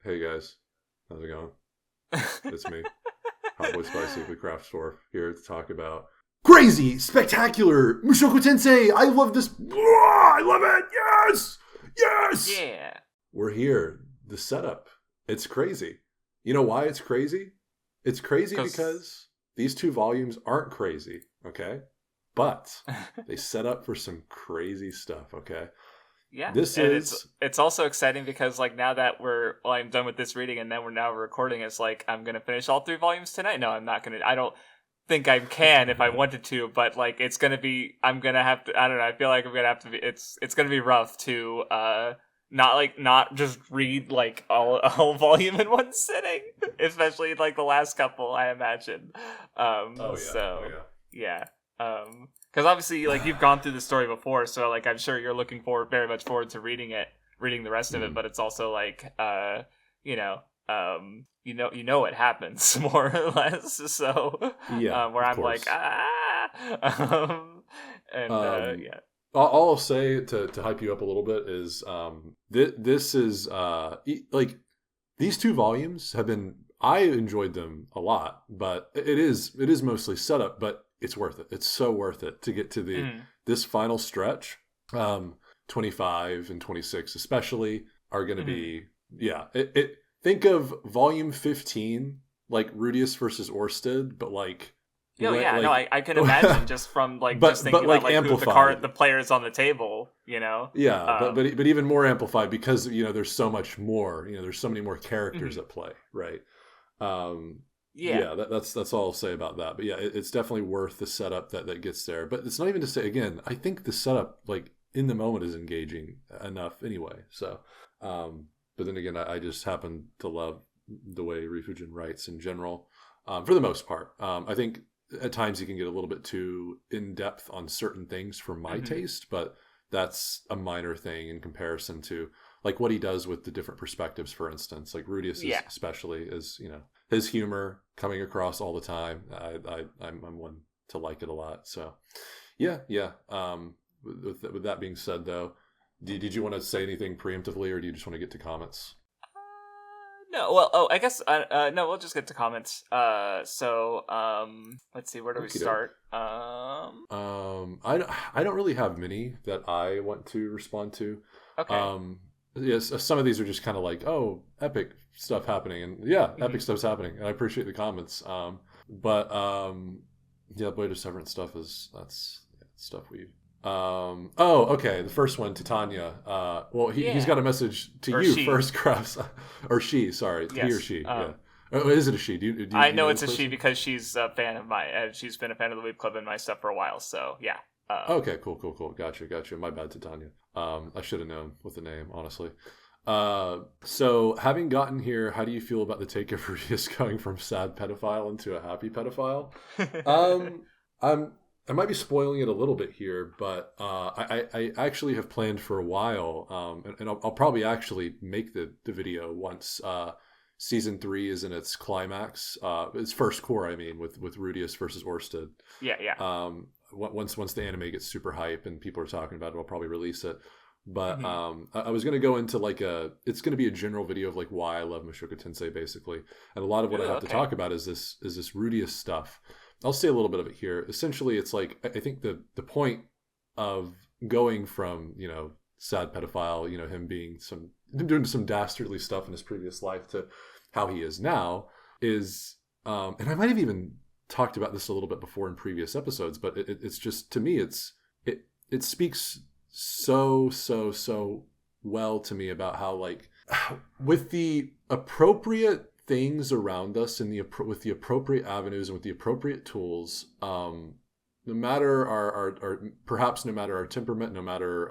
Hey guys, how's it going? It's me, HotBoySpicy of the craft store, here to talk about crazy, spectacular Mushoku Tensei. I love this. I love it. Yes, yes. Yeah. We're here. The setup. It's crazy. You know why it's crazy? It's crazy because these two volumes aren't crazy. Okay, but they set up for some crazy stuff. Okay. Yeah. This And is it's also exciting because like now that I'm done with this reading and then we're now recording, it's like I'm gonna finish all 3 volumes tonight. No, I'm not gonna. I don't think I can if I wanted to, but like it's gonna be. I'm gonna have to. I don't know. I feel like I'm gonna have to be. It's gonna be rough to not just read like a whole volume in one sitting, especially like the last couple. I imagine. Oh yeah. So Oh yeah. Because obviously, like you've gone through the story before, so like I'm sure you're looking very much forward to reading the rest of it. But it's also like, you know, you know what happens more or less. So yeah. where Of I'm course. like, and yeah. All I'll say to hype you up a little bit is this is like these two volumes have been. I enjoyed them a lot, but it is mostly setup, but it's worth it. It's so worth it to get to this final stretch. 25 and 26 especially are going to be think of volume 15 like Rudius versus Orsted, but like I can imagine just from like but just thinking like about like amplified. the players on the table, you know. Yeah, but even more amplified because there's so much more. There's so many more characters at play, right? That's all I'll say about that. But yeah, it's definitely worth the setup that gets there. But it's not even to say again. I think the setup like in the moment is engaging enough anyway. So, but then again, I just happen to love the way Rifujin writes in general, for the most part. I think at times he can get a little bit too in depth on certain things for my taste, but that's a minor thing in comparison to like what he does with the different perspectives. For instance, like Rudius especially is his humor coming across all the time. I'm one to like it a lot. So yeah. With that being said, though, did you want to say anything preemptively, or do you just want to get to comments? No, well, I guess no, we'll just get to comments. So let's see, where do we start? I don't really have many that I want to respond to. Okay. Yes, some of these are just kind of like, oh, epic stuff happening, and epic stuff's happening, and I appreciate the comments. But Blade of Severance stuff that's stuff we've. Okay. The first one, Titania. Well, he's got a message to or you she. first, Krabs, or she. Sorry, yes. he or she. Yeah. Is it a she? Do I you know it's a person? she because she's a fan of she's been a fan of the Weeb Club and my stuff for a while. So yeah. Okay. Cool. Gotcha. My bad, Titania. I should have known with the name, honestly. So having gotten here, how do you feel about the take of Rudius going from sad pedophile into a happy pedophile? I might be spoiling it a little bit here, but I actually have planned for a while, and I'll probably actually make the video once season 3 is in its climax, its first core. I mean, with Rudius versus Orsted. Yeah. Once the anime gets super hype and people are talking about it, I'll probably release it. But I was going to go into like it's going to be a general video of like why I love Mushoku Tensei basically, and a lot of what I have to talk about is this Rudius stuff. I'll say a little bit of it here. Essentially, it's like I think the point of going from sad pedophile, him doing some dastardly stuff in his previous life to how he is now is, and I might have even talked about this a little bit before in previous episodes, but it's just, to me, it speaks so well to me about how, like, with the appropriate things around us and with the appropriate avenues and with the appropriate tools, no matter perhaps no matter our temperament, no matter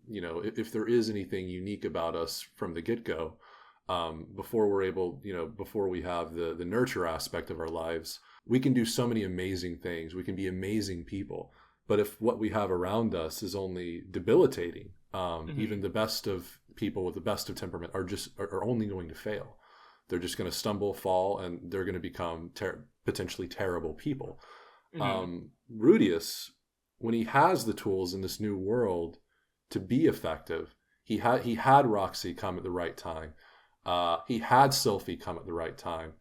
if there is anything unique about us from the get-go, before we have the nurture aspect of our lives, we can do so many amazing things. We can be amazing people. But if what we have around us is only debilitating, even the best of people with the best of temperament are only going to fail. They're just going to stumble, fall, and they're going to become potentially terrible people. Rudius, when he has the tools in this new world to be effective, he had Roxy come at the right time. He had Sylphie come at the right time.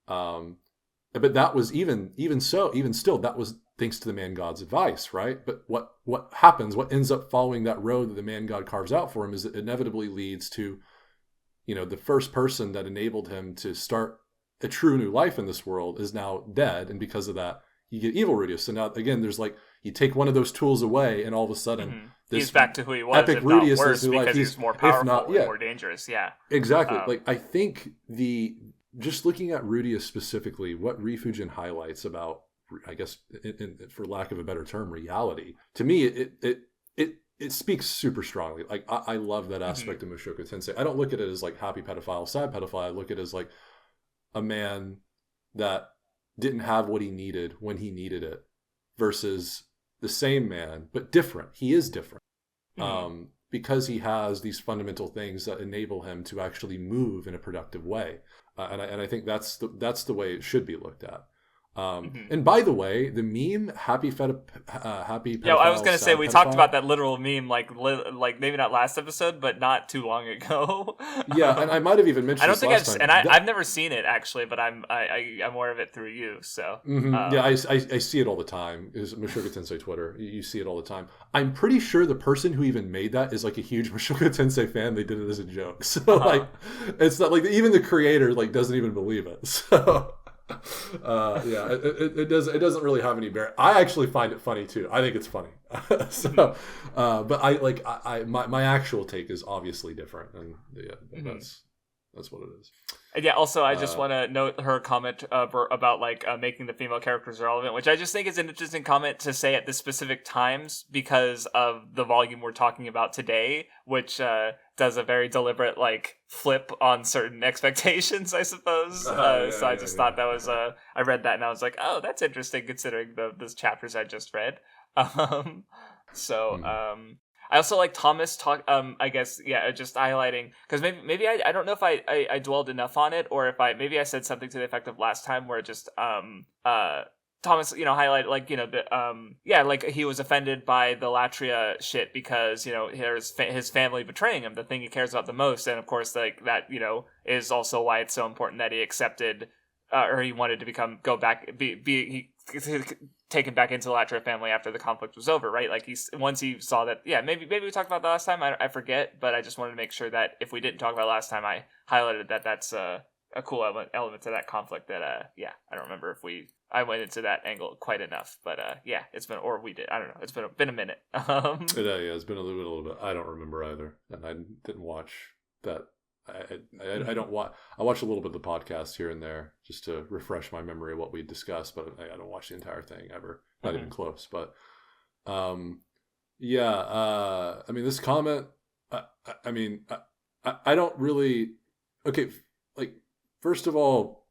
But that was even still, that was thanks to the man god's advice, right? But what happens, what ends up following that road that the man god carves out for him is it inevitably leads to, the first person that enabled him to start a true new life in this world is now dead. And because of that, you get evil Rudius. So now, again, there's like, you take one of those tools away and all of a sudden, he's back to who he was, epic if not Rudius worse, is because he's more powerful and more dangerous. Yeah. Exactly. I think just looking at Rudius specifically, what Rifujin highlights about, I guess, for lack of a better term, reality, to me, it speaks super strongly. Like, I love that aspect of Mushoku Tensei. I don't look at it as like happy pedophile, sad pedophile. I look at it as like a man that didn't have what he needed when he needed it versus the same man, but different. He is different. Because he has these fundamental things that enable him to actually move in a productive way. And I think that's the way it should be looked at. And by the way, the meme happy pedophile. Yeah, I was gonna say we talked about that literal meme like maybe not last episode, but not too long ago. Yeah, and I might have even mentioned. I don't think I've never seen it actually, but I'm aware of it through you. So yeah, I see it all the time. Is Mushoku Tensei Twitter? You see it all the time. I'm pretty sure the person who even made that is like a huge Mushoku Tensei fan. They did it as a joke, so like it's not like even the creator like doesn't even believe it. So. Yeah, it doesn't really have any bearing. I actually find it funny too. I think it's funny. So, but my actual take is obviously different, and yeah, that's what it is. And yeah, also I just want to note her comment about making the female characters relevant, which I just think is an interesting comment to say at this specific times because of the volume we're talking about today, which does a very deliberate flip on certain expectations, I suppose. I just thought that was I read that and I was like, oh, that's interesting considering the chapters I just read. I also like Thomas talk. I guess just highlighting because maybe I don't know if I dwelled enough on it or if maybe I said something to the effect of last time where just Thomas highlight he was offended by the Latria shit because his family betraying him, the thing he cares about the most, and of course that is also why it's so important that he accepted or he wanted to be taken back into the Latria family after the conflict was over, right? Once he saw that, maybe we talked about that last time, I forget, but I just wanted to make sure that if we didn't talk about it last time, I highlighted that's a cool element to that conflict that, I don't remember if I went into that angle quite enough, but it's been, or we did, I don't know, it's been a minute. It's been a little bit, I don't remember either, and I didn't watch that. I don't watch. I watch a little bit of the podcast here and there just to refresh my memory of what we discussed, but I don't watch the entire thing ever, not even close. But I mean, this comment. I don't really. Okay, first of all,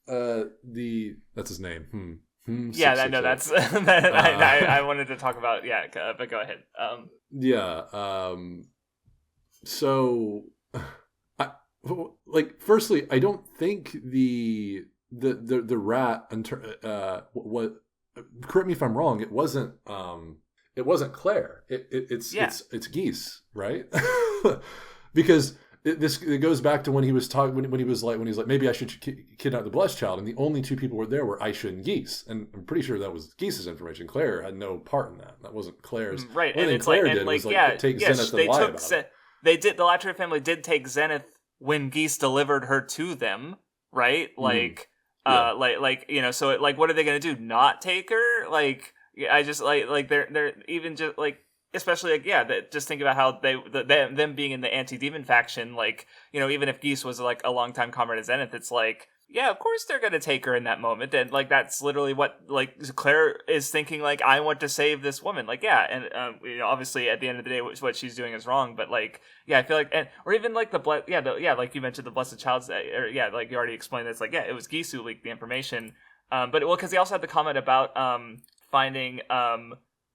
that's his name. Yeah, I know that's. I wanted to talk about. Yeah, but go ahead. So, firstly, I don't think the rat. What? Correct me if I'm wrong. It wasn't Claire. It's Geese, right? Because it goes back to when he was talking when he was like maybe I should kidnap the blessed child, and the only two people were there were Aisha and Geese, and I'm pretty sure that was Geese's information. Claire had no part in that. That wasn't Claire's. Right, and it's Claire did was take Zenith and lie about it. They did. The Latria family did take Zenith when Geese delivered her to them, right? So what are they gonna do? Not take her? I just they're even just especially just think about how them being in the anti-demon faction, even if Geese was a longtime comrade of Zenith, it's of course they're gonna take her in that moment, and that's literally what Claire is thinking. I want to save this woman. And obviously at the end of the day, what she's doing is wrong. But I feel or even like you mentioned the blessed child's, you already explained this. It was Geese who leaked the information. Because he also had the comment about finding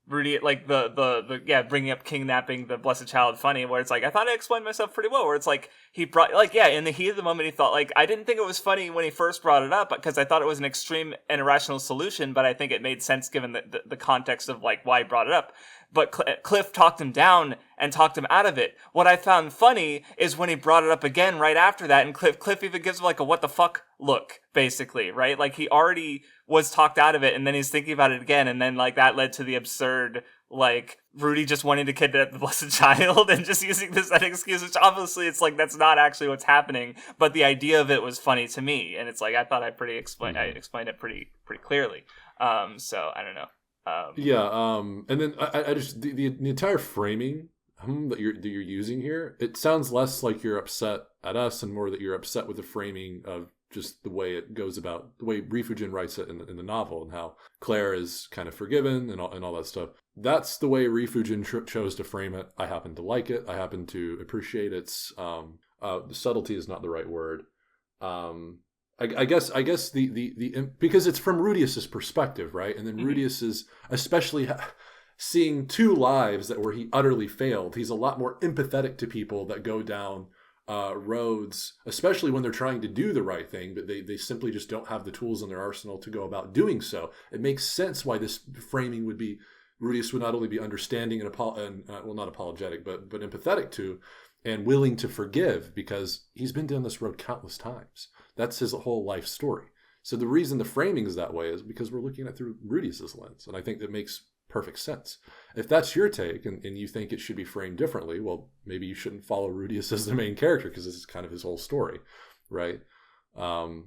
Rudy, bringing up kidnapping the blessed child funny, where it's I thought I explained myself pretty well, where it's he brought, in the heat of the moment, he thought, I didn't think it was funny when he first brought it up, because I thought it was an extreme and irrational solution, but I think it made sense given the context of, why he brought it up. but Cliff talked him down and talked him out of it. What I found funny is when he brought it up again right after that, and Cliff even gives him like a what the fuck look, basically, right? Like he already was talked out of it, and then he's thinking about it again, and then like that led to the absurd, like Rudy just wanting to kidnap the blessed child and just using this as an excuse, which obviously it's like that's not actually what's happening, but the idea of it was funny to me, and it's like I thought I explained it pretty clearly. So I don't know. And then I just the entire framing that you're using here, it sounds less like you're upset at us and more that you're upset with the framing of just the way it goes about, the way Rifujin writes it in the novel, and how Claire is kind of forgiven and all that stuff. That's the way Rifujin chose to frame it. I happen to like it. I happen to appreciate its subtlety is not the right word. I guess the because it's from Rudius's perspective, right? And then Rudius is especially seeing two lives where he utterly failed. He's a lot more empathetic to people that go down roads, especially when they're trying to do the right thing, but they simply just don't have the tools in their arsenal to go about doing so. It makes sense why this framing would be Rudius would not only be understanding and not apologetic, but empathetic to and willing to forgive, because he's been down this road countless times. That's his whole life story. So the reason the framing is that way is because we're looking at it through Rudius's lens, and I think that makes perfect sense. If that's your take and you think it should be framed differently, well, maybe you shouldn't follow Rudius as the main character, because this is kind of his whole story, right? Anyway,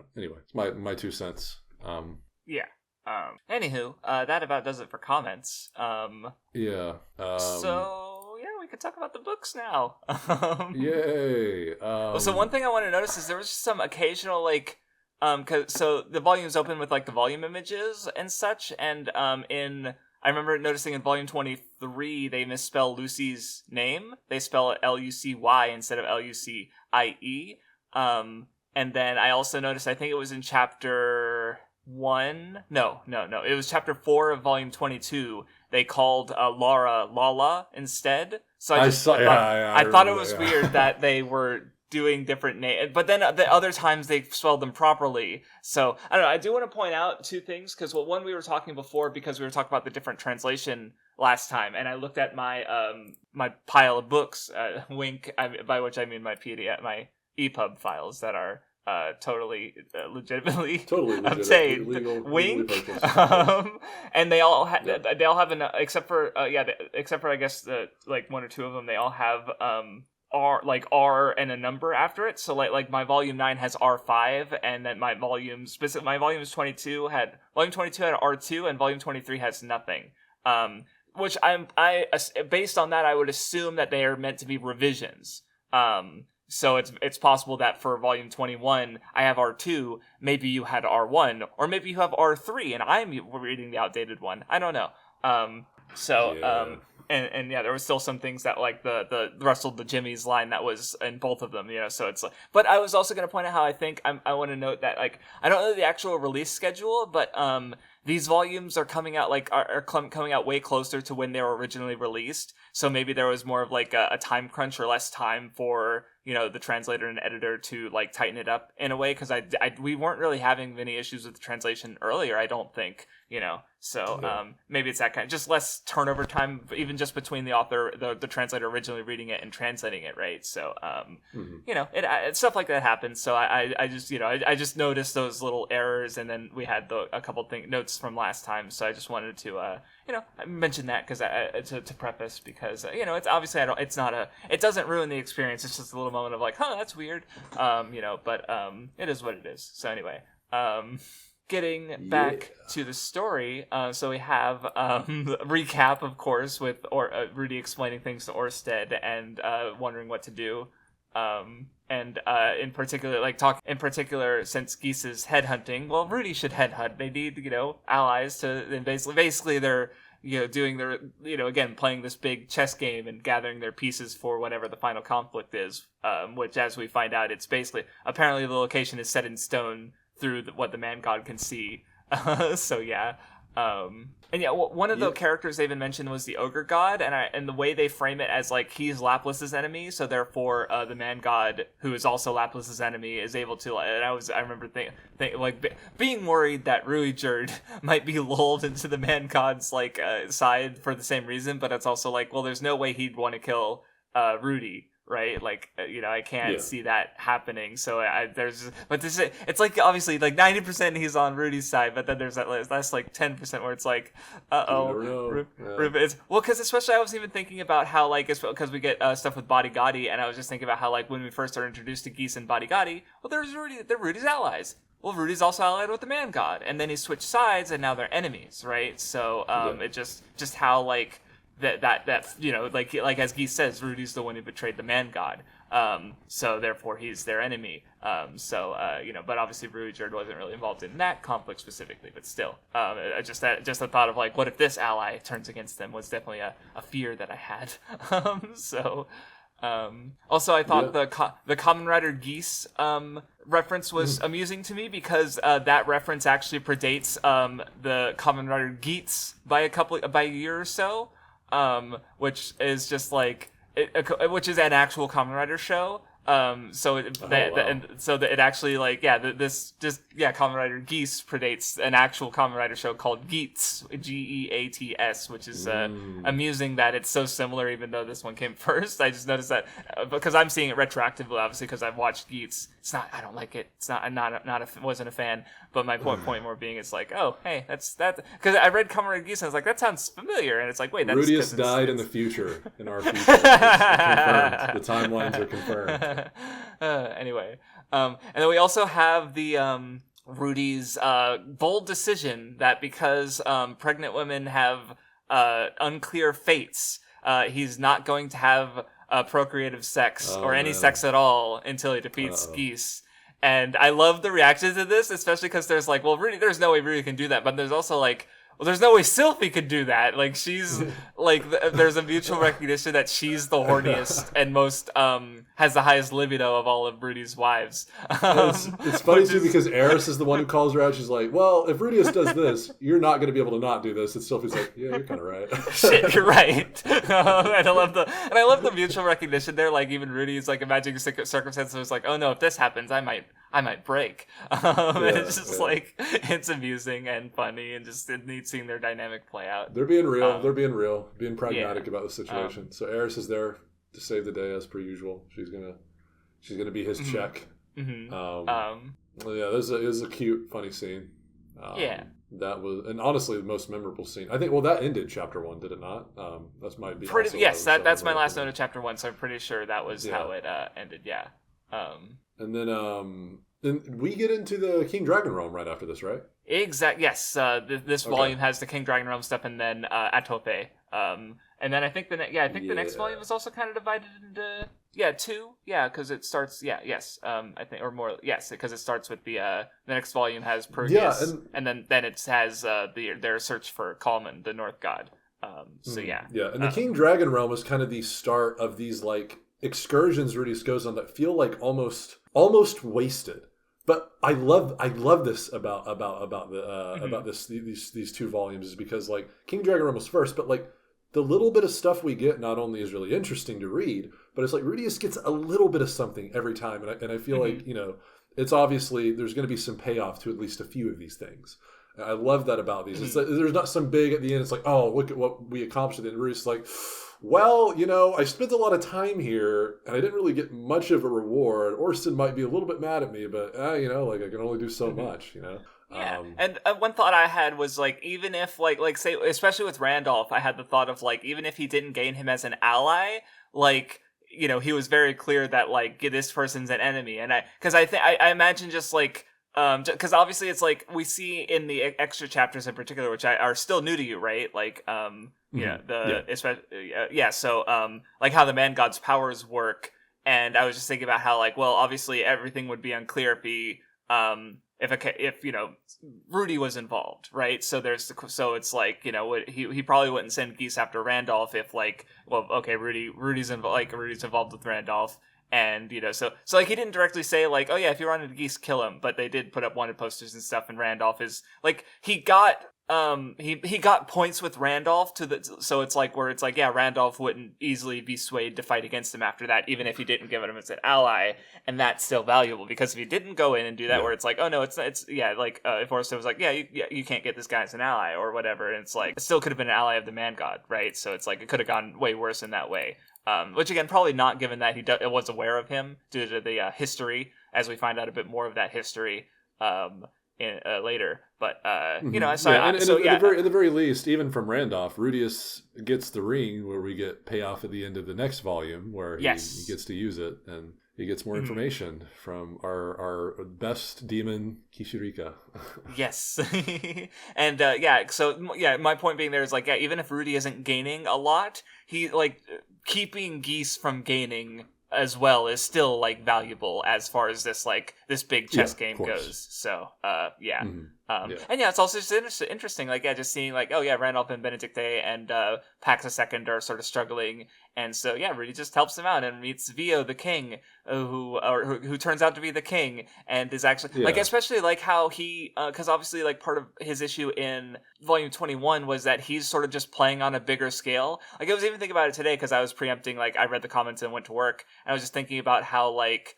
it's my 2 cents. Anywho, that about does it for comments. So yeah, we could talk about the books now. Yay! So one thing I want to notice is there was just some occasional so the volumes open with like the volume images and such, and I remember noticing in volume 23 they misspell Lucy's name. They spell it Lucy instead of Lucie. And then I also noticed, I think it was in chapter 1. No. It was chapter 4 of volume 22. They called Laura Lala instead. So I thought it was weird that they were doing different names, but then the other times they spelled them properly. So I don't know. I do want to point out 2 things, because one, we were talking before because we were talking about the different translation last time, and I looked at my my pile of books. Wink, by which I mean my PDF, my EPUB files that are totally legitimately obtained. Wink. And they all have an except for I guess the like 1 or 2 of them, they all have R and a number after it. So like my volume 9 has R5, and then my volume 22 had R2, and volume 23 has nothing. Which I based on that, I would assume that they are meant to be revisions. So it's possible that for volume 21 I have R2, maybe you had R1, or maybe you have R3 and I'm reading the outdated one. I don't know. And there was still some things that like the Russell the Jimmy's line that was in both of them, so it's like, but I was also going to point out how I think I want to note that, like, I don't know the actual release schedule, but these volumes are coming out coming out way closer to when they were originally released. So maybe there was more of like a time crunch or less time for the translator and editor to like tighten it up in a way, because we weren't really having many issues with the translation earlier, I don't think. So maybe it's that kind of just less turnover time, even just between the author, the translator originally reading it and translating it, right? So stuff like that happens. So I just noticed those little errors, and then we had a couple notes from last time. So I just wanted to mention that because to preface, because it's obviously it doesn't ruin the experience. It's just a little moment of like, that's weird, but it is what it is. So anyway, getting back to the story, so we have recap, of course, with Rudy explaining things to Orsted and wondering what to do, and in particular, since Geese's headhunting, well, Rudy should headhunt. They need allies to, and basically they're doing their again playing this big chess game and gathering their pieces for whatever the final conflict is, which, as we find out, it's basically apparently the location is set in stone through what the man god can see. So yeah, And yeah, one of the characters they even mentioned was the ogre god, and the way they frame it as like he's Laplace's enemy, so therefore the man god, who is also Laplace's enemy, is able to. And I remember being worried that Ruijerd might be lulled into the man god's like side for the same reason, but it's also like, well, there's no way he'd want to kill Rudy. Right, like I can't see that happening. So it's like obviously like 90% he's on Rudy's side, but then there's that's like 10% where it's like, because especially I was even thinking about how like it's because we get stuff with Body Gotti, and I was just thinking about how like when we first started introduced to Geese and Body Gotti, well, they're Rudy's allies. Well, Rudy's also allied with the Man God, and then he switched sides, and now they're enemies, right? So it just how like. That like as Geese says, Rudy's the one who betrayed the man god, so therefore he's their enemy. But obviously Ruijerd wasn't really involved in that conflict specifically, but still, just the thought of like, what if this ally turns against them was definitely a fear that I had. Also, I thought the Kamen Rider Geese reference was amusing to me because that reference actually predates the Kamen Rider Geats by a year or so. Which is just like, which is an actual Kamen Rider show. It actually like Kamen Rider Geese predates an actual Kamen Rider show called Geats, Geats, which is amusing that it's so similar even though this one came first. I just noticed that because I'm seeing it retroactively, obviously because I've watched Geats. It's not, I don't like it. It's not, wasn't a fan. But my point more being, it's like, oh, hey, that's that, because I read Kamen Rider Geese and I was like, that sounds familiar, and it's like, wait, that's Rudius died in the future, in our future. Confirmed. The timelines are confirmed. Anyway, and then we also have the Rudy's bold decision that because pregnant women have unclear fates, he's not going to have procreative sex or any sex at all until he defeats Geese. And I love the reaction to this, especially because there's like, well, Rudy, there's no way Rudy can do that, but there's also like, well, there's no way Sylphie could do that. Like, she's like, there's a mutual recognition that she's the horniest and most has the highest libido of all of Rudy's wives. It's funny too because Eris is the one who calls her out. She's like, well, if Rudius does this, you're not going to be able to not do this. And Sylphie's like, yeah, you're kind of right. Shit, you're right. And I love the mutual recognition there. Like, even Rudy's like imagining circumstances. It's like, oh no, if this happens, I might break. And it's just like, it's amusing and funny, and just it needs seeing their dynamic play out. They're being real. Being pragmatic about the situation. So Eris is there to save the day as per usual. She's gonna be his check. Mm-hmm. There's a cute, funny scene. That was, and honestly, the most memorable scene. I think. Well, that ended chapter 1, did it not? That might be. That's my last note of chapter 1. So I'm pretty sure that was how it ended. Yeah. And then we get into the King Dragon Realm right after this, right? Exactly. Yes. This volume has the King Dragon Realm stuff, and then Atope. And then I think the next volume is also kind of divided into two. Yeah, because it starts. I think, or more. Yes, because it starts with the next volume has Proteus, and then it has their search for Kalman, the North God. And the King Dragon Realm is kind of the start of these like excursions Rudius goes on that feel like almost wasted. But I love this about these two volumes, is because like King Dragon Realm was first, but like the little bit of stuff we get not only is really interesting to read, but it's like Rudius gets a little bit of something every time, and I feel like it's obviously there's going to be some payoff to at least a few of these things. I love that about these. It's like, there's not some big at the end. It's like, oh, look at what we accomplished. And Rudius is like, well, I spent a lot of time here and I didn't really get much of a reward. Orston might be a little bit mad at me, but like I can only do so much, Yeah, and one thought I had was like, even if like say, especially with Randolph, I had the thought of like, even if he didn't gain him as an ally, like, he was very clear that like this person's an enemy, and I imagine just like. Because obviously it's like we see in the extra chapters in particular, which are still new to you, right? Like, So, like how the man god's powers work, and I was just thinking about how, like, well, obviously everything would be unclear if Rudy was involved, right? So it's like he probably wouldn't send Geese after Randolph if like, well, okay, Rudy's involved with Randolph. And, so like he didn't directly say like, oh yeah, if you run into Geese, kill him. But they did put up wanted posters and stuff. And Randolph is like, he got he got points with Randolph so it's like where it's like, yeah, Randolph wouldn't easily be swayed to fight against him after that, even if he didn't give him as an ally, and that's still valuable because if he didn't go in and do that, where it's like, oh no, it's yeah, like if Orsted was like, yeah, you can't get this guy as an ally or whatever, and it's like it still could have been an ally of the Man God, right? So it's like it could have gone way worse in that way. Which again, probably not, given that he was aware of him due to the history, as we find out a bit more of that history. Later, but you know, so at the very least, even from Randolph, Rudius gets the ring where we get payoff at the end of the next volume where he gets to use it, and he gets more information from our best demon Kishirika. Yes. And my point being there is like, yeah, even if Rudy isn't gaining a lot, he like keeping Geese from gaining as well is still like valuable as far as this big chess game goes. So and yeah, it's also just interesting, like, yeah, just seeing like, oh yeah, Randolph and Benedicte and Pax II are sort of struggling, and so yeah, Rudy just helps him out and meets Vio the king, who turns out to be the king, and is actually like, especially like how he because obviously like part of his issue in volume 21 was that he's sort of just playing on a bigger scale. Like I was even thinking about it today because I was preempting, like I read the comments and went to work, and I was just thinking about how like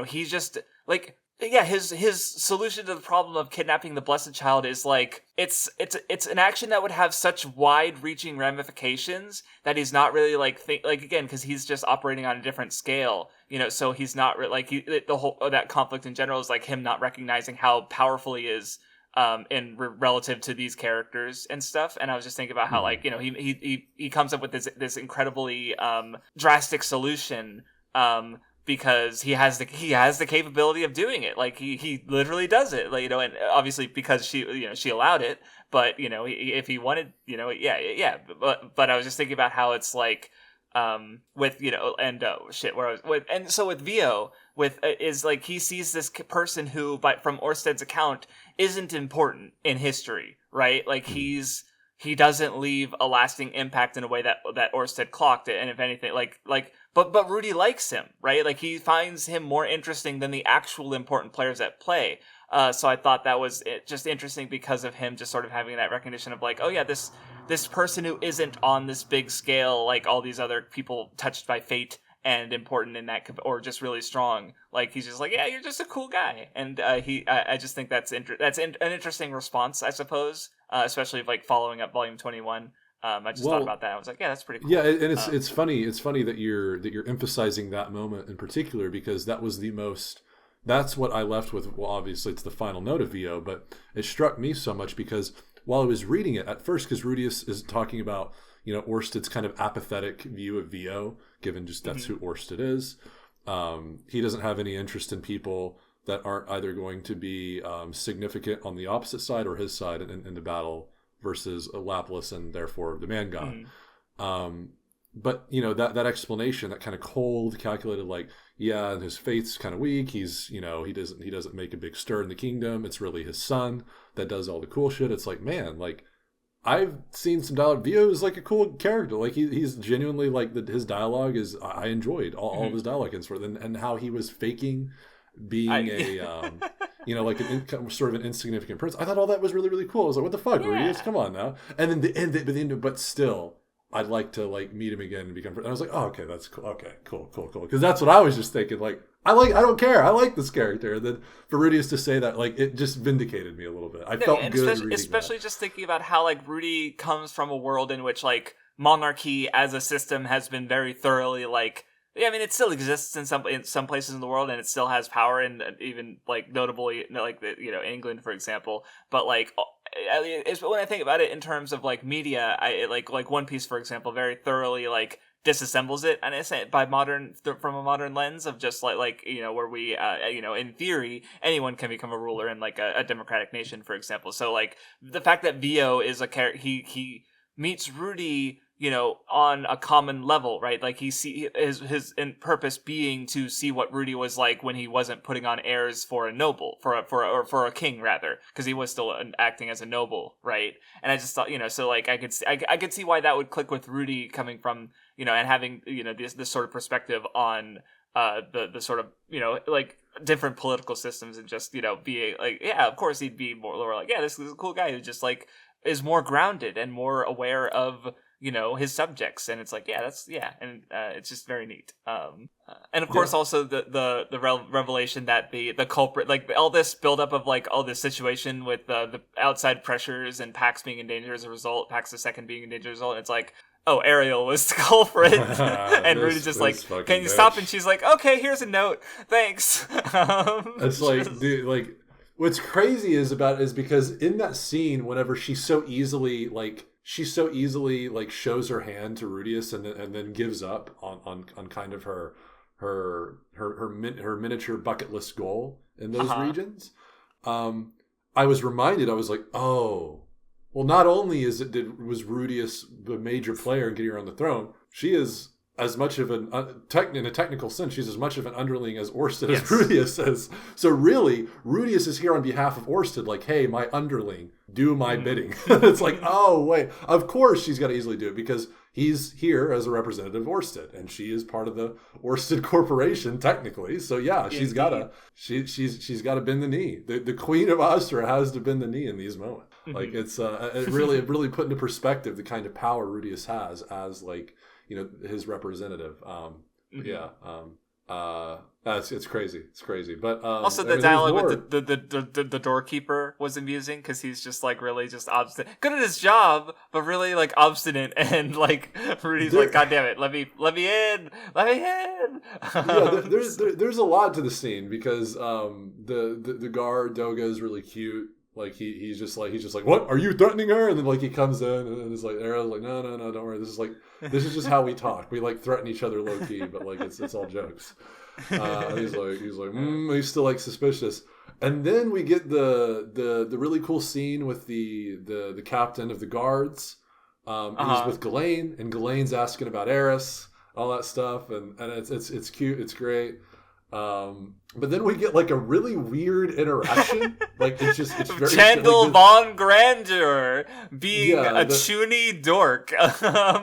he's just like, yeah, his solution to the problem of kidnapping the Blessed Child is like it's an action that would have such wide-reaching ramifications that he's not really again, because he's just operating on a different scale, so he's not the whole the conflict in general is like him not recognizing how powerful he is relative to these characters and stuff. And I was just thinking about how like he comes up with this incredibly drastic solution. Because he has the capability of doing it, like he literally does it, like, and obviously because she allowed it, but if he wanted, but I was just thinking about how it's like with where I was with, and so with Vio is like he sees this person who from Orsted's account isn't important in history, right? Like he doesn't leave a lasting impact in a way that Orsted clocked it, and if anything, but Rudy likes him, right? Like he finds him more interesting than the actual important players at play. So I thought that was just interesting because of him just sort of having that recognition of like, oh yeah, this person who isn't on this big scale like all these other people touched by fate and important in that, or just really strong. Like he's just like, yeah, you're just a cool guy, and I just think that's an interesting response, I suppose, especially like following up volume 21. I just thought about that. I was like, yeah, that's pretty cool. Yeah, and it's funny. It's funny that you're emphasizing that moment in particular, because that was the most. That's what I left with. Well, obviously it's the final note of VO, but it struck me so much because while I was reading it at first, because Rudius is talking about Orsted's kind of apathetic view of VO, given just that's who Orsted is. He doesn't have any interest in people that aren't either going to be significant on the opposite side or his side in the battle, versus Laplace and therefore the Man God. But that explanation, that kind of cold, calculated, like, yeah, and his faith's kind of weak. He's he doesn't make a big stir in the kingdom. It's really his son that does all the cool shit. It's like, man, like I've seen some dialogue. Vio is like a cool character. Like he's genuinely like his dialogue is. I enjoyed all of his dialogue and how he was faking being like sort of an insignificant prince. I thought all that was really, really cool. I was like, what the fuck, Rudius? Come on now. And then the end, but still, I'd like to like meet him again and become friends. And I was like, oh, okay, that's cool. Okay, cool. Because that's what I was just thinking. Like, I don't care. I like this character. And then for Rudius to say that, like, it just vindicated me a little bit. I felt good especially just thinking about how like Rudy comes from a world in which like monarchy as a system has been very thoroughly like. Yeah, I mean, it still exists in some places in the world, and it still has power, and even like notably, like England, for example. But like, when I think about it in terms of like media, I like One Piece, for example, very thoroughly like disassembles it, and I say from a modern lens of just like where we in theory anyone can become a ruler in like a democratic nation, for example. So like the fact that Vio is a character, he meets Rudy. On a common level, right? Like he his purpose being to see what Rudy was like when he wasn't putting on airs for a noble, for a king rather, because he was still acting as a noble, right? And I just thought, so like I could see why that would click with Rudy coming from, and having this sort of perspective on the sort of like different political systems and just, be like, yeah, of course he'd be more like, yeah, this is a cool guy who just like is more grounded and more aware of, his subjects. And it's like, yeah, and it's just very neat. And of course also the revelation that the culprit, like all this buildup of like all this situation with the outside pressures and Pax being in danger as a result, Pax the second being in danger as a result, it's like, oh, Ariel was the culprit. And Rudy's just like, can you stop? And she's like, okay, here's a note. Thanks. It's like, dude, like, what's crazy is because in that scene, whenever she so easily shows her hand to Rudius and then gives up on kind of her miniature bucket list goal in those regions. I was reminded, I was like, oh, well, not only was Rudius the major player in getting her on the throne, she is as much of in a technical sense, she's as much of an underling as Orsted as Rudius is. So really, Rudius is here on behalf of Orsted, like, hey, my underling, do my bidding. It's like, oh, wait, of course she's got to easily do it because he's here as a representative of Orsted, and she is part of the Orsted Corporation, technically. So yeah, she's got to bend the knee. The Queen of Astra has to bend the knee in these moments. Like it's it really put into perspective the kind of power Rudius has as like, his representative. It's crazy. It's crazy. But also the dialogue with the doorkeeper was amusing because he's just like really just obstinate, good at his job, but really like obstinate, and like Rudy's like, God damn it, let me in. Yeah, there's a lot to the scene because the guard Doga is really cute. Like he's just like, what, are you threatening her? And then like he comes in and it's like, Arrow's like, no, don't worry. This is just how we talk. We like threaten each other low key, but like it's all jokes. And he's like, he's still like suspicious. And then we get the really cool scene with the captain of the guards. He's with Ghislaine, and Ghislaine's asking about Eris, all that stuff, and it's cute, it's great. But then we get like a really weird interaction. Like it's very Chandel Von Grandeur being a chuny dork,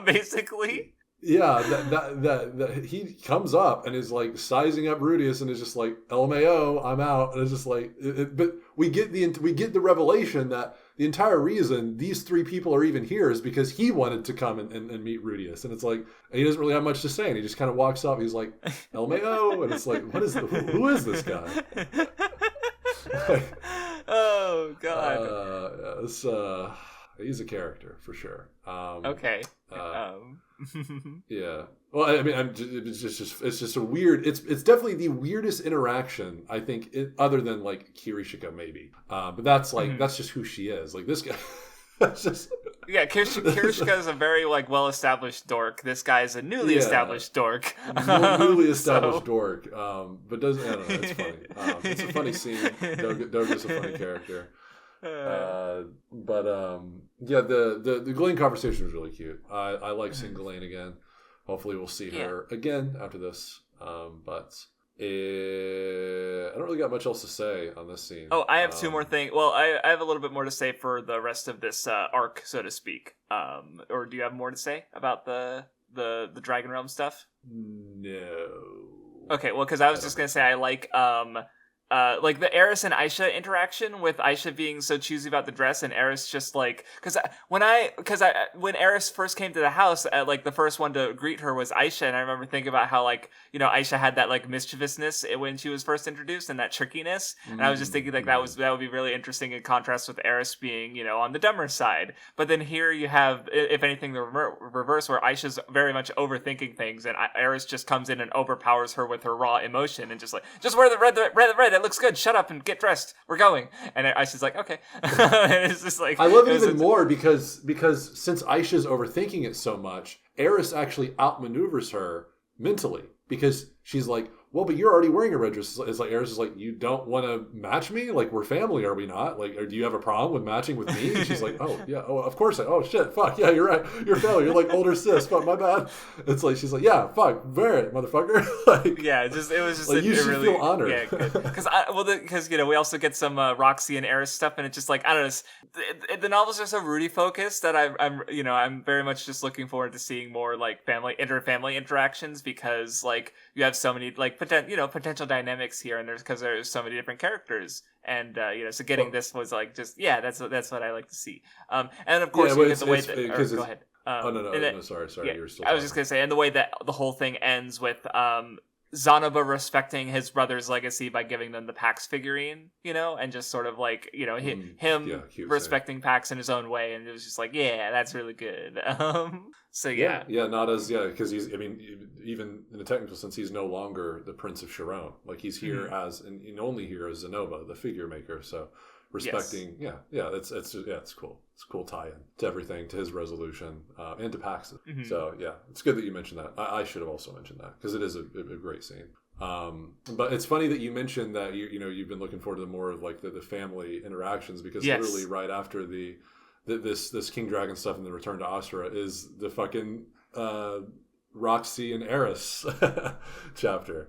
basically. Yeah, that he comes up and is like sizing up Rudius and is just like, LMAO, I'm out, and it's just like, but we get the revelation that the entire reason these three people are even here is because he wanted to come and meet Rudius, and it's like he doesn't really have much to say, and he just kind of walks up. He's like, LMAO, and it's like, who is this guy? Like, oh God, he's a character for sure. Okay. Yeah. Well, I mean, it's just a weird. It's definitely the weirdest interaction I think, other than like Kirishika maybe. But that's like that's just who she is. Like this guy. That's just. Yeah, Kirishika is a very like well-established dork. This guy is a newly established dork. Newly established dork. But doesn't. I don't know. It's funny. It's a funny scene. Doga's a funny character. Yeah, the Ghislaine conversation was really cute. I like seeing Ghislaine again. Hopefully we'll see her again after this. But I don't really got much else to say on this scene. Oh, I have two more things. Well, I have a little bit more to say for the rest of this arc, so to speak. Or do you have more to say about the Dragon Realm stuff? No. Okay, well, because I was just gonna say I like the Eris and Aisha interaction, with Aisha being so choosy about the dress and Eris just like, when Eris first came to the house, like the first one to greet her was Aisha, and I remember thinking about how like, Aisha had that like mischievousness when she was first introduced and that trickiness, and I was just thinking like that would be really interesting in contrast with Eris being on the dumber side. But then here you have, if anything, the reverse, where Aisha's very much overthinking things, and Eris just comes in and overpowers her with her raw emotion and just wear the red. That looks good. Shut up and get dressed. We're going. And Aisha's like, okay. And it's just like, I love it even more because since Aisha's overthinking it so much, Eris actually outmaneuvers her mentally, because she's like, well, but you're already wearing a red dress. It's like Eris is like, you don't want to match me? Like, we're family, are we not? Like, or do you have a problem with matching with me? And she's like, oh yeah, oh of course. Oh shit, fuck yeah, you're right. You're family. You're like older sis. Fuck, my bad. It's like she's like, yeah, fuck, wear it, motherfucker. Like, yeah, it was just like, you should really feel honored. Yeah, because we also get some Roxy and Eris stuff, and it's just like, I don't know. The novels are so Rudy focused that I'm very much just looking forward to seeing more like inter-family interactions, because like you have so many like potential dynamics here, and there's so many different characters, and so getting this was like just that's what I like to see. And of course you get the way that. Go ahead. No, sorry, yeah, you were still. I was just gonna say, and the way that the whole thing ends with Zanoba respecting his brother's legacy by giving them the Pax figurine, and just sort of like, him respecting Pax in his own way, and it was just like, yeah, that's really good. So yeah, because even in a technical sense, he's no longer the Prince of Chiron. Like he's here and only here as Zanoba, the figure maker. So respecting, it's cool. It's a cool tie-in to everything, to his resolution, and to Pax's. So yeah, it's good that you mentioned that. I should have also mentioned that because it is a great scene. But it's funny that you mentioned that you've been looking forward to more of like the family interactions, because literally right after this King Dragon stuff and the return to Asura is the fucking Roxy and Eris chapter.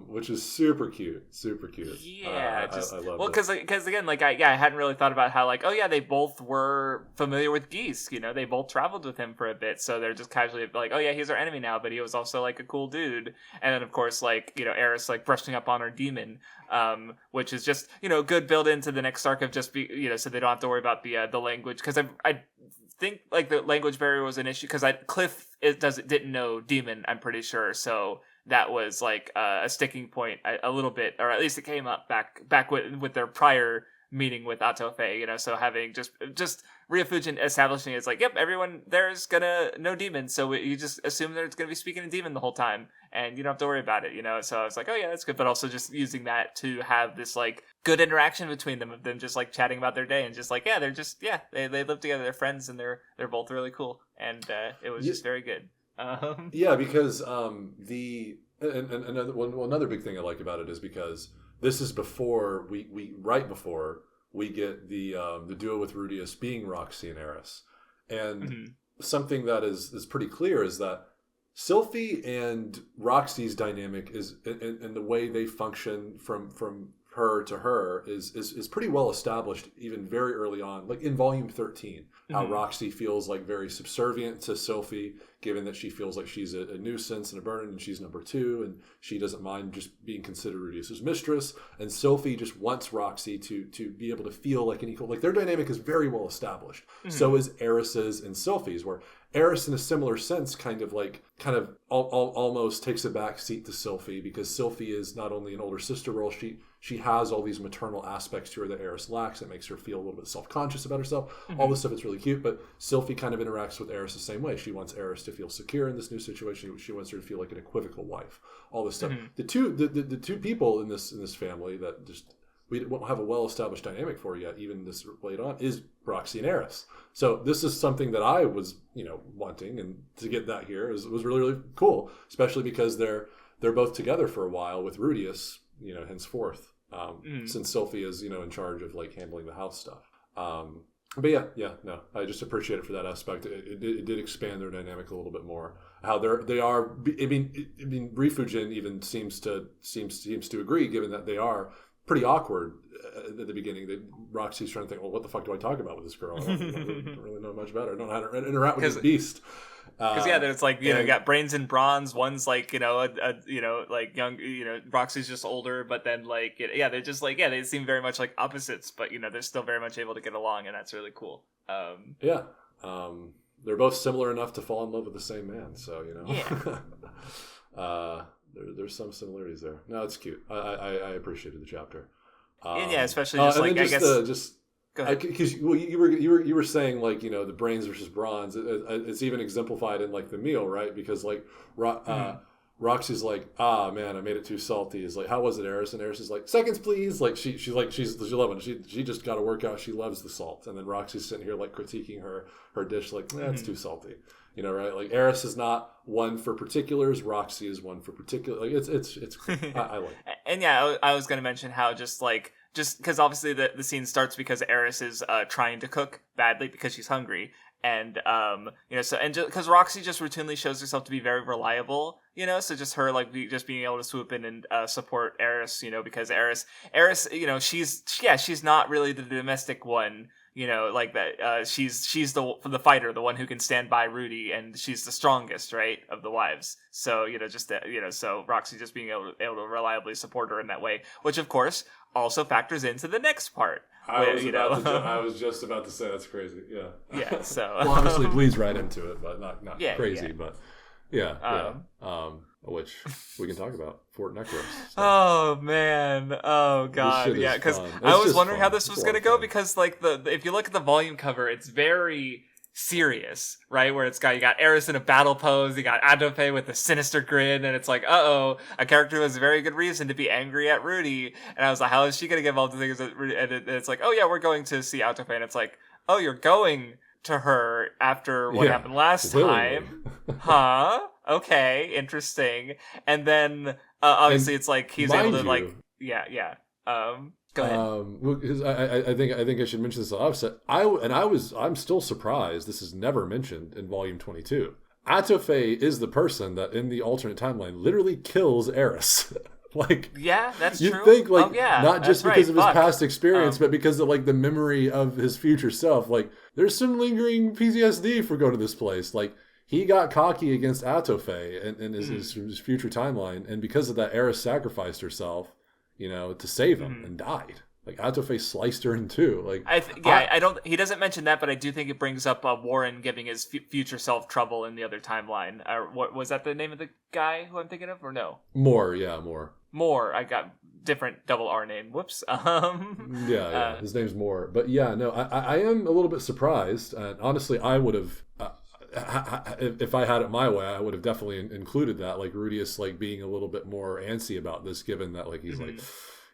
Which is super cute. Yeah, I love it. Because again, like I hadn't really thought about how like they both were familiar with Geese. They both traveled with him for a bit, so they're just casually like, he's our enemy now, but he was also like a cool dude. And then of course like Eris like brushing up on her demon, which is just good build into the next arc of just so they don't have to worry about the language, because I think like the language barrier was an issue because Cliff didn't know demon, I'm pretty sure, so that was like a sticking point a little bit, or at least it came up back with their prior meeting with Atofe, so having just Ryufujin establishing it's like, yep, everyone there's gonna know demon, so you just assume they're gonna be speaking in demon the whole time, and you don't have to worry about it, so I was like, that's good, but also just using that to have this like good interaction between them, of them just like chatting about their day, and just like, they're just, they live together, they're friends, and they're both really cool, and it was just very good. Because another big thing I like about it is because this is before right before we get the duo with Rudius being Roxy and Eris, and something that is pretty clear is that Sylphie and Roxy's dynamic is and the way they function from her to her is pretty well established even very early on, like in volume 13, how Roxy feels like very subservient to Sylphie, given that she feels like she's a nuisance and a burden, and she's number 2, and she doesn't mind just being considered Rudius's mistress, and Sylphie just wants Roxy to be able to feel like an equal. Like their dynamic is very well established. So is Eris's and Sylphie's, where Eris in a similar sense kind of almost takes a back seat to Sylphie, because Sylphie is not only an older sister role, she has all these maternal aspects to her that Eris lacks. It makes her feel a little bit self-conscious about herself. All this stuff is really cute, but Sylphie kind of interacts with Eris the same way. She wants Eris to feel secure in this new situation. She wants her to feel like an equivocal wife. All this stuff. The two people in this family that just we won't have a well-established dynamic for yet, even this late on, is Roxy and Eris. So this is something that I was, wanting, and to get that here was really, really cool, especially because they're both together for a while with Rudius, henceforth, since Sylphie is, in charge of like handling the house stuff. But I just appreciate it for that aspect. It did expand their dynamic a little bit more. How they are. I mean, Ryufujin even seems to agree, given that they are pretty awkward at the beginning. Roxy's trying to think, well, what the fuck do I talk about with this girl? I don't really know much about her. I don't know how to interact with this beast. Because there's like you got brains and bronze. One's like like young. Roxy's just older, but then like they're just like they seem very much like opposites, but they're still very much able to get along, and that's really cool. They're both similar enough to fall in love with the same man, so there's some similarities there. No, it's cute. I appreciated the chapter. Especially just like I guess. Because you were saying like the brains versus bronze. It's even exemplified in like the meal, right? Because like Roxy's like, man, I made it too salty. Is like, how was it, Eris? And Eris is like, seconds, please. Like she's loving it. She just got a workout. She loves the salt. And then Roxy's sitting here like critiquing her dish, like, it's too salty. Right? Like Eris is not one for particulars. Roxy is one for particular. Like it's cool. I like it. And I was going to mention how just because obviously the scene starts because Eris is trying to cook badly because she's hungry, and because Roxy just routinely shows herself to be very reliable, so just her like just being able to swoop in and support Eris, because Eris, she's not really the domestic one, like that. She's the fighter, the one who can stand by Rudy, and she's the strongest, right, of the wives. So just that, so Roxy just being able to reliably support her in that way, which of course also factors into the next part. I was just about to say that's crazy. Yeah. Yeah. So well, obviously bleeds right into it, but not crazy, yeah. but yeah. Which we can talk about Fort Necros. So. Oh man! Oh god! Yeah, because I was wondering how this was going to go because like if you look at the volume cover, it's very serious, right? Where you got Eris in a battle pose, you got Atofe with a sinister grin, and it's like, a character who has a very good reason to be angry at Rudy. And I was like, how is she going to get involved in things? And it's like, oh yeah, we're going to see Atofe, and it's like, oh, you're going to her after what happened last time, huh? Okay, interesting. And then obviously it's like he's able to like go ahead. Because I think I should mention this at the offset. I'm still surprised this is never mentioned in volume 22. Atofe is the person that in the alternate timeline literally kills Eris. Like, yeah, that's you'd true. Think like not just because of his past experience, but because of like the memory of his future self. Like, there's some lingering PTSD for going to this place. Like, he got cocky against Atofe in his future timeline, and because of that, Eris sacrificed herself, to save him and died. Like, Atofe sliced her in two. Like, I don't. He doesn't mention that, but I do think it brings up Warren giving his future self trouble in the other timeline. What was that? The name of the guy who I'm thinking of, or no? More. I got different double R name. Whoops. His name's More. But yeah, no, I am a little bit surprised. And honestly, I would have. If I had it my way, I would have definitely included that. Like, Rudius, like, being a little bit more antsy about this, given that, like, he's like.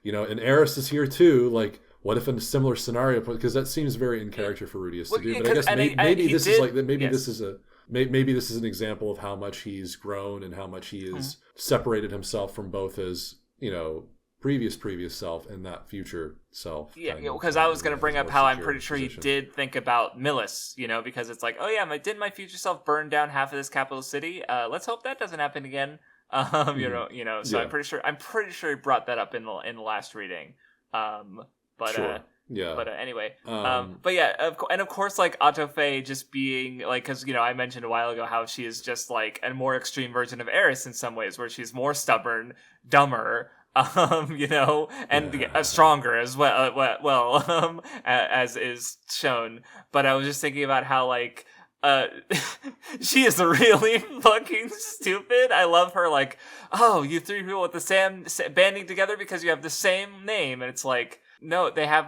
And Eris is here too. Like, what if in a similar scenario? Because that seems very in character for Rudius to do. But I guess maybe this is like maybe this is maybe this is an example of how much he's grown and how much he has separated himself from both his previous self and that future self. Yeah, because I was going to bring up how I'm pretty sure he did think about Millis. Because it's like, oh yeah, didn't my future self burn down half of this capital city? Let's hope that doesn't happen again. So I'm pretty sure he brought that up in the last reading. But anyway, but yeah, and of course, like, Atofe just being like, because I mentioned a while ago how she is just like a more extreme version of Eris in some ways, where she's more stubborn, dumber, and stronger as well, as is shown. But I was just thinking about how like. She is really fucking stupid. I love her. Like, oh, you three people with the same banding together because you have the same name, and it's like, no, they have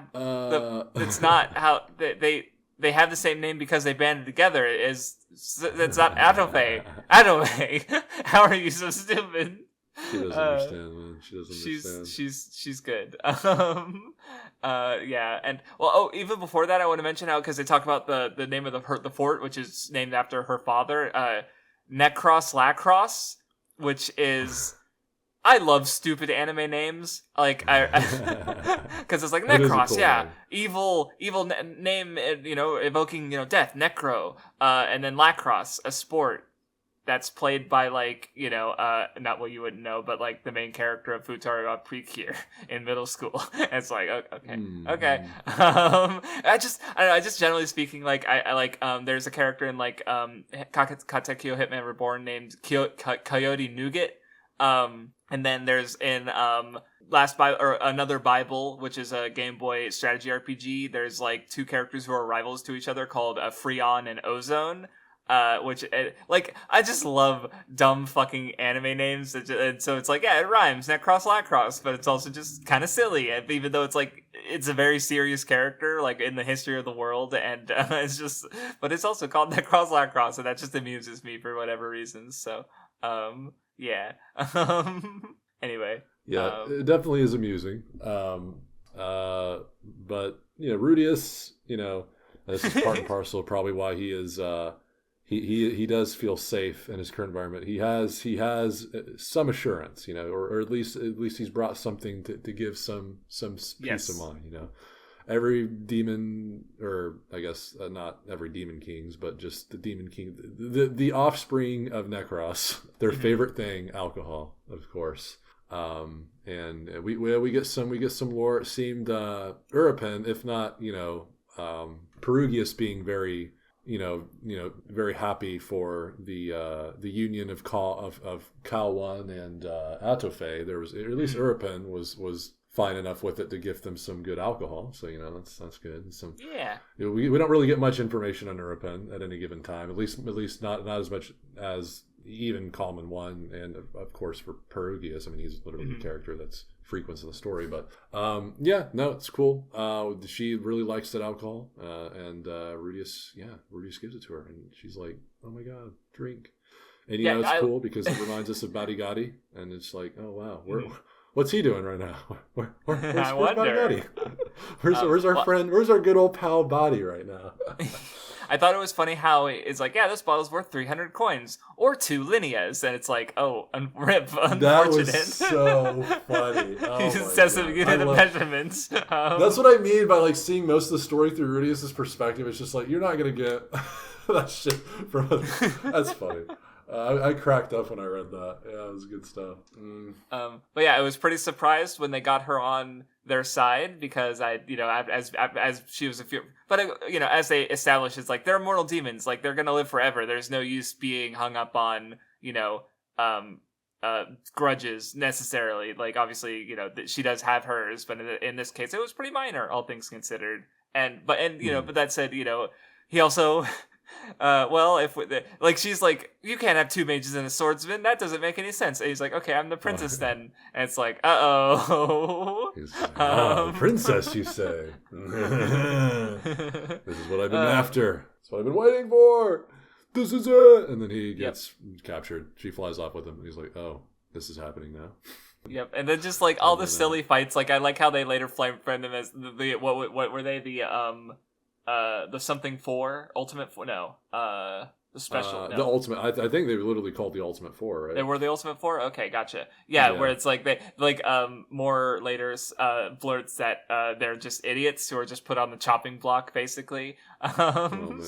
it's not how they have the same name because they banded together. It's not Atofe. Atofe. How are you so stupid? She doesn't understand, man. She doesn't understand. She's good. And even before that, I want to mention how, because they talk about the name of the fort, which is named after her father, Necros Lacrosse, which is. I love stupid anime names, like because it's like Necros, cool evil name, evoking death, Necro, and then Lacrosse, a sport that's played by like not what you wouldn't know, but like the main character of Futaro Precure in middle school. It's like okay. I don't know. Just generally speaking, like I like there's a character in like Katekyo Hitman Reborn named Coyote Nougat. And then there's in last Bible or another Bible, which is a Game Boy strategy RPG. There's like two characters who are rivals to each other called Freon and Ozone. Which like I just love dumb fucking anime names, and so it's like it rhymes, Necros Lacrosse, but it's also just kind of silly, even though it's like it's a very serious character like in the history of the world, and it's just, but it's also called Necros Lacrosse, and that just amuses me for whatever reasons. So anyway, it definitely is amusing. But Rudius, this is part and parcel of probably why he is. He does feel safe in his current environment. He has some assurance, or at least he's brought something to give some peace of mind, Every demon, or I guess not every demon kings, but just the demon king, the offspring of Necros, their favorite thing, alcohol, of course. And we get some lore. It seemed Urapen, if not Perugius being very very happy for the union of Kalwan and Atofe. There was at least Uripin was fine enough with it to gift them some good alcohol. So that's good. We don't really get much information on Uripin at any given time. At least not as much as even Kalman 1, and of course for Perugius. I mean, he's literally the character that's frequents in the story. But it's cool. She really likes that alcohol, and Rudius gives it to her, and she's like, "Oh my god, drink!" And it's cool because it reminds us of Badigadi, and it's like, "Oh wow, what's he doing right now? Where's Badigadi? Where's our friend? Where's our good old pal Badi right now?" I thought it was funny how it's like, this bottle's worth 300 coins or 2 lineas, and it's like, unfortunate. That was so funny. He says the unit of measurements. That's what I mean by like seeing most of the story through Rudius's perspective. It's just like, you're not gonna get that shit from us. That's funny. I cracked up when I read that. Yeah, it was good stuff. But yeah, I was pretty surprised when they got her on their side because as she was but as they established, it's like they're immortal demons, like they're gonna live forever. There's no use being hung up on grudges necessarily. Like obviously she does have hers, but in this case it was pretty minor, all things considered. But that said, he also. She's like, you can't have 2 mages and a swordsman. That doesn't make any sense. And he's like, okay, I'm the princess then. And it's like, He's like, princess, you say? This is what I've been after. That's what I've been waiting for. This is it. And then he gets captured. She flies off with him. And he's like, oh, this is happening now. Yep, and then just like all the silly fights. Like I like how they later frame them as what were they, the something 4 ultimate 4 the special the ultimate I think they were literally called the ultimate 4, right? They were the ultimate 4. Okay, gotcha. Where it's like they more later flirts that they're just idiots who are just put on the chopping block basically. And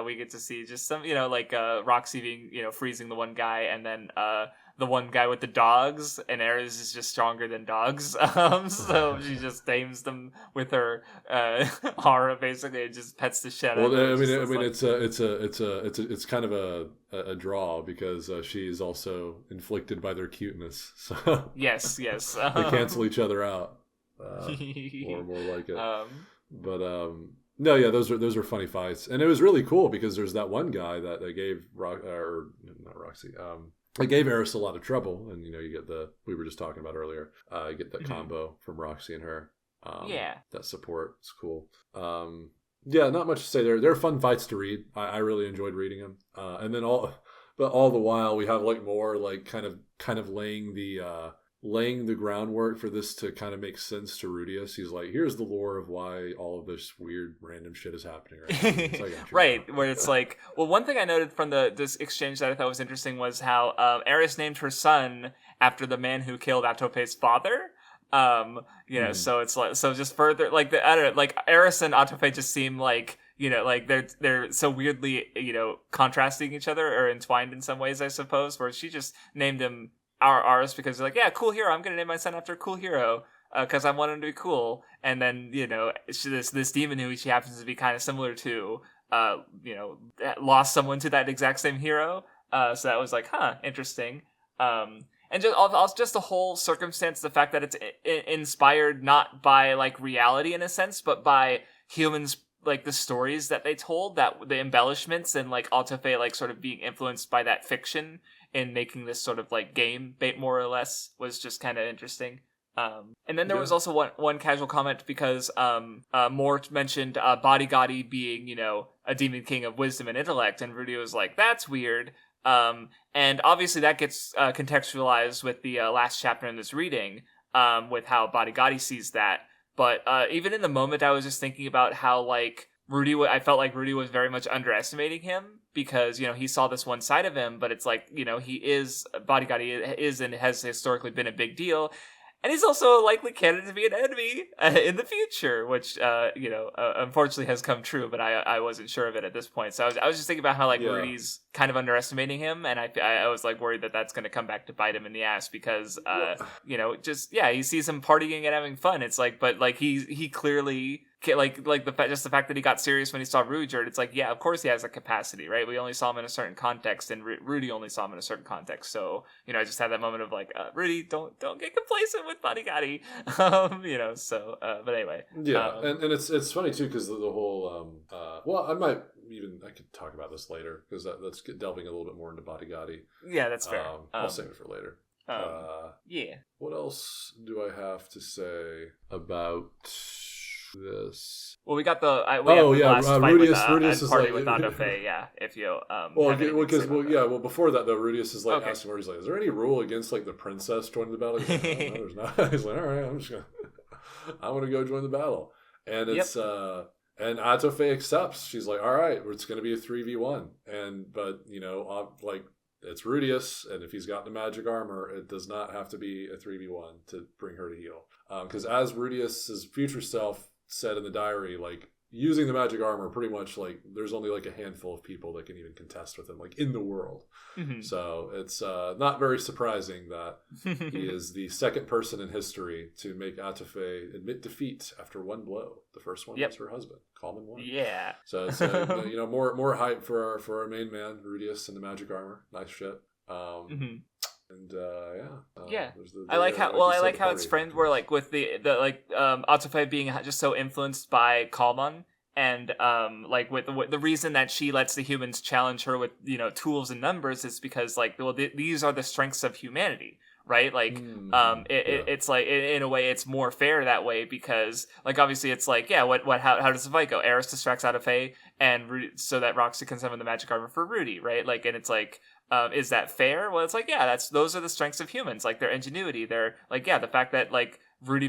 we get to see just some Roxy being freezing the one guy, and then the one guy with the dogs, and Ares is just stronger than dogs. So she just tames them with her aura, basically, and just pets the shit out of them. It's kind of a draw because she's also inflicted by their cuteness. So yes. They cancel each other out, or more like it. Those are funny fights, and it was really cool because there's that one guy that they gave not Roxy. It gave Eris a lot of trouble, and you get we were just talking about earlier. You get that combo from Roxy and her. That support. It's cool. Not much to say there. They're fun fights to read. I really enjoyed reading them. And then all the while we have like more like kind of laying the groundwork for this to kind of make sense to Rudius. He's like, here's the lore of why all of this weird random shit is happening right now. Right, where it's like, well, one thing I noted from this exchange that I thought was interesting was how Eris named her son after the man who killed Atopay's father. So it's like, so just further, like I don't know, like Eris and Atopay just seem like, like they're so weirdly, contrasting each other or entwined in some ways, I suppose, where she just named him ours because they're like, yeah, cool hero. I'm gonna name my son after a cool hero because I want him to be cool. And then this demon who she happens to be kind of similar to, lost someone to that exact same hero. So that was like, interesting. And just the whole circumstance, the fact that it's inspired not by like reality in a sense, but by humans, like the stories that they told, that the embellishments, and like Altofe like sort of being influenced by that fiction in making this sort of like game bait more or less was just kind of interesting. And then there was also one casual comment because Mort mentioned Bodigadi being, a demon king of wisdom and intellect, and Rudy was like, that's weird. And obviously that gets contextualized with the last chapter in this reading, with how Bodigadi sees that. But even in the moment, I was just thinking about how like I felt like Rudy was very much underestimating him because, he saw this one side of him, but it's like, Bodigadi is and has historically been a big deal. And he's also a likely candidate to be an enemy in the future, which, unfortunately has come true, but I wasn't sure of it at this point. So I was just thinking about how, Rudy's kind of underestimating him, and I was, worried that that's going to come back to bite him in the ass because, he sees him partying and having fun. It's like, but, he clearly like just the fact that he got serious when he saw Ruijerd, it's like, yeah, of course he has a capacity, right? We only saw him in a certain context, and Rudy only saw him in a certain context. So, I just had that moment of like, Rudy, don't get complacent with Bodigatti, So, but anyway, yeah, and it's funny too because the whole well, I could talk about this later because that's delving a little bit more into Bodigatti. Yeah, that's fair. I'll save it for later. Yeah. What else do I have to say about this? Well, we got the last fight Rudius is party like, with Atofe. Yeah, if you before that though, Rudius is like asking where he's like, is there any rule against like the princess joining the battle? He's like, no, there's not. He's like, all right, I'm gonna go join the battle, and it's and Atofe accepts. She's like, all right, it's gonna be a 3v1, but like. It's Rudius, and if he's got the magic armor, it does not have to be a 3v1 to bring her to heal. Because as Rudius's future self said in the diary, like, using the magic armor, pretty much, like, there's only, like, a handful of people that can even contest with him, like, in the world. Mm-hmm. So it's not very surprising that he is the second person in history to make Atofe admit defeat after one blow. The first one was her husband, Common One. Yeah. So it's more hype for our main man, Rudius, and the magic armor. Nice shit. And I like how its friends were like with the Atofe being just so influenced by Kalman. And like with the reason that she lets the humans challenge her with tools and numbers is because like these are the strengths of humanity, right? Like it's like in a way it's more fair that way because like obviously it's like how does the fight go? Eris distracts Atofe and so that Roxy can summon the magic armor for Rudy, right? Like and it's like is that fair? Well, it's like those are the strengths of humans, like their ingenuity, their like the fact that like Rudy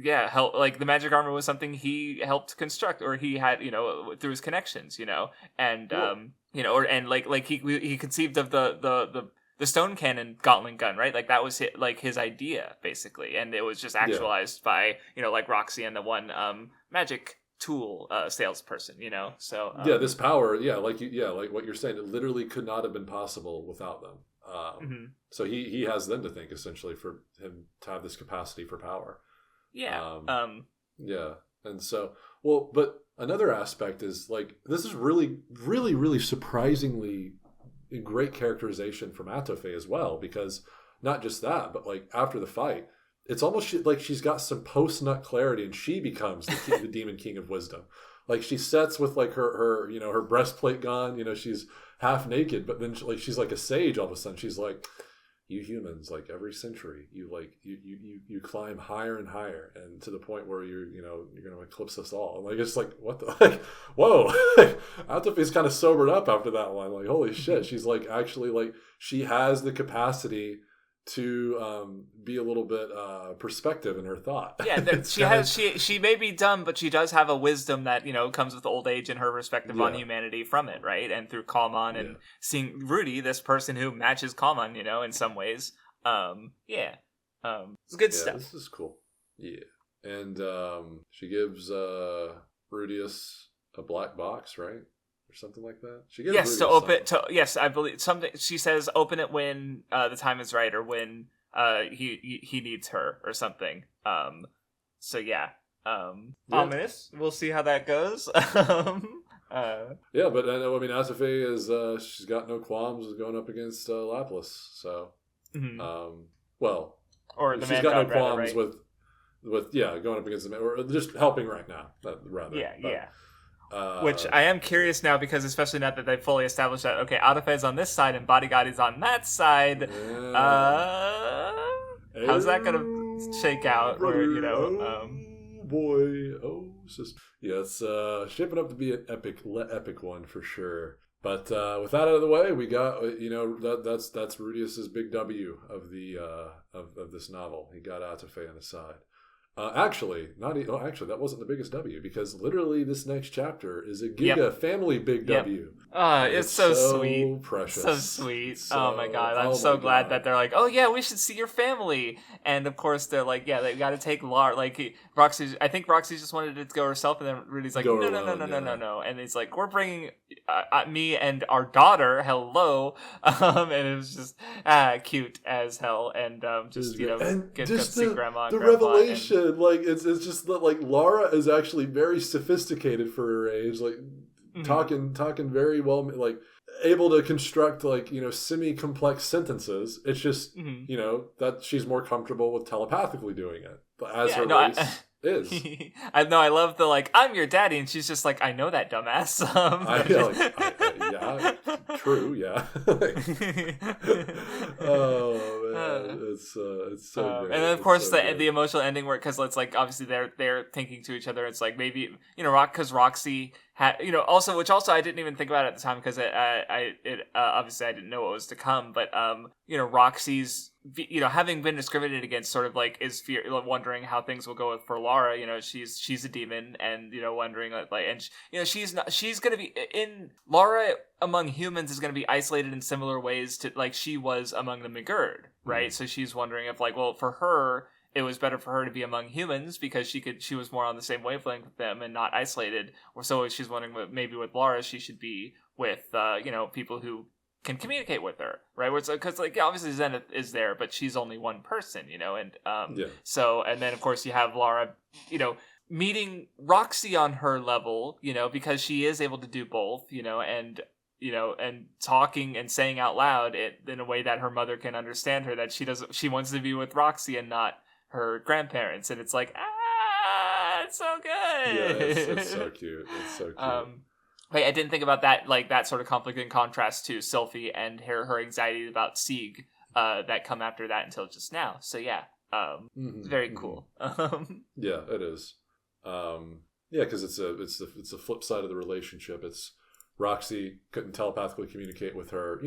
help like the magic armor was something he helped construct or he had through his connections and and like he conceived of the stone cannon gauntlet gun, right? Like that was his idea basically, and it was just actualized by like Roxy and the one magic tool salesperson, so this power like what you're saying, it literally could not have been possible without them. So he has them to thank essentially for him to have this capacity for power. And so but another aspect is like this is really really really surprisingly great characterization from Atofe as well, because not just that, but like after the fight it's almost like she's got some post-nut clarity and she becomes the demon king of wisdom. Like she sets with like her her breastplate gone, she's half naked, but then she's like a sage all of a sudden. She's like, you humans, like every century, you climb higher and higher, and to the point where you're going to eclipse us all. Like it's like what the like, whoa! Atofe's kind of sobered up after that one. Like holy shit, she's like actually like she has the capacity to be a little bit perspective in her thought. She may be dumb, but she does have a wisdom that comes with old age and her perspective on humanity from it, right? And through Kalman and seeing Rudy, this person who matches Kalman, in some ways. It's good stuff. This is cool. Yeah, and she gives Rudius a black box, right? Or something like that. She gives I believe something. She says, "Open it when the time is right, or when he needs her, or something." Ominous. We'll see how that goes. But I mean, Atofe is she's got no qualms with going up against Lapis. So, or the she's got no qualms with going up against the man, or just helping right now. Which I am curious now, because especially now that they've fully established that Atofe is on this side and Bodigotti's on that side, how's that gonna shake out? It's shaping up to be an epic one for sure. But with that out of the way, we got that's Rudius's big W of the of this novel. He got Atofe on his side. Actually, that wasn't the biggest W, because literally this next chapter is a Giga family big W. It's so sweet. Precious. So sweet. Oh my god. I'm so glad that they're like, oh yeah, we should see your family. And of course they're like, they got to take Roxy. I think Roxy just wanted to go herself, and then Rudy's like, no. And he's like, we're bringing me and our daughter, hello, and it was just cute as hell, and just and get just to see grandma and the grandpa revelation, and, like it's just that like Laura is actually very sophisticated for her age, like talking very well, like able to construct like semi-complex sentences. It's just that she's more comfortable with telepathically doing it as her race is. I know. I love the like, I'm your daddy, and she's just like, I know that, dumbass. Yeah, true, yeah. Oh man, it's so great. And then of course the emotional ending where, because it's like obviously they're thinking to each other. It's like maybe because Roxy had also, which also I didn't even think about at the time because obviously I didn't know what was to come, but Roxy's having been discriminated against sort of like is wondering how things will go for Laura. She's a demon, and wondering like, and she's gonna be in Laura among humans is gonna be isolated in similar ways to like she was among the McGurd, right? So she's wondering if like, well, for her it was better for her to be among humans because she was more on the same wavelength with them and not isolated. Or so she's wondering maybe with Laura she should be with people who can communicate with her, right? Because like obviously Zenith is there, but she's only one person, and So and then of course you have Laura, meeting Roxy on her level, because she is able to do both, and talking and saying out loud in a way that her mother can understand her, that she wants to be with Roxy and not her grandparents, and it's like it's so good. Yeah, it's so cute. It's so cute. Wait, I didn't think about that, like that sort of conflict in contrast to Sylphie and her anxiety about Sieg that come after that until just now. So yeah, it's very cool. Yeah, it is. Because it's the flip side of the relationship. It's Roxy couldn't telepathically communicate with her.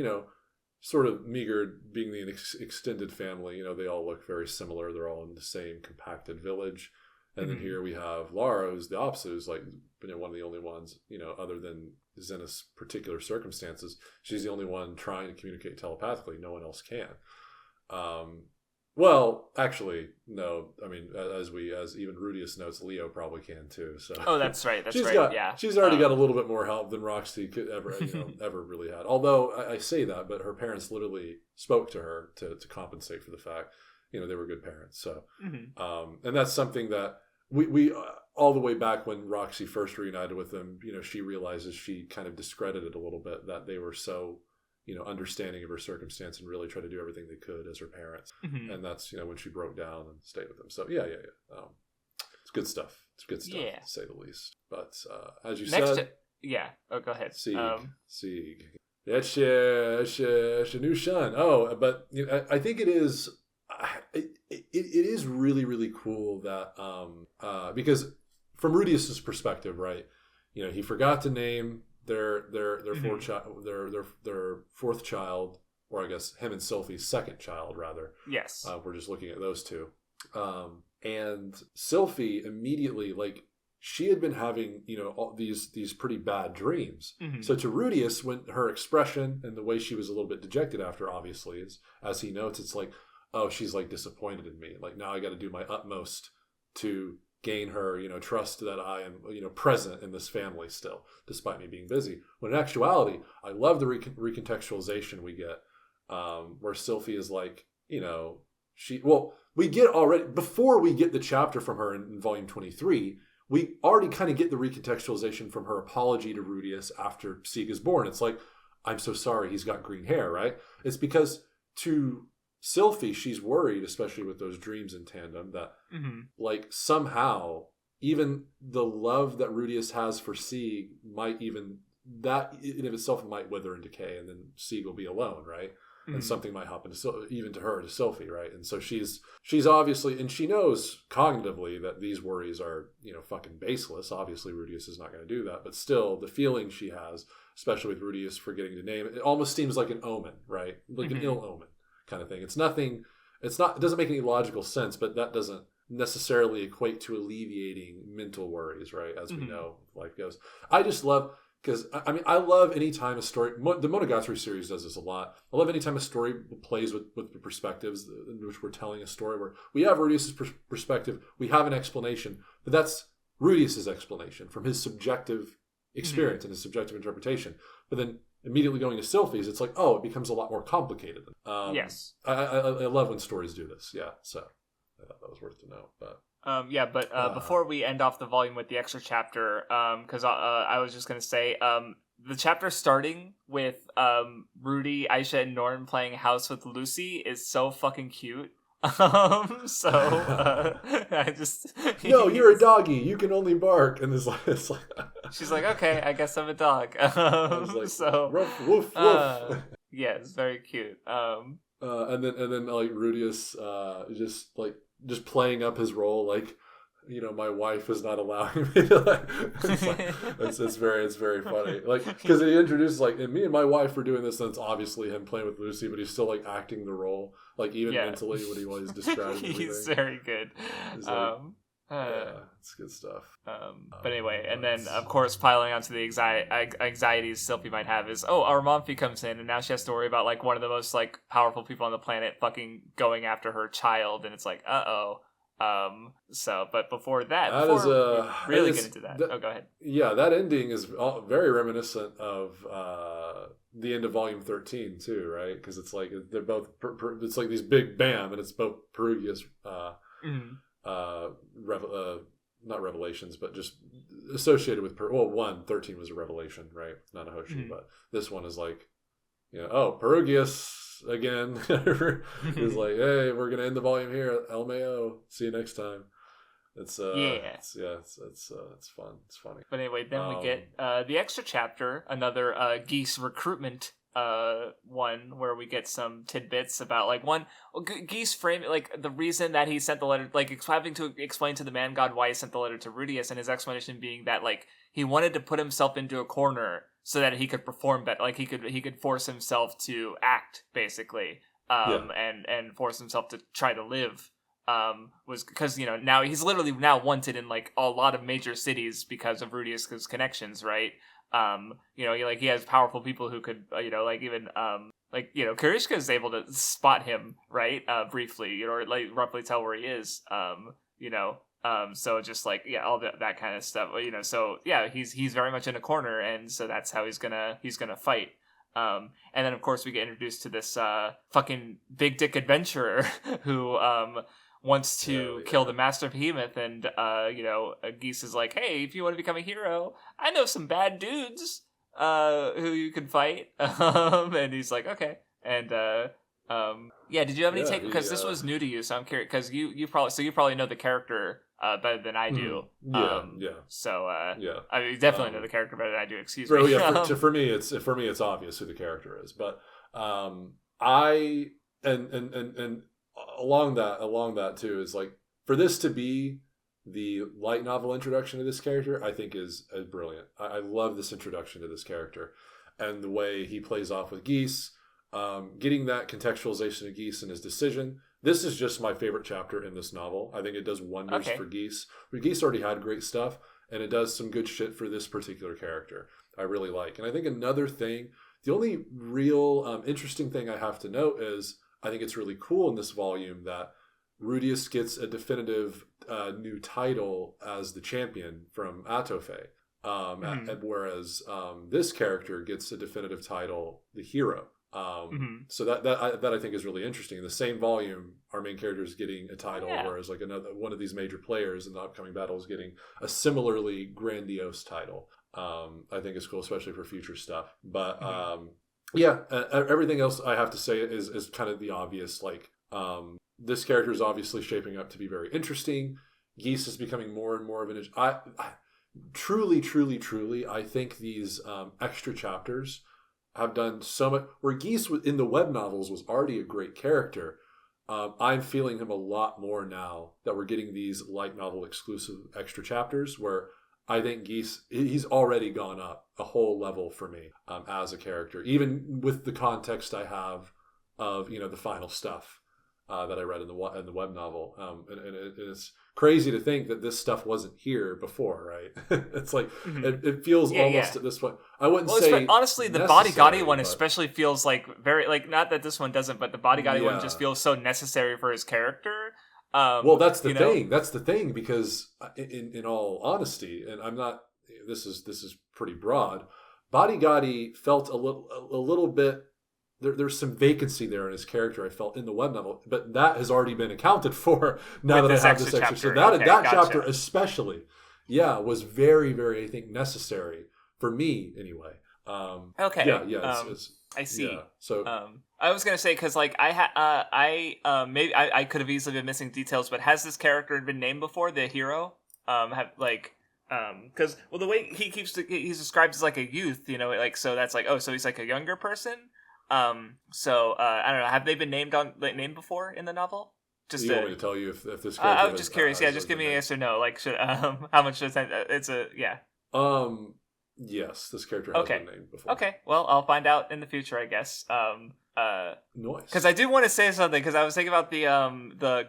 Sort of meager being the extended family. They all look very similar. They're all in the same compacted village. And then here we have Laura, who's the opposite, who's like one of the only ones, other than Zenith's particular circumstances. She's the only one trying to communicate telepathically. No one else can. Well, actually, no. I mean, as even Rudius notes, Leo probably can too. So that's right. Yeah, she's already got a little bit more help than Roxy could ever ever really had. Although I say that, but her parents literally spoke to her to compensate for the fact they were good parents. So and that's something that we all the way back when Roxy first reunited with them, she realizes she kind of discredited a little bit that they were so understanding of her circumstance and really try to do everything they could as her parents. And that's when she broke down and stayed with them. So yeah. It's good stuff. To say the least. But as you said, go ahead. Sieg. That's a new shun. Oh, but I think it is. It is really, really cool that because from Rudius's perspective, right? He forgot to name their fourth child, or I guess him and Sylphie's second child, rather. Yes. We're just looking at those two. And Sylphie immediately, like, she had been having, all these pretty bad dreams. So to Rudius, when her expression and the way she was a little bit dejected after, obviously, is, as he notes, it's like, oh, she's like disappointed in me. Like, now I got to do my utmost to gain her, trust that I am, present in this family still, despite me being busy. When in actuality, I love the recontextualization we get, where Sylphie is like, we get already, before we get the chapter from her in volume 23, we already kind of get the recontextualization from her apology to Rudius after Sieg is born. It's like, I'm so sorry he's got green hair, right? It's because to Sylphie, she's worried, especially with those dreams in tandem, that like somehow even the love that Rudius has for Sieg might that in of itself might wither and decay, and then Sieg will be alone, right? And something might happen to even to her, to Sylphie, right? And so she's obviously, and she knows cognitively that these worries are fucking baseless. Obviously, Rudius is not going to do that, but still, the feeling she has, especially with Rudius forgetting to name it, almost seems like an omen, right? Like an ill omen kind of thing. It doesn't make any logical sense, but that doesn't necessarily equate to alleviating mental worries, right? As we know, life goes. I just love, because I love anytime a story, the Monogatari series does this a lot. I love anytime a story plays with the perspectives in which we're telling a story where we have Rudius's perspective, we have an explanation, but that's Rudius's explanation from his subjective experience and his subjective interpretation. But then immediately going to Sylphie's, it's like, oh, it becomes a lot more complicated. Yes. I love when stories do this. Yeah, so I thought that was worth to know. But before we end off the volume with the extra chapter, because I was just gonna say, the chapter starting with Rudy, Aisha, and Norn playing house with Lucy is so fucking cute. I just no, you're a doggy. You can only bark, and it's like she's like, okay, I guess I'm a dog. Like, so ruff, woof, woof. Yeah, it's very cute. And then like Rudius, just playing up his role, like, my wife is not allowing me to, like, it's very funny, like, because he introduces, like, and me and my wife were doing this, and it's obviously him playing with Lucy, but he's still, like, acting the role, like, even mentally when he's describing everything. He's very good. Yeah, it's good stuff. But anyway, and then of course piling onto the anxieties Sylphie might have is, our Momfie comes in, and now she has to worry about, like, one of the most, like, powerful people on the planet fucking going after her child, and it's like, but before that, we really get into that. Go ahead. Yeah, that ending is very reminiscent of the end of Volume 13 too, right? Because it's like they're both it's like these big bam, and it's both Perugia's not revelations, but just associated with 13 was a revelation, right? Not a Hoshi, but this one is like, Perugius again is like, hey, we're gonna end the volume here. LMAO, see you next time. It's fun. It's funny. But anyway, then we get the extra chapter, another Geese recruitment one, where we get some tidbits about, like, Geese frame, like, the reason that he sent the letter, like, having to explain to the man god why he sent the letter to Rudius, and his explanation being that, like, he wanted to put himself into a corner so that he could perform better, like, he could force himself to act, basically, and force himself to try to live, was because, now he's literally now wanted in, like, a lot of major cities because of Rudius's connections, right? He has powerful people who could, Karishka is able to spot him, right? Briefly, or, like, roughly tell where he is, so just, like, all that kind of stuff, so yeah, he's very much in a corner, and so that's how he's gonna fight. And then of course we get introduced to this fucking big dick adventurer who wants to kill the Master Behemoth, and Geese is like, hey, if you want to become a hero, I know some bad dudes who you can fight. And he's like, okay. And did you have any take, because this was new to you, so I'm curious, because you probably know the character better than I do. So I mean, definitely know the character better than I do. Excuse me. Yeah, for me it's obvious who the character is, but I and along that too is, like, for this to be the light novel introduction to this character, I think is brilliant. I love this introduction to this character and the way he plays off with Geese, getting that contextualization of Geese and his decision. This is just my favorite chapter in this novel. I think it does wonders for Geese. Geese already had great stuff, and it does some good shit for this particular character. I really like. And I think another thing, the only real interesting thing I have to note is, I think it's really cool in this volume that Rudius gets a definitive new title as the champion from Atofe, whereas this character gets a definitive title, the hero. So that I think is really interesting. In the same volume, our main character is getting a title, whereas, like, another one of these major players in the upcoming battle is getting a similarly grandiose title. I think is cool, especially for future stuff. But everything else I have to say is kind of the obvious. Like, this character is obviously shaping up to be very interesting. Geese is becoming more and more of an. I truly, I think these extra chapters have done so much. Where Geese in the web novels was already a great character, I'm feeling him a lot more now that we're getting these light novel exclusive extra chapters, where I think Geese, he's already gone up a whole level for me as a character, even with the context I have of the final stuff that I read in the web novel, and it's crazy to think that this stuff wasn't here before, right? It's like it feels almost at this point. I wouldn't say honestly the Bodyguardi one especially feels like very, like, not that this one doesn't, but the Bodyguardi one just feels so necessary for his character. Well, that's the thing. That's the thing, because in all honesty, and I'm not this is pretty broad. Bodyguardy felt a little bit. There's some vacancy there in his character, I felt, in the web novel, but that has already been accounted for now that I have this extra. So that chapter especially, was very, very, I think, necessary for me anyway. Okay. Yeah. I see. Yeah, so I was gonna say, because like maybe I could have easily been missing details, but has this character been named before, the hero? Because the way he's described as like a youth, like, so that's like, oh, so he's like a younger person. I don't know. Have they been named before in the novel? Just you want me to tell you if this character? I was just curious. Just give me a yes or no. Like, should how much does that? It's a yeah. Yes, this character has been named before. Okay, well, I'll find out in the future, I guess. Nice. Because I do want to say something, because I was thinking about the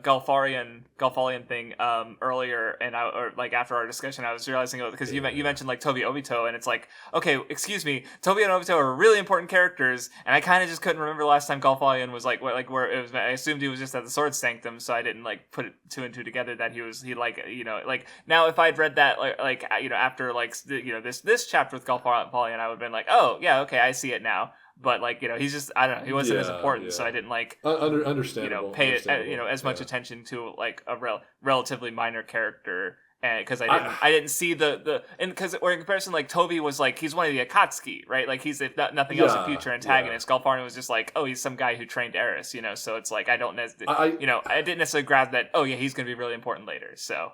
Galfarian thing earlier, and after our discussion, I was realizing, because you mentioned like Tobi Obito, and it's like, okay, excuse me, Tobi and Obito are really important characters, and I kind of just couldn't remember the last time Galfarian was where it was. I assumed he was just at the Sword Sanctum, so I didn't like put two and two together that now if I'd read that after this chapter with Galfarian, I would have been like, oh yeah, okay, I see it now. But he's just, I don't know, he wasn't as important, so I didn't understandable. Pay as much attention to like a relatively minor character, and because I didn't see in comparison, like Tobi was like, he's one of the Akatsuki, right? Like he's, if nothing else, a future antagonist. Galfarian was just like, oh, he's some guy who trained Eris, so it's like I didn't necessarily grab that. Oh yeah, he's gonna be really important later. So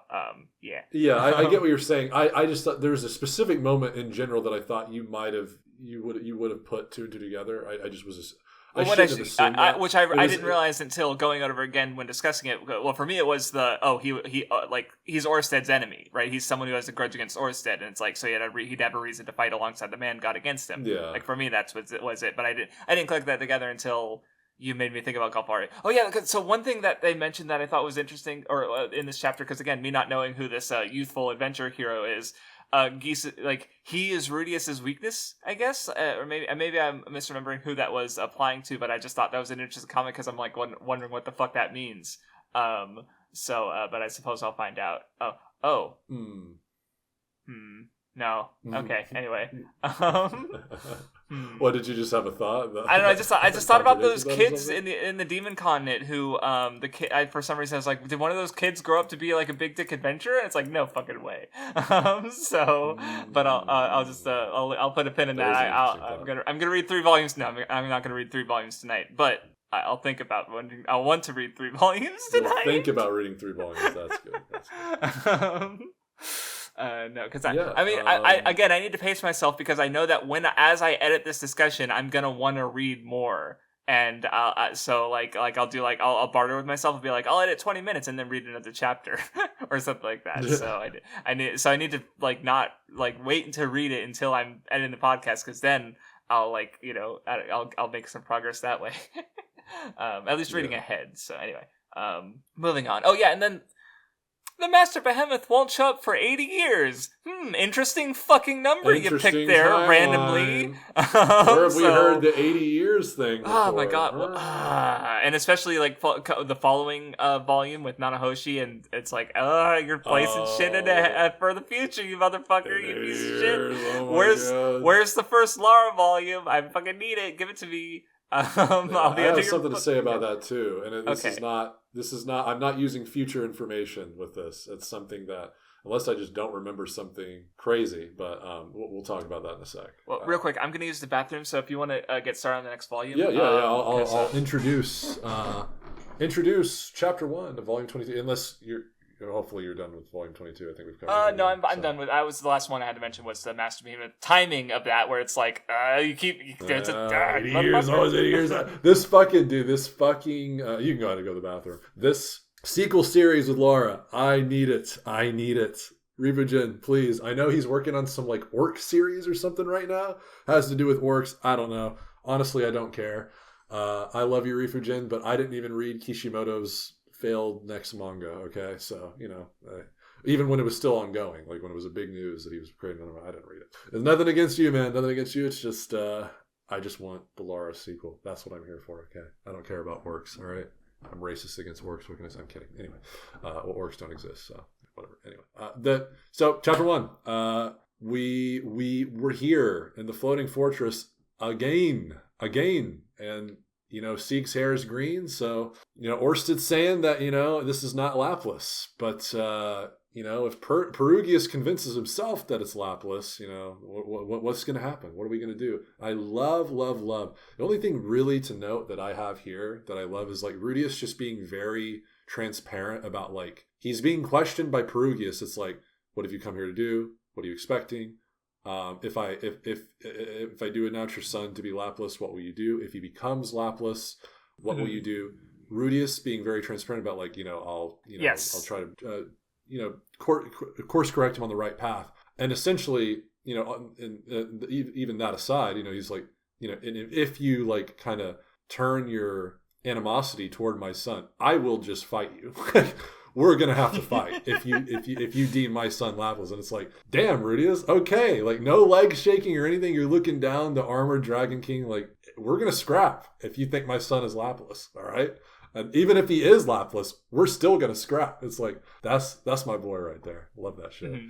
yeah, I get what you're saying. I just thought there was a specific moment in general that I thought you would have put two and two together. I just was. I didn't realize until going over again when discussing it. Well, for me, it was he's Orsted's enemy, right? He's someone who has a grudge against Orsted, and it's like, so he'd have a reason to fight alongside the man god against him. Yeah. Like for me, that's what it was. But I didn't click that together until you made me think about Galfari. Oh yeah, so one thing that they mentioned that I thought was interesting, or in this chapter, because again, me not knowing who this youthful adventure hero is. Geese, like, he is Rudius's weakness, I guess, or maybe I'm misremembering who that was applying to, but I just thought that was an interesting comment because I'm like wondering what the fuck that means. But I suppose I'll find out. No. Okay. Anyway. What, did you just have a thought? I don't know. I just thought about those kids in the Demon Continent who for some reason I was like, did one of those kids grow up to be like a big dick adventurer? And it's like, no fucking way. But I'll put a pin in that. I'm gonna read 3 volumes. No, I'm not gonna read 3 volumes tonight. But I'll think about I want to read 3 volumes tonight. You'll think about reading 3 volumes. That's good. No, because I need to pace myself because I know that as I edit this discussion, I'm gonna want to read more, and I'll barter with myself and be like, I'll edit 20 minutes and then read another chapter or something like that. So I need to like not like wait to read it until I'm editing the podcast, because then I'll I'll make some progress that way. At least reading ahead. So anyway, moving on. Oh yeah, and then. The Master Behemoth won't show up for 80 years. Interesting fucking number you picked there randomly. Where have we heard the 80 years thing before? Oh my god. And especially like the following volume with Nanahoshi, and it's like, you're placing shit for the future, you motherfucker, you piece of shit. Oh where's the first Lara volume? I fucking need it. Give it to me. I have something to say about that too, and this is not. I'm not using future information with this. It's something that, unless I just don't remember something crazy, but we'll talk about that in a sec. Well, real quick, I'm going to use the bathroom, so if you want to get started on the next volume, I'll introduce chapter 1 of volume 22. Unless hopefully you're done with volume 22. I think we've covered. No, I'm done with. I was the last one I had to mention was the Master Behemoth timing of that, where it's like you keep. There's 80 years, always 80 years. This fucking you can go ahead and go to the bathroom. This sequel series with Laura, I need it. Ribujin, please. I know he's working on some like orc series or something right now. Has to do with orcs. I don't know. Honestly, I don't care. I love you, Rifujin, but I didn't even read Kishimoto's failed next manga, okay? So, even when it was still ongoing, like when it was a big news that he was creating another, I didn't read it. There's nothing against you, man. Nothing against you. It's just, I just want the Lara sequel. That's what I'm here for, okay? I don't care about orcs, all right? I'm racist against orcs. What can I say? I'm kidding. Anyway, orcs don't exist, so whatever. Anyway, so chapter 1. we're here in the floating fortress again, and Sieg's hair is green, so Orsted's saying that this is not Laplace, but if Perugius convinces himself that it's Laplace, what's going to happen? What are we going to do? I love. The only thing really to note that I have here that I love is like Rudius just being very transparent about like he's being questioned by Perugius. It's like, what have you come here to do? What are you expecting? If I do announce your son to be Laplace, what will you do? If he becomes Laplace, what will you do? Rudius being very transparent about like I'll try to course correct him on the right path, and essentially even that aside, he's like and if you like kind of turn your animosity toward my son, I will just fight you. We're gonna have to fight if you deem my son Laplace. And it's like, damn, Rudius, okay, like no legs shaking or anything. You're looking down the armored Dragon King, like we're gonna scrap if you think my son is Laplace, all right? And even if he is Laplace, we're still gonna scrap. It's like that's my boy right there. Love that shit.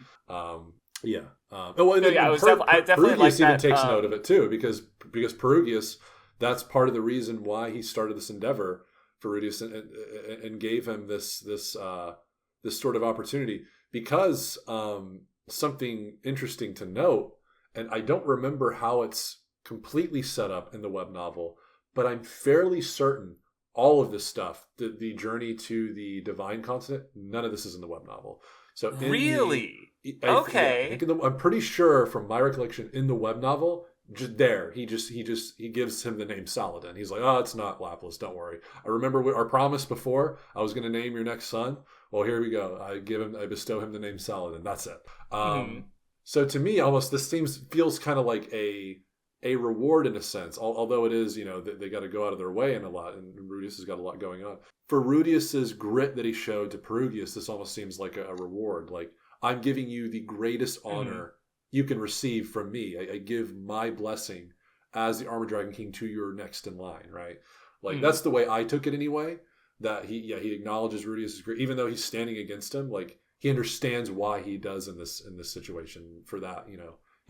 Yeah. I definitely like that. Even takes note of it too, because Perugius, that's part of the reason why he started this endeavor for Rudius and gave him this sort of opportunity, because something interesting to note, and I don't remember how it's completely set up in the web novel, but I'm fairly certain all of this stuff, the journey to the divine continent, none of this is in the web novel. So really, okay, I'm pretty sure from my recollection in the web novel, just there, he gives him the name Saladin. He's like, oh, it's not Laplace, don't worry. I remember our promise before. I was going to name your next son. Well, here we go. I bestow him the name Saladin. That's it. So to me, almost this feels kind of like a reward in a sense. Although it is, they got to go out of their way in a lot, and Rudius has got a lot going on. For Rudius's grit that he showed to Perugius, this almost seems like a reward. Like, I'm giving you the greatest honor you can receive from me. I give my blessing as the Armored Dragon King to your next in line, right? Like that's the way I took it anyway. That he acknowledges Rudius is great, even though he's standing against him. Like he understands why he does in this situation. For that, he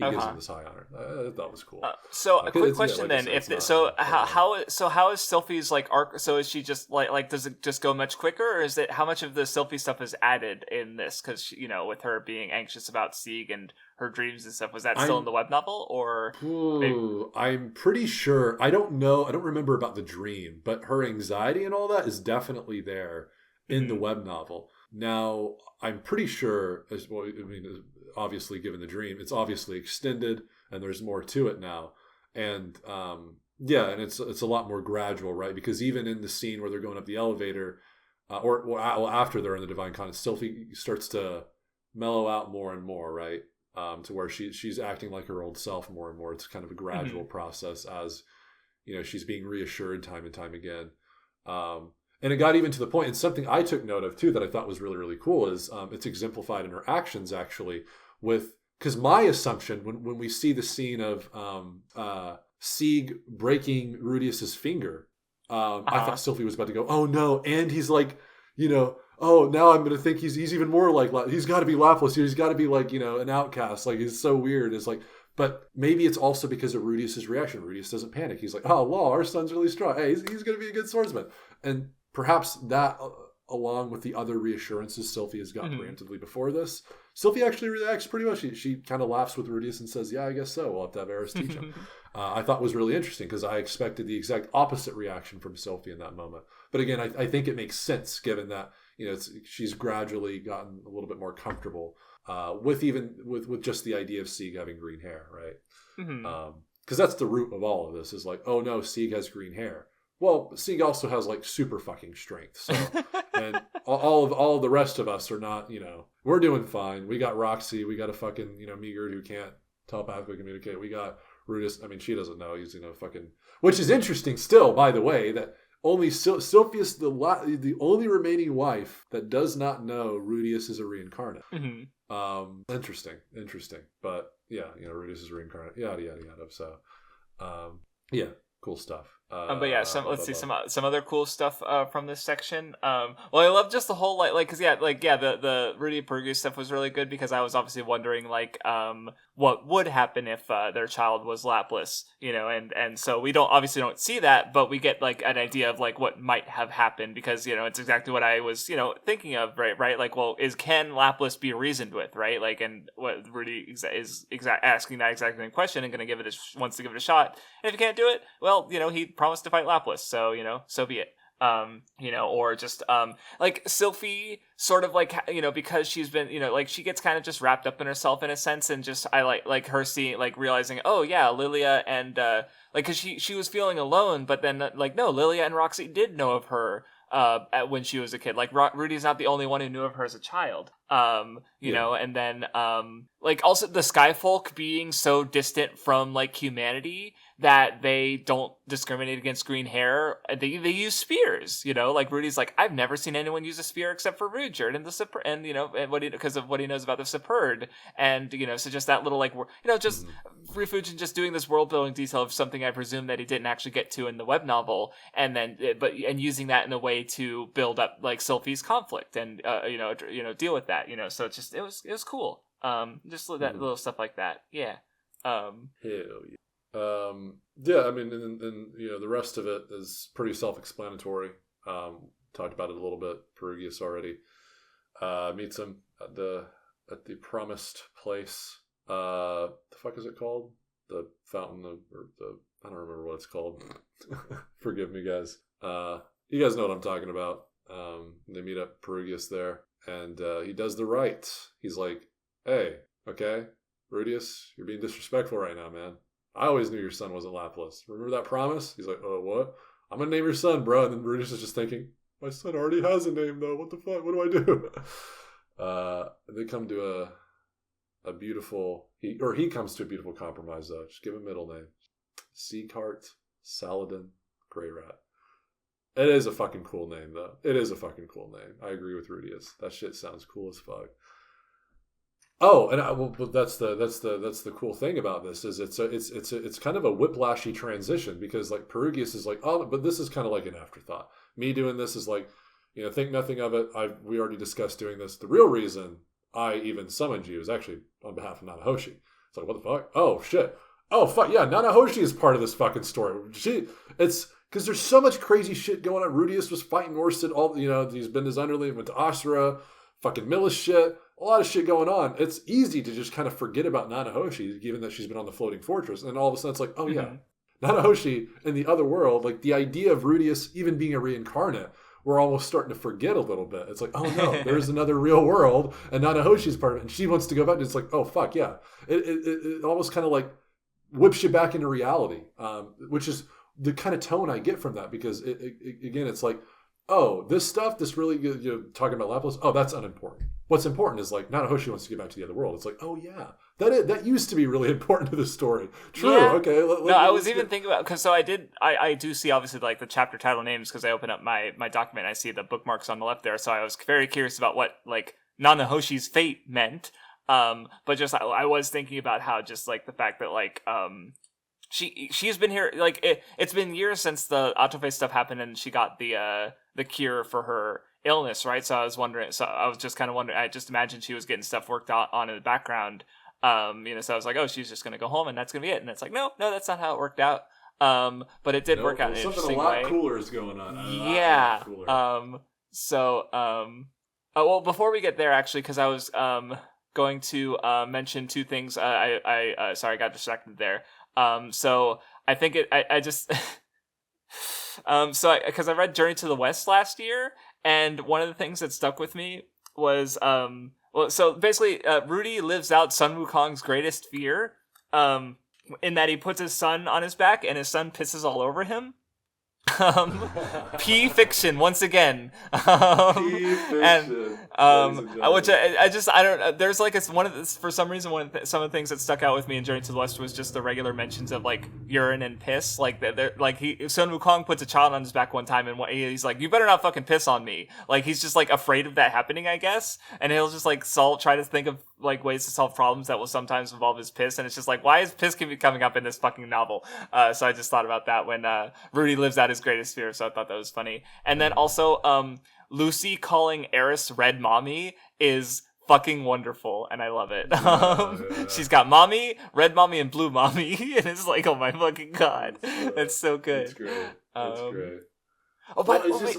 gives him this high honor. I thought it was cool. So a quick question then: how is Sylphie's like arc? So is she just like does it just go much quicker, or is it how much of the Sylphie stuff is added in this? Because with her being anxious about Sieg and her dreams and stuff, was that still in the web novel, or? I'm pretty sure. I don't know. I don't remember about the dream, but her anxiety and all that is definitely there in the web novel. Now, I'm pretty sure, obviously given the dream, it's obviously extended and there's more to it now. And and it's a lot more gradual, right? Because even in the scene where they're going up the elevator, or after they're in the Divine Continent, Sylphie starts to mellow out more and more, right? To where she's acting like her old self more and more. It's kind of a gradual process as, she's being reassured time and time again. And it got even to the point, and something I took note of too that I thought was really, really cool is it's exemplified in her actions actually because my assumption when we see the scene of Sieg breaking Rudius's finger, I thought Sylphie was about to go, oh no, and he's like, oh, now I'm going to think he's even more like, he's got to be Laplace. He's got to be like, an outcast. Like, he's so weird. It's like, but maybe it's also because of Rudius's reaction. Rudius doesn't panic. He's like, oh, law, our son's really strong. Hey, he's going to be a good swordsman. And perhaps that, along with the other reassurances Sylphie has gotten preemptively before this, Sylphie actually reacts pretty well. She kind of laughs with Rudius and says, yeah, I guess so. We'll have to have Eris teach him. I thought was really interesting because I expected the exact opposite reaction from Sylphie in that moment. But again, I think it makes sense given that, she's gradually gotten a little bit more comfortable with just the idea of Sieg having green hair, right? Because that's the root of all of this is like, oh no, Sieg has green hair. Well, Sieg also has like super fucking strength. So, and all of the rest of us are not, we're doing fine. We got Roxy, we got a fucking, Meagard who can't telepathically communicate. We got Rudius. I mean, she doesn't know. He's, fucking, which is interesting still, by the way, that only Sylphie is the only remaining wife that does not know Rudius is a reincarnate. Interesting. But yeah, Rudius is a reincarnate. Yada, yada, yada. So, cool stuff. But yeah, let's see Blah. some other cool stuff from this section. Well, I love just the whole because the Rudy Perugia stuff was really good because I was obviously wondering what would happen if their child was lapless, and so we don't see that, but we get like an idea of like what might have happened because it's exactly what I was thinking of, right like, well, can lapless be reasoned with, right, like, and what Rudy is asking that exact same question and wants to give it a shot, and if he can't do it, well, he promised to fight Laplace, so so be it. Or just like Sylphie, sort of like because she's been like she gets kind of just wrapped up in herself in a sense, and just I like her seeing, like, realizing, oh yeah, Lilia and like, because she was feeling alone, but then like, no, Lilia and Roxy did know of her when she was a kid. Like, Rudy's not the only one who knew of her as a child. You know, and then like also the Skyfolk being so distant from like humanity that they don't discriminate against green hair. They use spears, like Rudy's like, I've never seen anyone use a spear except for Ruijerd and because of what he knows about the Superd, and so just that little like just Rifujin just doing this world building detail of something I presume that he didn't actually get to in the web novel, and then and using that in a way to build up like Sylphie's conflict and deal with that, so it's just it was cool. Just that little stuff like that. Yeah. Hell yeah. Yeah, I mean, and the rest of it is pretty self-explanatory. Talked about it a little bit. Perugius already meets him at the promised place. The fuck is it called? The fountain I don't remember what it's called. Forgive me, guys. You guys know what I'm talking about. They meet up Perugius there, and he does the right. He's like, hey, okay, Rudius, you're being disrespectful right now, man. I always knew your son wasn't Laplace. Remember that promise? He's like, oh, what? I'm going to name your son, bro. And then Rudius is just thinking, my son already has a name, though. What the fuck? What do I do? They come to a beautiful... He comes to a beautiful compromise, though. Just give him a middle name. Seacart Saladin Greyrat. It is a fucking cool name, though. It is a fucking cool name. I agree with Rudius. That shit sounds cool as fuck. Oh, and that's the cool thing about this is it's kind of a whiplashy transition, because like Perugius is like, oh, but this is kind of like an afterthought. Me doing this is like, think nothing of it. We already discussed doing this. The real reason I even summoned you is actually on behalf of Nanahoshi. It's like, what the fuck? Oh shit. Oh fuck yeah, Nanahoshi is part of this fucking story. It's because there's so much crazy shit going on. Rudius was fighting Orsted. He's been his underling, went to Asura, fucking Millis shit. A lot of shit going on. It's easy to just kind of forget about Nanahoshi, given that she's been on the floating fortress. And all of a sudden it's like, oh yeah, Nanahoshi in the other world, like the idea of Rudius even being a reincarnate, we're almost starting to forget a little bit. It's like, oh no, there's another real world, and Nanahoshi's part of it, and she wants to go back. And it's like, oh fuck yeah. It almost kind of like whips you back into reality, which is the kind of tone I get from that, because again, it's like, oh, this really good, talking about Laplace, oh, that's unimportant. What's important is like Nanahoshi wants to get back to the other world. It's like, oh yeah, that used to be really important to the story. True. Yeah. Okay. I was even thinking about, because so I do see obviously like the chapter title names, because I open up my document and I see the bookmarks on the left there. So I was very curious about what like Nanahoshi's fate meant. But just I was thinking about how just like the fact that like she's been here, like it's been years since the Autoface stuff happened and she got the cure for her illness, right? So I was just kind of wondering, I just imagined she was getting stuff worked out on in the background, so I was like, oh, she's just gonna go home and that's gonna be it, and it's like, no, that's not how it worked out, but it did work out in an interesting way. Something a lot cooler is going on. Yeah. Well, before we get there, actually, because I was going to mention two things. I sorry, I got distracted there. So I think I just because I read Journey to the West last year, and one of the things that stuck with me was so basically Rudy lives out Sun Wukong's greatest fear, in that he puts his son on his back and his son pisses all over him. P fiction once again. P fiction. Which I don't. There's like it's one of the, for some reason some of the things that stuck out with me in Journey to the West was just the regular mentions of like urine and piss. Like Sun Wukong puts a child on his back one time and he's like, "You better not fucking piss on me." Like he's just like afraid of that happening, I guess, and he'll just like try to think of like ways to solve problems that will sometimes involve his piss, and it's just like, why is piss keep coming up in this fucking novel? So I just thought about that when Rudy lives out his greatest fear, so I thought that was funny. And then also Lucy calling Eris Red Mommy is fucking wonderful, and I love it. She's got Mommy, Red Mommy, and Blue Mommy, and it's like, oh my fucking god, that's so good. That's great. That's great. It's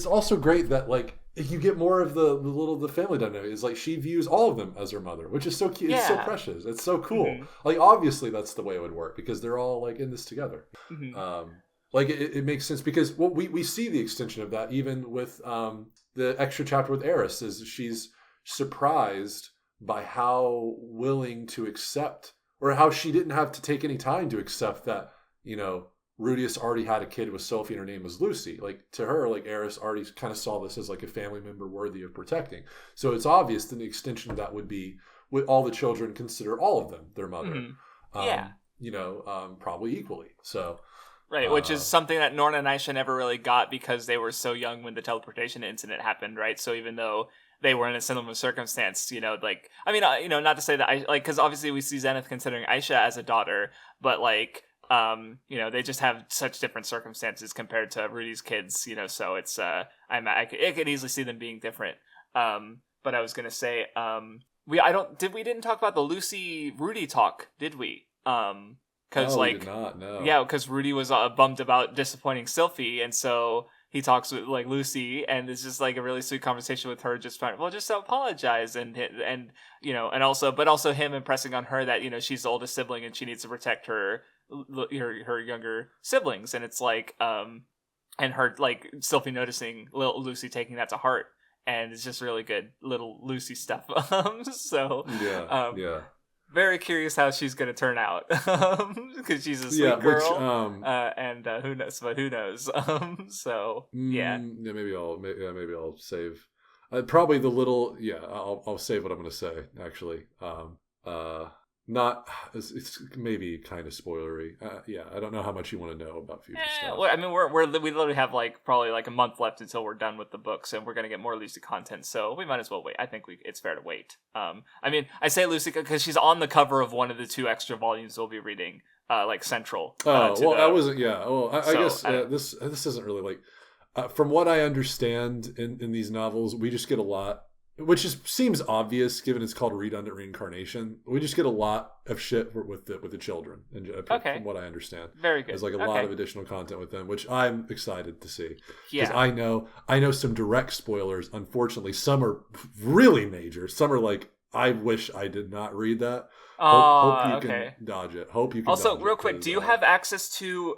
also great that like you get more of the family dynamic. It's like she views all of them as her mother, which is so cute. Yeah. It's so precious. It's so cool. Mm-hmm. Like obviously that's the way it would work because they're all like in this together. Mm-hmm. Like it makes sense because we see the extension of that even with the extra chapter with Eris is she's surprised by how willing to accept or how she didn't have to take any time to accept that, Rudius already had a kid with Sophie and her name was Lucy. Like to her, like Eris already kind of saw this as like a family member worthy of protecting. So it's obvious that the extension of that would be with all the children consider all of them their mother. Mm-hmm. Probably equally. So right, which is something that Norn and Aisha never really got because they were so young when the teleportation incident happened, right? So even though they were in a similar circumstance, not to say that because obviously we see Zenith considering Aisha as a daughter, but like. They just have such different circumstances compared to Rudy's kids, so it's I could easily see them being different. But I was gonna say, we didn't talk about the Lucy Rudy talk, did we? Because we did not, no. Yeah, because Rudy was bummed about disappointing Sylphie, and so he talks with like Lucy, and it's just like a really sweet conversation with her. Just apologize, and also him impressing on her that she's the oldest sibling and she needs to protect her younger siblings, and it's like and her like Sylphie noticing little Lucy taking that to heart, and it's just really good little Lucy stuff. Very curious how she's gonna turn out because she's a sweet girl, and who knows? But who knows? Maybe I'll save probably the little. I'll save what I'm gonna say actually. It's maybe kind of spoilery. I don't know how much you want to know about future stuff. Well, I mean, we literally have like probably like a month left until we're done with the books, and we're gonna get more Lucy content, so we might as well wait. I think it's fair to wait. I mean, I say Lucy because she's on the cover of one of the 2 extra volumes we'll be reading, like central. I guess this isn't really like. From what I understand in these novels, we just get a lot. Which seems obvious given it's called redundant reincarnation. We just get a lot of shit with the children, and from what I understand, very good. There's like a lot of additional content with them, which I'm excited to see. Because I know some direct spoilers. Unfortunately, some are really major. Some are like, I wish I did not read that. Hope you can dodge it. Hope you can. Also, real quick, do you have access to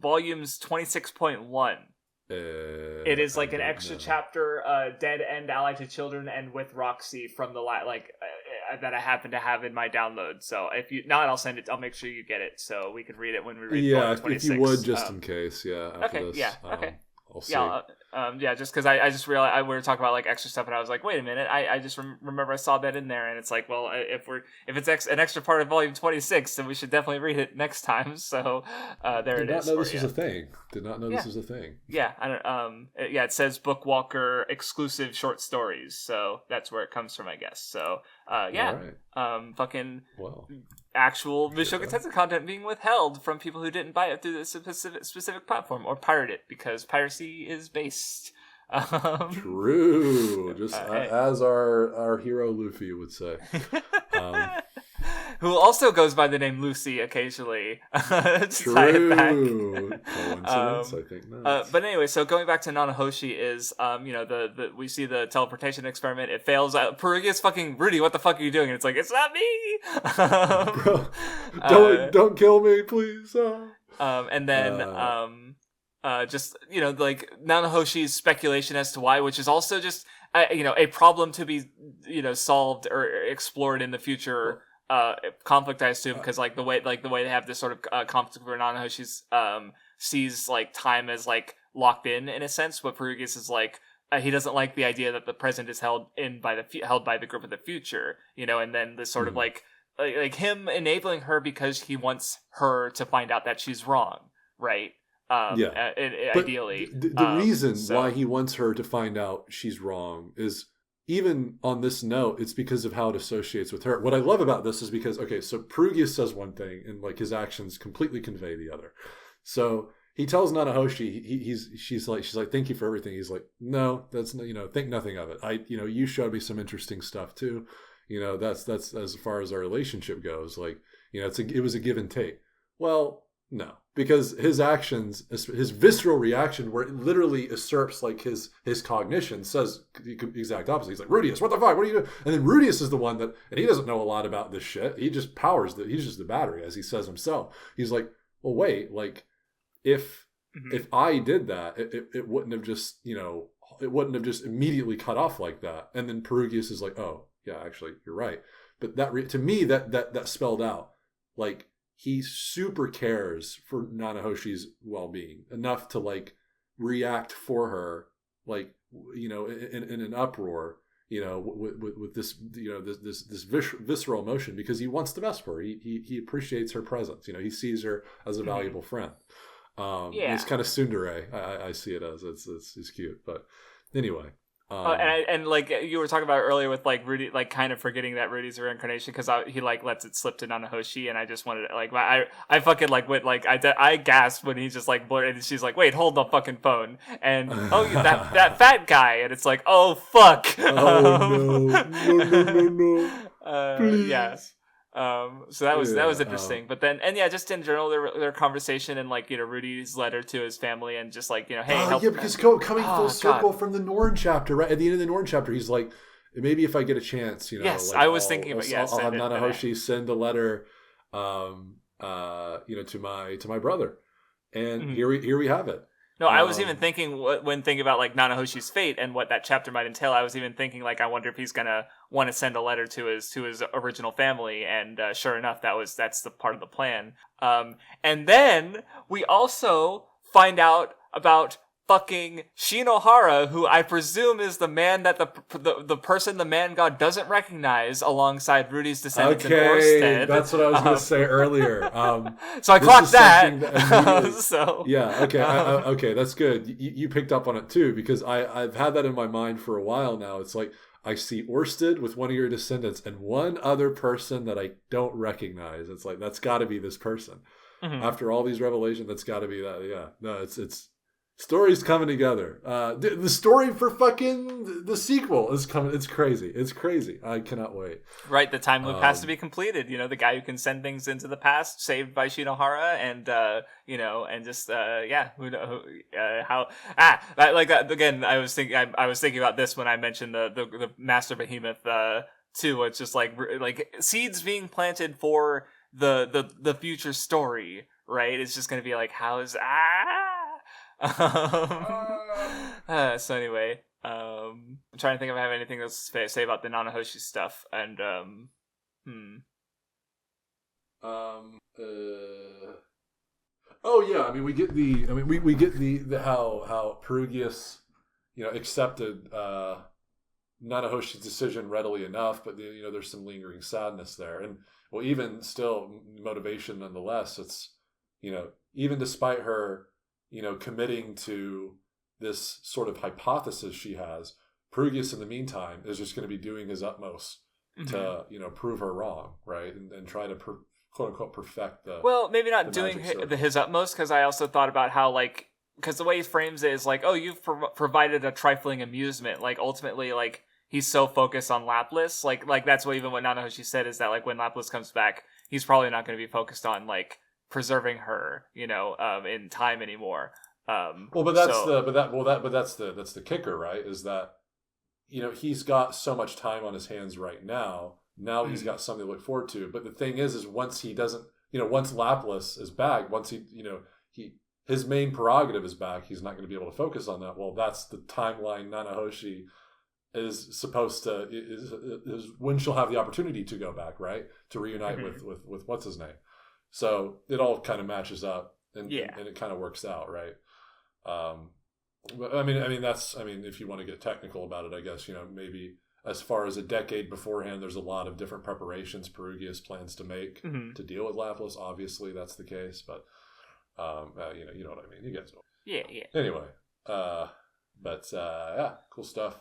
volumes 26.1? It is like an extra chapter, Dead End Allied to Children and with Roxy from the that I happen to have in my download. So if you not, I'll send it. I'll make sure you get it so we can read it when we read. Volume 26. If you would, just in case. After this, I'll see. Just because I just realized we were talking about like extra stuff, and I was like, wait a minute, I just remember I saw that in there, and it's like, well, if it's an extra part of volume 26, then we should definitely read it next time. So there it is. Did not know this was a thing. Did not know this was a thing. Yeah, I don't. It says Bookwalker exclusive short stories, so that's where it comes from, I guess. So actual Mushoku Tensei content being withheld from people who didn't buy it through this specific platform or pirate it because piracy is based. True, just as our hero Luffy would say. Who also goes by the name Lucy occasionally. True. Tie it back. Coincidence, I think not. But anyway, so going back to Nanahoshi is, we see the teleportation experiment. It fails. Perugia's fucking Rudy. What the fuck are you doing? And it's like, it's not me. Bro, don't kill me, please. And then just like Nanahoshi's speculation as to why, which is also just a problem to be solved or explored in the future. Conflict, I assume, because like the way they have this sort of conflict where Nanahoshi's sees like time as like locked in a sense, but Perugius is like, he doesn't like the idea that the present is held by the grip of the future, and then the sort of like him enabling her because he wants her to find out that she's wrong, right? Ideally. The reason why he wants her to find out she's wrong is, even on this note, it's because of how it associates with her. What I love about this is because, okay, so Perugius says one thing and like his actions completely convey the other. So he tells Nanahoshi, she's like, thank you for everything. He's like, no, that's, think nothing of it. You showed me some interesting stuff too. That's as far as our relationship goes. Like, it was a give and take. Well, no, because his actions, his visceral reaction, where it literally usurps like his cognition, says the exact opposite. He's like, Rudius, what the fuck? What are you doing? And then Rudius is the one that, and he doesn't know a lot about this shit. He just he's just the battery, as he says himself. He's like, well, wait, like if I did that, it wouldn't have just, it wouldn't have just immediately cut off like that. And then Perugius is like, oh yeah, actually you're right. But that to me that spelled out like, he super cares for Nanahoshi's well-being enough to like react for her, like, in an uproar, with this, this visceral emotion, because he wants the best for her. He appreciates her presence. He sees her as a valuable friend. It's kind of tsundere. I see it as it's cute, but anyway. And like you were talking about earlier with like Rudy, like kind of forgetting that Rudy's a reincarnation because he like lets it slip to Nanahoshi, and I just wanted to, like, I fucking like went like I gasped when he just like blurted, and she's like, wait, hold the fucking phone, and that fat guy, and it's like, oh fuck, no, please. Yeah. So that was interesting, but then, and yeah, just in general, their conversation and like, Rudy's letter to his family, and just like, hey, help. Yeah, because coming full circle from the Norn chapter, right at the end of the Norn chapter, he's like, maybe if I get a chance, yes, like, I was thinking about, I'll have Nanahoshi send a letter, to my brother, and here we have it. No, I was even thinking, when thinking about like Nanahoshi's fate and what that chapter might entail, I was even thinking like, I wonder if he's gonna want to send a letter to his original family, and sure enough, that's the part of the plan. And then we also find out about fucking Shinohara, who I presume is the man that the person the man god doesn't recognize, alongside Rudy's descendants in Orsted. That's what I was going to say earlier. So I clocked that. So yeah, okay, that's good. You picked up on it too, because I've had that in my mind for a while now. It's like, I see Orsted with one of your descendants and one other person that I don't recognize. It's like, that's got to be this person. After all these revelations, that's got to be that. Yeah, no, it's stories coming together. The story for fucking the sequel is coming. It's crazy. I cannot wait. Right, the time loop has to be completed. The guy who can send things into the past, saved by Shinohara, and and just how like that again. I was thinking about this when I mentioned the Master Behemoth too. It's just like seeds being planted for the future story. Right, it's just gonna be like, how's so anyway, I'm trying to think if I have anything else to say about the Nanahoshi stuff, and oh yeah, I mean we get the how Perugius accepted Nanahoshi's decision readily enough, but there's some lingering sadness there, and well, even still motivation nonetheless. It's even despite her committing to this sort of hypothesis she has, Perugius in the meantime is just going to be doing his utmost to prove her wrong, right, and try to quote unquote perfect the. Well, maybe not doing his utmost, because I also thought about how because the way he frames it is like, oh, you've provided a trifling amusement. Like ultimately, like he's so focused on Laplace, like that's what Nanahoshi said, is that like when Laplace comes back, he's probably not going to be focused on like preserving her, in time anymore. That's the kicker, right? Is that he's got so much time on his hands right now. Now he's got something to look forward to. But the thing is once he doesn't, once Laplace is back, once his main prerogative is back, he's not going to be able to focus on that. Well, that's the timeline Nanahoshi is supposed to is when she'll have the opportunity to go back, right, to reunite with what's his name. So it all kind of matches up. and it kind of works out, right? But I mean that's if you want to get technical about it, I guess maybe as far as a decade beforehand, there's a lot of different preparations Perugius plans to make to deal with Lapis. Obviously, that's the case, but you know what I mean. You guys know. Yeah. Anyway, yeah, cool stuff.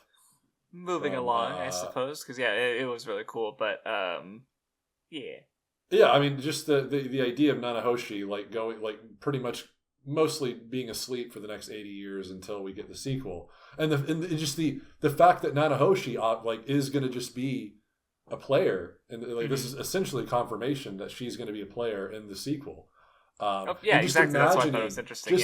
Moving along, I suppose, because it was really cool. But yeah. Yeah, I mean, just the idea of Nanahoshi going pretty much mostly being asleep for the next 80 years until we get the sequel, and just the fact that Nanahoshi is going to just be a player, and this is essentially confirmation that she's going to be a player in the sequel. Exactly. That's why I thought it was interesting.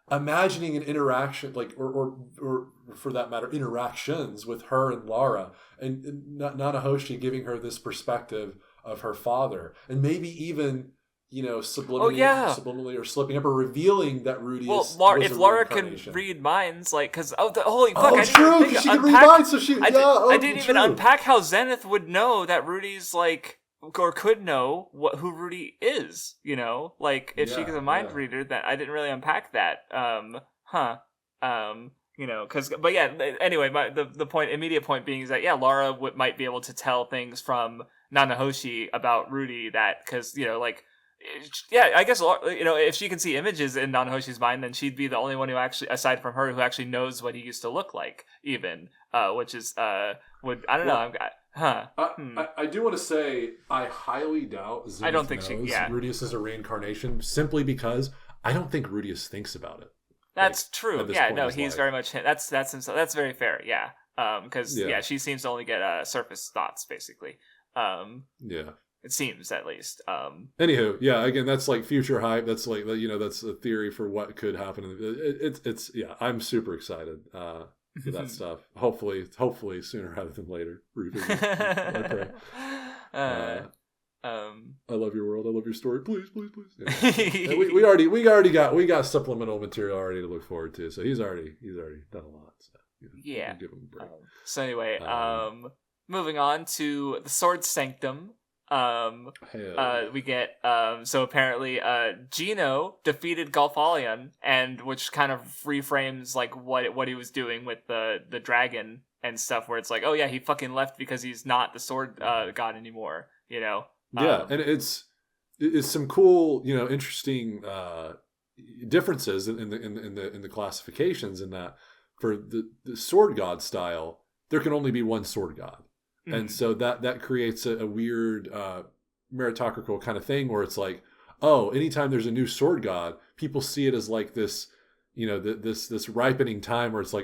Imagining an interaction, or for that matter, interactions with her and Lara, and Nanahoshi giving her this perspective of her father, and maybe even subliminally or slipping up or revealing that Rudy is if Lara can read minds, because holy fuck, I true, because she can read minds, so she I didn't even unpack how Zenith would know that Rudy's or could know who Rudy is, if she's a mind reader. That I didn't really unpack that. Anyway, the immediate point being is that Lara might be able to tell things from Nanahoshi about Rudy, that because I guess if she can see images in Nanahoshi's mind, then she'd be the only one who actually, aside from her, who actually knows what he used to look like, even which is I don't know. I do want to say I highly doubt Zenith I don't think Rudius is a reincarnation, simply because I don't think Rudius thinks about it. That's true. Yeah, no, he's very much that's himself. That's very fair. Yeah, because she seems to only get surface thoughts, basically. It seems, at least. Anywho, again, that's future hype. That's that's a theory for what could happen. It's I'm super excited for that stuff. Hopefully sooner rather than later. I pray. I love your world. I love your story. Please. Yeah. we already got supplemental material already to look forward to. So he's already done a lot. So yeah. Give him a break. So anyway, moving on to the Sword Sanctum. We get so apparently Gino defeated Golfalion, and which kind of reframes what he was doing with the dragon and stuff, where it's he fucking left because he's not the sword god anymore, and it's some cool interesting differences in the classifications, in that for the sword god style there can only be one sword god. And so that creates a weird meritocratical kind of thing, where it's anytime there's a new sword god, people see it as this, this ripening time where it's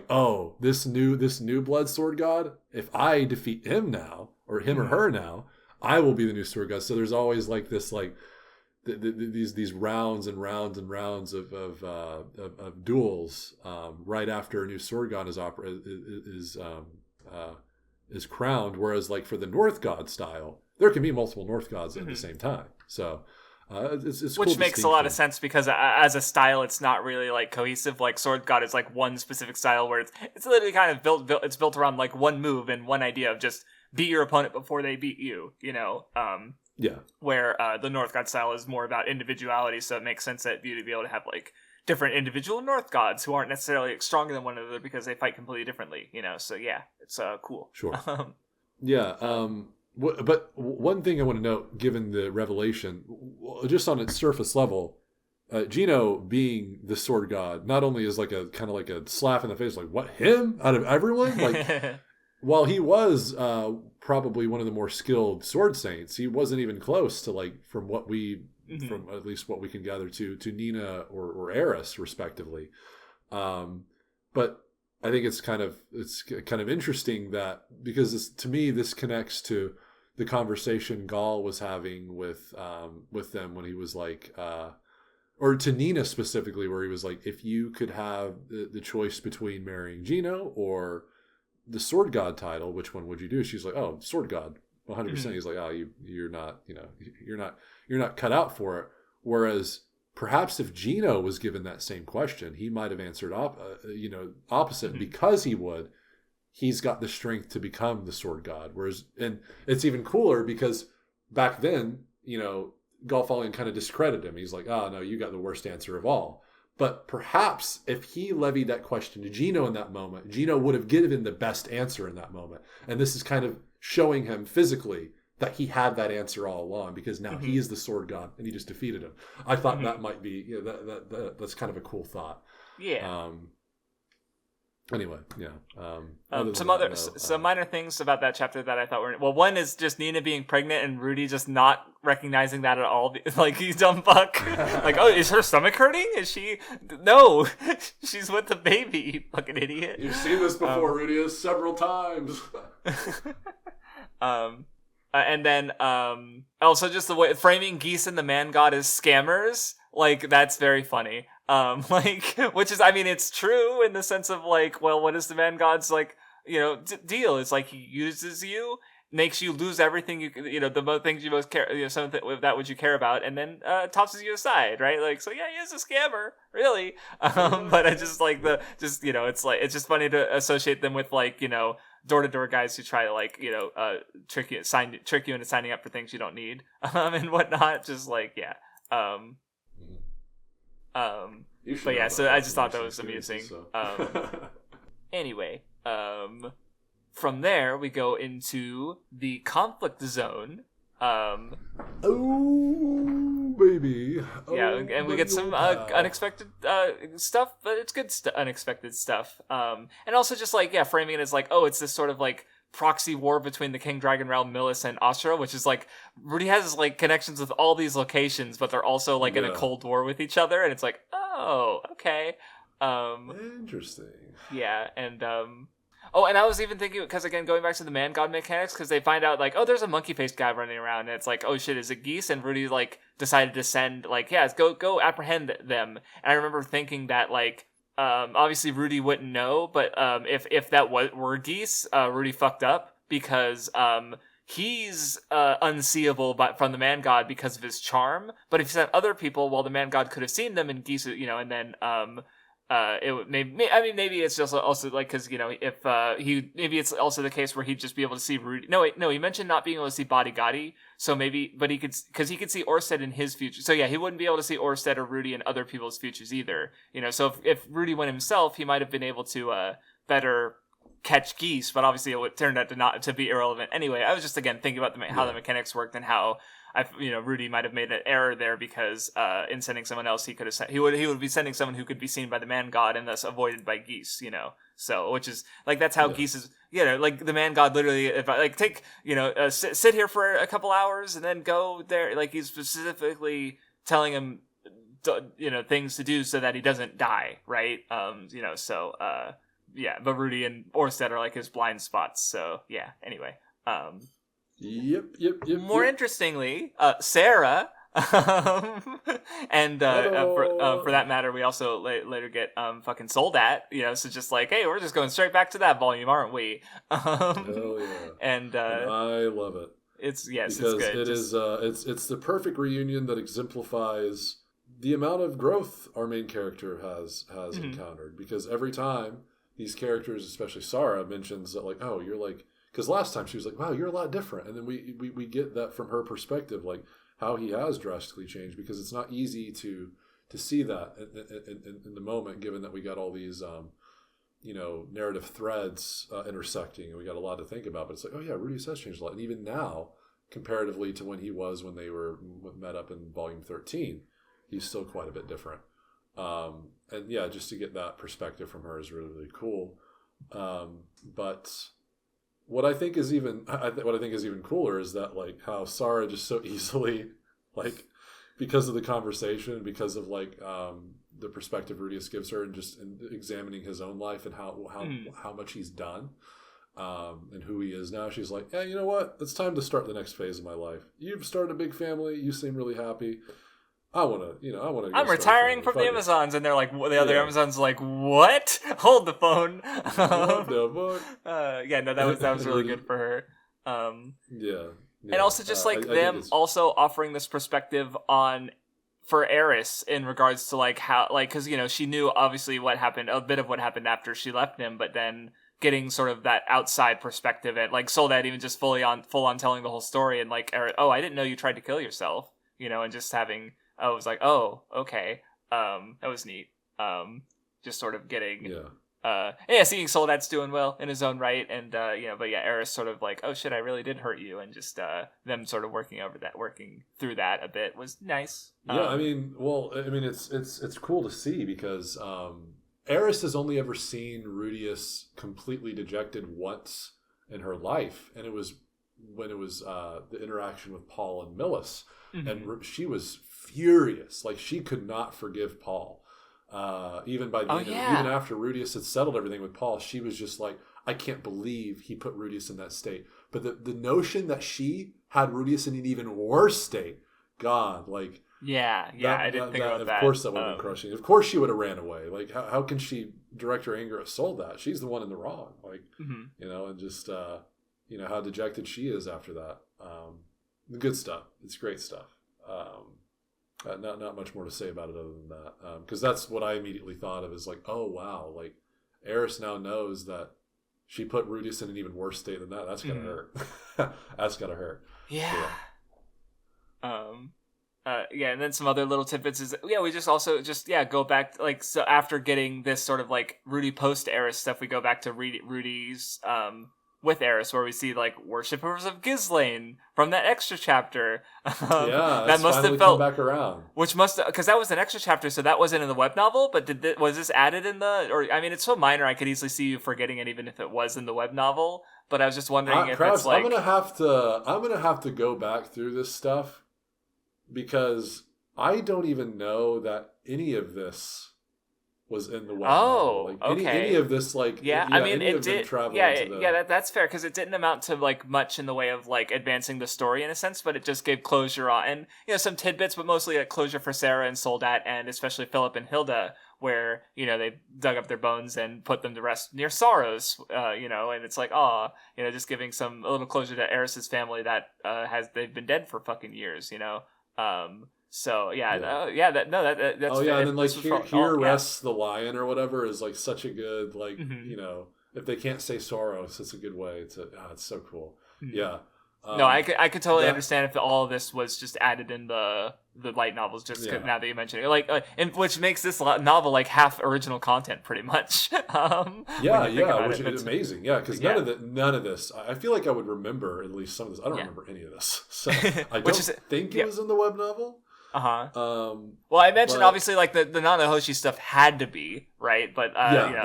this new blood sword god, if I defeat him now, or him or her now, I will be the new sword god. So there's always this these rounds and rounds and rounds of duels right after a new sword god is crowned, whereas for the North God style, there can be multiple North gods at the same time. So it's which cool makes a lot of sense, because as a style, it's not really cohesive. Sword god is one specific style where it's literally kind of built around one move and one idea of just beat your opponent before they beat you. Where the North God style is more about individuality, so it makes sense that you to be able to have different individual North gods who aren't necessarily stronger than one another because they fight completely differently, So it's cool. Sure. But one thing I want to note, given the revelation, just on its surface level, Gino being the sword god not only is a kind of a slap in the face, what, him out of everyone? While he was probably one of the more skilled sword saints, he wasn't even close to from what we. From at least what we can gather to Nina or Eris respectively, but I think it's kind of interesting that, because to me this connects to the conversation Gaul was having with them when he was or to Nina specifically, where he was if you could have the choice between marrying Gino or the sword god title, which one would you do? She's sword god. 100%. He's you're not, you're not cut out for it. Whereas perhaps if Gino was given that same question, he might have answered opposite, because he's got the strength to become the sword god. Whereas, and it's even cooler because back then, Golfallion kind of discredited him. He's like, oh, no, you got the worst answer of all. But perhaps if he levied that question to Gino in that moment, Gino would have given the best answer in that moment. And this is kind of showing him physically that he had that answer all along, because now he is the sword god and he just defeated him. I thought that might be, that's kind of a cool thought. Yeah. Anyway, yeah. Some minor things about that chapter that I thought were, well, one is just Nina being pregnant and Rudy just not recognizing that at all. Like, he's dumb fuck. Like, oh, is her stomach hurting? Is she? No, she's with the baby. You fucking idiot. You've seen this before, Rudy, several times. And then also just the way framing Geese and the man god as scammers, like, that's very funny. Like, which is, I mean, it's true in the sense of, like, well, what is the man god's, like, deal? It's like he uses you, makes you lose everything the things you most care, something that which you care about, and then tosses you aside, right? Like, so yeah, he is a scammer, really. But I just like it's like, it's just funny to associate them with, like, door-to-door guys who try to, like, trick you into signing up for things you don't need, and whatnot. Just like, yeah. But yeah, so I just thought that was amusing. So. Anyway, from there we go into the conflict zone. Oh baby. Yeah, and we get some unexpected stuff, but it's good unexpected stuff. And also just, like, yeah, framing it as like, oh, it's this sort of, like, proxy war between the King Dragon Realm, Millis, and Asura, which is, like, Rudy has, like, connections with all these locations, but they're also, like, in a cold war with each other, and it's like, oh, okay. Interesting. Yeah, and and I was even thinking, because, again, going back to the man god mechanics, because they find out, like, oh, there's a monkey faced guy running around, and it's like, oh shit, is it Geese? And Rudy, like, decided to send, like, yeah, go apprehend them. And I remember thinking that, like, obviously Rudy wouldn't know, but if that were Geese, Rudy fucked up, because he's unseeable from the man god because of his charm. But if he sent other people, well, the man god could have seen them, and Geese, and then it would maybe it's just also, like, because if maybe it's also the case where he'd just be able to see Rudy. No, he mentioned not being able to see Body Gotti, so maybe, but he could, because he could see Orsted in his future. So yeah, he wouldn't be able to see Orsted or Rudy in other people's futures either. So if Rudy went himself, he might have been able to better catch Geese, but obviously it turned out to be irrelevant anyway. I was just, again, thinking about how the mechanics worked and how Rudy might have made an error there, because in sending someone else, he could have he would be sending someone who could be seen by the man god and thus avoided by Geese. So, which is, like, that's how Geese is. Like, the man god literally, if I, like, take sit here for a couple hours and then go there. Like, he's specifically telling him things to do so that he doesn't die, right? So yeah, but Rudy and Orsted are, like, his blind spots. So yeah. Anyway. Yep. More interestingly, Sarah, and for that matter, we also later get fucking sold at. So just like, hey, we're just going straight back to that volume, aren't we? Hell yeah! And I love it. It's because it's good. It is it's the perfect reunion that exemplifies the amount of growth our main character has encountered. Because every time these characters, especially Sarah, mentions that, like, oh, you're like. Because last time she was like, wow, you're a lot different. And then we get that from her perspective, like how he has drastically changed, because it's not easy to see that in the moment, given that we got all these, narrative threads intersecting, and we got a lot to think about. But it's like, oh yeah, Rudy has changed a lot. And even now, comparatively to when he was when they were met up in volume 13, he's still quite a bit different. And yeah, just to get that perspective from her is really, really cool. But what I think is even cooler is that, like, how Sarah just so easily, like, because of the conversation, because of, like, the perspective Rudius gives her, and just examining his own life and how much he's done, and who he is now, she's like, yeah, you know what? It's time to start the next phase of my life. You've started a big family. You seem really happy. I want to. I'm retiring from the Amazons, and they're like, the other Amazons like, what? Hold the phone. What the fuck? Yeah, no, that was really good for her. Yeah. And also just like them also offering this perspective for Eris in regards to, like, how, like, because she knew obviously what happened, a bit of what happened after she left him, but then getting sort of that outside perspective, and, like, Soldat even just full on telling the whole story, and, like, Eris, oh, I didn't know you tried to kill yourself. and just having, I was like, oh, okay, that was neat. Just sort of getting, seeing Soldat's doing well in his own right, and but yeah, Eris sort of like, oh shit, I really did hurt you, and just them sort of working through that a bit was nice. Yeah, it's cool to see because Eris has only ever seen Rudius completely dejected once in her life, and it was when it was the interaction with Paul and Millis, and she was furious, like she could not forgive Paul. Even by the end even after Rudius had settled everything with Paul, she was just like, I can't believe he put Rudius in that state. But the notion that she had Rudius in an even worse state, God, like I didn't think about that. Of course, that would have been crushing. Of course, she would have ran away. Like, how can she direct her anger at Soldat? She's the one in the wrong. Like, and just how dejected she is after that. The good stuff. It's great stuff. Not much more to say about it other than that, because that's what I immediately thought of is like, oh wow, like Eris now knows that she put Rudius in an even worse state than that. That's gotta hurt. That's gotta hurt. Yeah. And then some other little tidbits is we just also go back, like, so after getting this sort of like Rudy post Eris stuff, we go back to Rudy's with Eris, where we see like worshippers of Ghislaine from that extra chapter. That must have felt come back around. Which because that was an extra chapter, so that wasn't in the web novel. But was this added in the? Or I mean, it's so minor, I could easily see you forgetting it, even if it was in the web novel. But I was just wondering if it's like I'm gonna have to go back through this stuff because I don't even know that any of this was in the web novel. Like, okay. Any of this, like, I mean, it did. That's fair because it didn't amount to like much in the way of like advancing the story in a sense, but it just gave closure on, and some tidbits, but mostly like closure for Sarah and Soldat, and especially Philip and Hilda, where they dug up their bones and put them to rest near Sorrows, and it's like, just giving a little closure to Eris's family that they've been dead for fucking years, So that's and then like here rests the lion or whatever is like such a good like if they can't say Soros, it's a good way to. It's so cool. No, I could totally understand if all of this was just added in the light novels, just now that you mention it, like and which makes this novel like half original content pretty much. Which is amazing. Yeah, because none of this. I feel like I would remember at least some of this. I don't remember any of this, so I don't think it was in the web novel. Well, I mentioned obviously like the Nanahoshi stuff had to be right, but the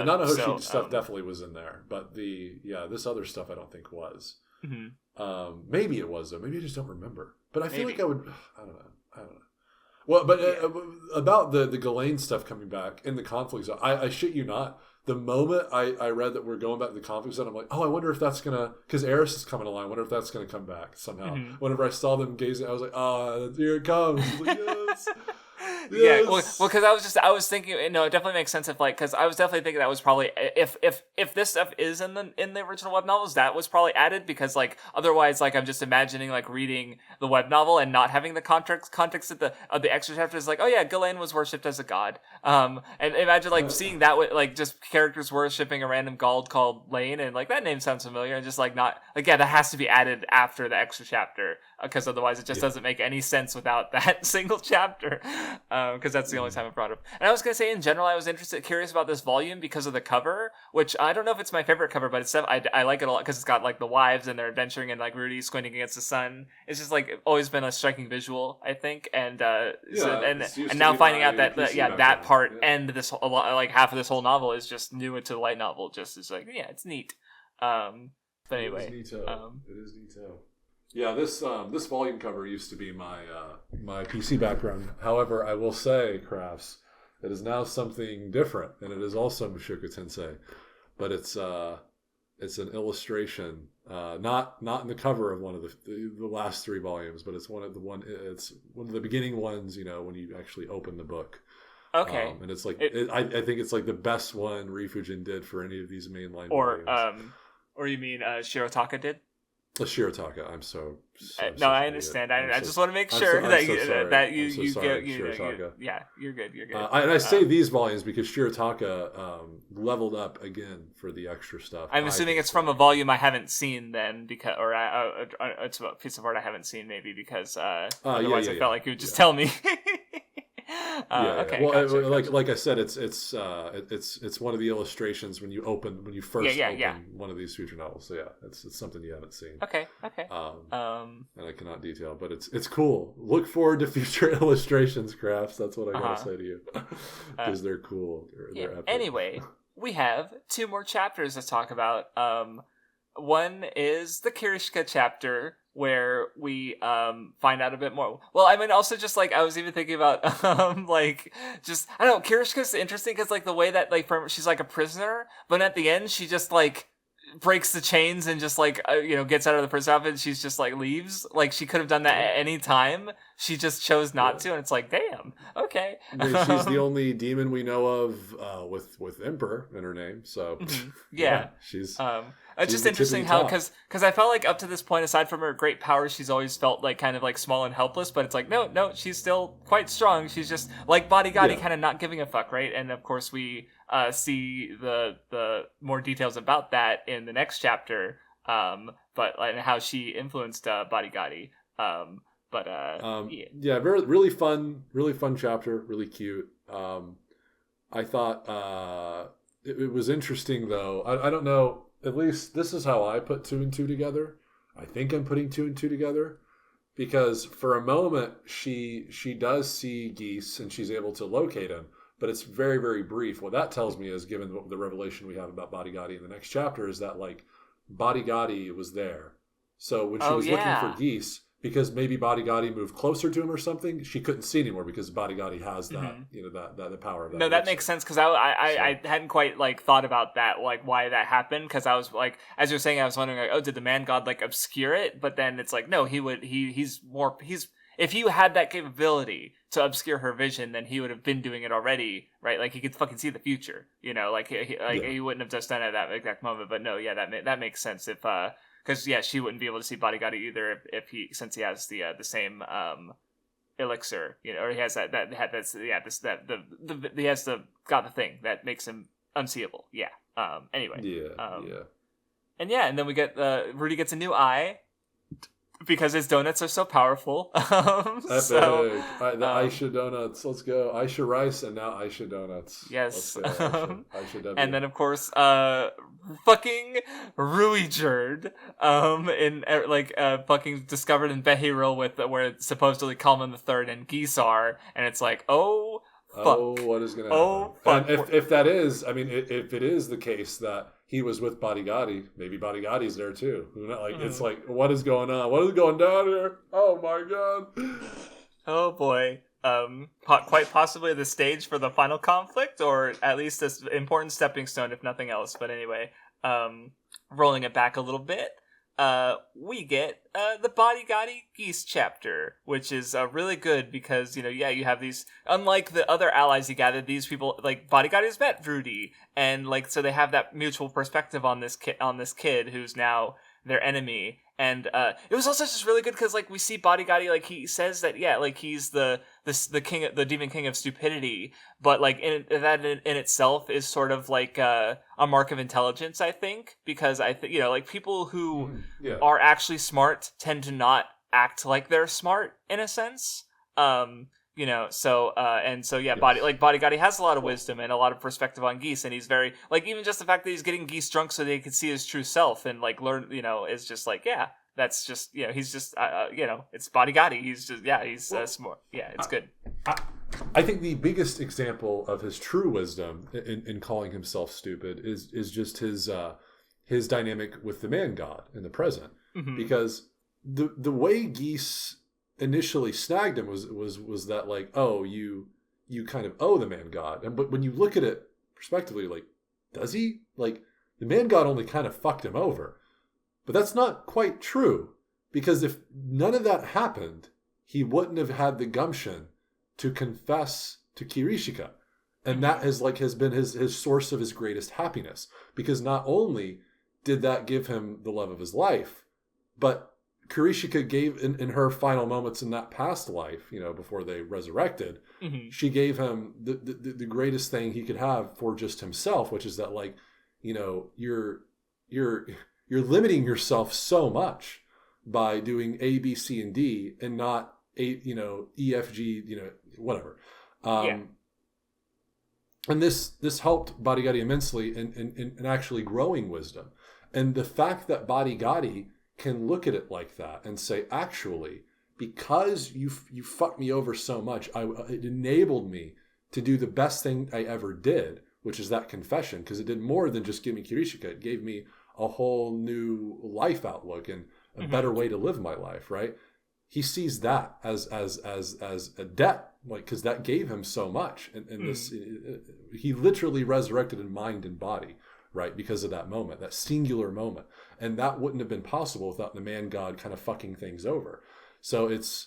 Nanahoshi stuff definitely was in there, but this other stuff I don't think was. Maybe it was though. Maybe I just don't remember. But I feel like I would. I don't know. Well, but about the Ghislaine stuff coming back in the conflict zone, I shit you not. The moment I read that we're going back to the conflict zone, I'm like, oh, I wonder if that's gonna, because Eris is coming along. I wonder if that's gonna come back somehow. Whenever I saw them gazing, I was like, oh, here it comes. Like, yes. Yes. Yeah, well, because I was thinking, it definitely makes sense if because I was definitely thinking that was probably if this stuff is in the original web novels, that was probably added, because otherwise I'm just imagining reading the web novel and not having the context of the extra chapters, like, oh yeah, Ghislaine was worshipped as a god, and imagine seeing that with just characters worshipping a random god called Lane, and that name sounds familiar, and just not that has to be added after the extra chapter, because otherwise it just doesn't make any sense without that single chapter. Because that's the only time I brought up. And I was going to say, in general, I was curious about this volume because of the cover, which I don't know if it's my favorite cover, but I like it a lot because it's got the wives and they're adventuring and Rudy squinting against the sun. It's just always been a striking visual, I think. And now finding out that that part and this half of this whole novel is just new into the light novel, just is it's neat. But anyway, it is neato. Yeah, this volume cover used to be my PC background. However, I will say, Crafts, it is now something different, and it is also Mushoku Tensei, but it's an illustration, not in the cover of one of the last three volumes, but it's one of the beginning ones. When you actually open the book. Okay, and it's I think it's the best one Rifujin did for any of these mainline volumes. Or you mean Shirotaka did? Shirataka. I'm so no, I understand. I just want to make sure that you get yeah, you're good. You're good. And I say these volumes because Shirataka leveled up again for the extra stuff. I'm assuming it's from a volume I haven't seen then, because it's a piece of art I haven't seen maybe because otherwise I felt like you would just tell me. Okay. Well, gotcha. Like I said, it's one of the illustrations when you first open one of these future novels. So yeah, it's something you haven't seen. Okay. And I cannot detail, but it's cool. Look forward to future illustrations, Crafts. That's what I gotta say to you, because they're cool. They're epic. Anyway, we have 2 more chapters to talk about. One is the Kirishika chapter, where we find out a bit more. Well, I mean, also just like I was even thinking about like just I don't know. Kirishika's interesting because like the way that like she's like a prisoner, but at the end she just like breaks the chains and just like gets out of the prison outfit. And she's just like leaves. Like she could have done that at any time. She just chose not to, and it's like, damn, okay. I mean, she's the only demon we know of with Emperor in her name. So she's. It's just interesting how, because I felt like up to this point, aside from her great powers, she's always felt like kind of like small and helpless. But it's like, no, she's still quite strong. She's just like Bodigadi, kind of not giving a fuck, right? And of course, we see the more details about that in the next chapter. But and how she influenced Bodigadi. Really fun chapter, really cute. I thought it was interesting though. I don't know. At least this is how I put 2 and 2 together. I think I'm putting 2 and 2 together because for a moment she does see Geese and she's able to locate him, but it's very, very brief. What that tells me is, given the revelation we have about Bodigadi in the next chapter, is that like Bodigadi was there. So when she was looking for Geese, because maybe Bodigadi moved closer to him or something, she couldn't see anymore because Bodigadi has that, that the power of that. No, that makes sense because I hadn't quite like thought about that, like why that happened. Because I was like, as you're saying, I was wondering like, did the man god like obscure it? But then it's like, no, he's if he had that capability to obscure her vision, then he would have been doing it already, right? Like he could fucking see the future, like he wouldn't have just done it at that exact moment. But no, that makes sense if. Because she wouldn't be able to see Bodigadi either since he has the same elixir, or he has he has the thing that makes him unseeable. Yeah. Anyway. And then we get Rudy gets a new eye because his donuts are so powerful. The Aisha donuts. Let's go. Aisha rice and now Aisha donuts. Yes. Aisha and then of course, fucking Ruijerd, fucking discovered in Behirul where it's supposedly Kalman III and Geese are, and it's like, oh fuck. Oh, what is gonna happen? Oh fuck. And if that is, I mean, if it is the case that he was with Bodigadi, maybe Bodigadi's there too. It's like, what is going on? What is going down here? Oh my god. Oh boy. Quite possibly the stage for the final conflict, or at least this important stepping stone, if nothing else. But anyway, rolling it back a little bit, we get the Bodigadi Geese chapter, which is really good because you have these, unlike the other allies you gathered, these people like Bodigadi's met Rudy, and like so they have that mutual perspective on this kid who's now their enemy. And it was also just really good because like we see Bodigadi, like he says that like he's the king, the demon king of stupidity, but like that in itself is sort of like a mark of intelligence, I think, because I think like people who are actually smart tend to not act like they're smart in a sense. Bodigadi has a lot of wisdom and a lot of perspective on Geese, and he's very like, even just the fact that he's getting Geese drunk so they can see his true self and like learn, is just like, that's just he's just it's Bodigadi. He's just he's smart. It's good. I think the biggest example of his true wisdom in calling himself stupid is just his dynamic with the man god in the present, because the way Geese initially snagged him was that like, oh, you kind of owe the man god, but when you look at it prospectively, like, does he? Like, the man god only kind of fucked him over, but that's not quite true, because if none of that happened, he wouldn't have had the gumption to confess to Kirishika, and that has been his source of his greatest happiness, because not only did that give him the love of his life, But Kurishika gave in her final moments in that past life, before they resurrected, she gave him the greatest thing he could have for just himself, which is that like, you're limiting yourself so much by doing A, B, C, and D and not E, F, G, whatever. And this helped Barigari immensely in actually growing wisdom. And the fact that Barigari can look at it like that and say, actually, because you fucked me over so much, it enabled me to do the best thing I ever did, which is that confession, because it did more than just give me Kirishika. It gave me a whole new life outlook and a better way to live my life, right? He sees that as a debt, like, because that gave him so much. And this, he literally resurrected in mind and body, right? Because of that moment, that singular moment. And that wouldn't have been possible without the man god kind of fucking things over. So it's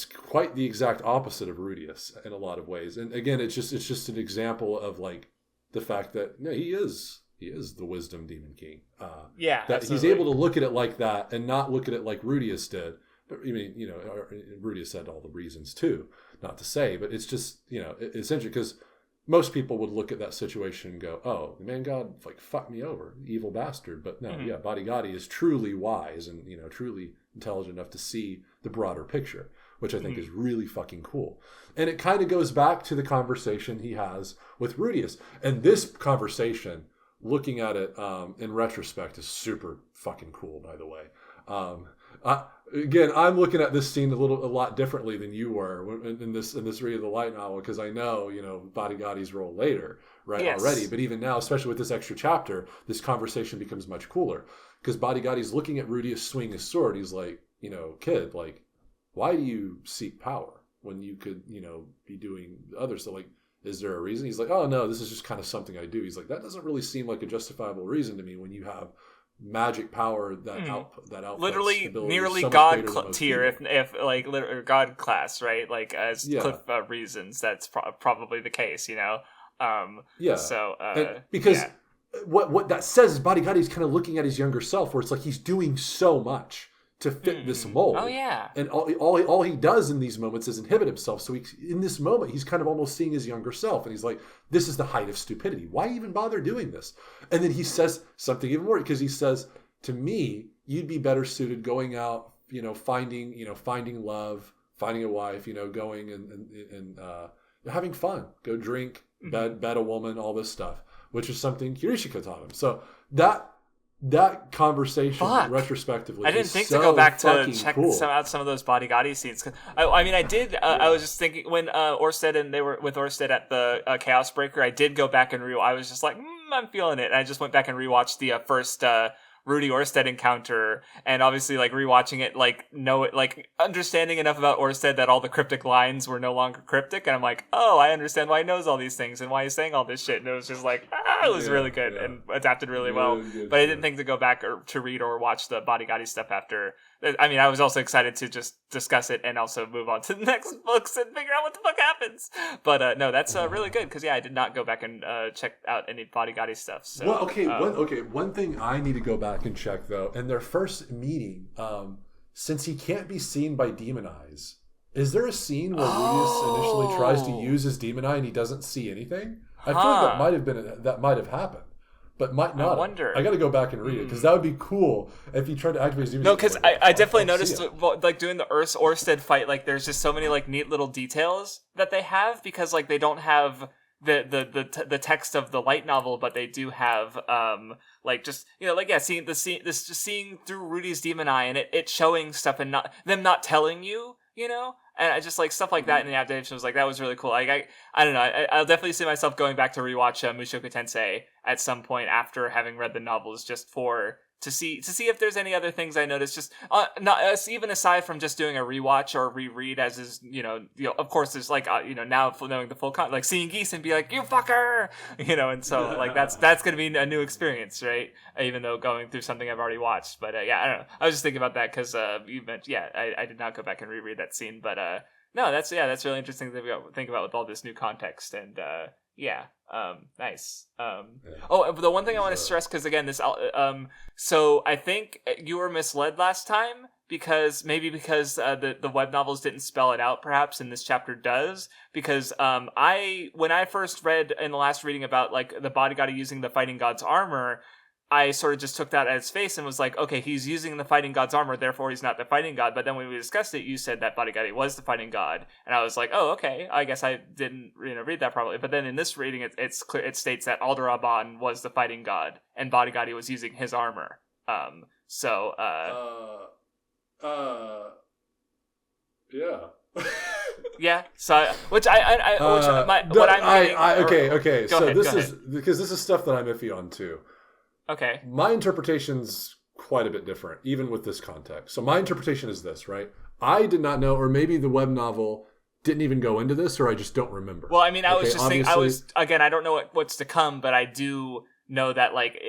quite the exact opposite of Rudius in a lot of ways. And again, it's just an example of like the fact that he is the wisdom demon king. That absolutely. He's able to look at it like that and not look at it like Rudius did. But I mean, Rudius had all the reasons too, not to say, but it's just, it's interesting because most people would look at that situation and go, oh, the man god like fucked me over, evil bastard. But no, Barigari is truly wise and, truly intelligent enough to see the broader picture, which I think is really fucking cool. And it kind of goes back to the conversation he has with Rudius. And this conversation, looking at it in retrospect, is super fucking cool, by the way. Again, I'm looking at this scene a lot differently than you were in this Read of the Light novel, because I know, Barigari's role later, right, already. But even now, especially with this extra chapter, this conversation becomes much cooler. Because Barigari's looking at Rudius swing his sword. He's like, kid, like, why do you seek power when you could, be doing other stuff? Like, is there a reason? He's like, oh, no, this is just kind of something I do. He's like, that doesn't really seem like a justifiable reason to me when you have magic power that outputs literally nearly god tier, if like or god class, right? Like as Cliff reasons, that's probably the case, So because what that says is Barigari is kind of looking at his younger self, where it's like he's doing so much to fit this mold. Oh yeah. And all he does in these moments is inhibit himself. So in this moment, he's kind of almost seeing his younger self, and he's like, "This is the height of stupidity. Why even bother doing this?" And then he says something even more, because he says, "To me, you'd be better suited going out, finding love, finding a wife, going and having fun, go drink, bed a woman, all this stuff," which is something Kirishika taught him. So that conversation retrospectively, I didn't think to go back to check out some of those Barigari scenes. I did. I was just thinking when Orsted and they were with Orsted at the Chaos Breaker, I did go back and I was just like, I'm feeling it. And I just went back and rewatched the first Rudy Orsted encounter, and obviously like rewatching it, like understanding enough about Orsted that all the cryptic lines were no longer cryptic, and I'm like, oh, I understand why he knows all these things and why he's saying all this shit. And it was just like, it was really good and adapted really well. But I didn't think to go back or to read or watch the Barigari stuff after. I mean, I was also excited to just discuss it and also move on to the next books and figure out what the fuck happens. But no, that's really good, because I did not go back and check out any Barigari stuff. So, one thing I need to go back and check though, in their first meeting, since he can't be seen by Demon Eyes, is there a scene where Rudius initially tries to use his Demon Eye and he doesn't see anything? I feel like that might have happened. But might not. I wonder. I got to go back and read it, because that would be cool if he tried to activate his demon. No, because I definitely noticed like doing the Orsted fight, like there's just so many like neat little details that they have, because like they don't have the text of the light novel, but they do have like just seeing through Rudy's demon eye and it showing stuff and not telling you. And I just like stuff like that in the adaptation was like, that was really cool. Like I don't know, I'll definitely see myself going back to rewatch Mushoku Tensei at some point after having read the novels, just to see if there's any other things I noticed. Just not even aside from just doing a rewatch or reread, as is of course there's like now knowing the full like seeing Geese and be like, you fucker, and so like that's gonna be a new experience, right? Even though going through something I've already watched. But I don't know, I was just thinking about that because you mentioned I did not go back and reread that scene, but no, that's really interesting to think about with all this new context. And Yeah. Nice. Yeah. Oh, the one thing I want to stress, because again, so I think you were misled last time because the web novels didn't spell it out, perhaps, and this chapter does. Because when I first read in the last reading about like the bodyguard using the fighting god's armor, I sort of just took that as face and was like, okay, he's using the fighting god's armor, therefore he's not the fighting god. But then when we discussed it, you said that bodyguard was the fighting god, and I was like, oh, okay, I guess I didn't read that properly. But then in this reading, it's clear, it states that Alderaan was the fighting god, and bodyguard was using his armor. Yeah. Yeah. So, what I'm getting, okay. Go So ahead, this is because this is stuff that I'm iffy on too. Okay. My interpretation's quite a bit different, even with this context. So my interpretation is this, right? I did not know, or maybe the web novel didn't even go into this, or I just don't remember. Well, I mean, I was just thinking, I don't know what's to come, but I do know that, like,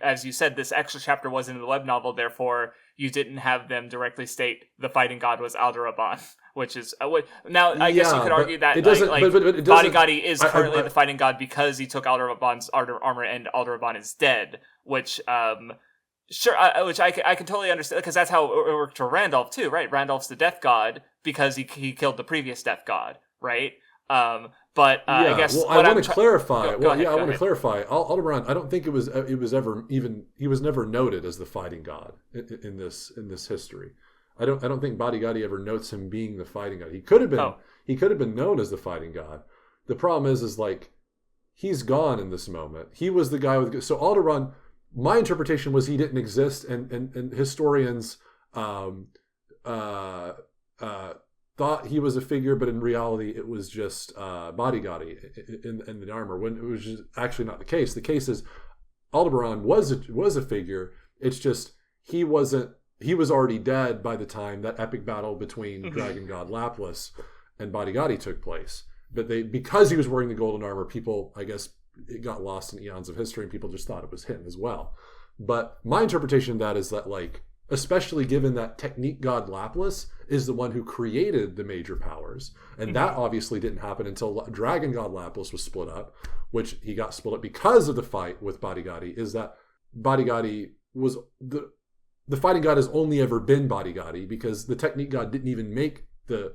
as you said, this extra chapter wasn't in the web novel, therefore you didn't have them directly state the fighting god was Alderaan, which is now I guess you could argue that Bodyguard is currently the fighting god because he took Alderaan's armor and Alderaan is dead, which sure, which I can totally understand, because that's how it worked for Randolph too, right? Randolph's the death god because he killed the previous death god, right? But I guess I want to clarify. Go ahead, I want to clarify. Alderaan, I don't think it was ever even, he was never noted as the fighting god in this history. I don't think Bodyguard ever notes him being the fighting god. He could have been. He could have been known as the fighting god. The problem is like he's gone in this moment. He was the guy with. So Alderaan, my interpretation was he didn't exist, and historians thought he was a figure, but in reality it was just Bodyguard in the armor, when it was just actually not the case. The case is Alderaan was a figure. It's just he wasn't. He was already dead by the time that epic battle between Dragon God Laplas and Bodyguard took place. But because he was wearing the golden armor, people, I guess, it got lost in eons of history, and people just thought it was him as well. But my interpretation of that is that, like, especially given that Technique God Laplas is the one who created the major powers, and that obviously didn't happen until Dragon God Laplas was split up, which he got split up because of the fight with Bodyguard, is that Bodyguard was the fighting god has only ever been Bodyguard, because the Technique God didn't even make the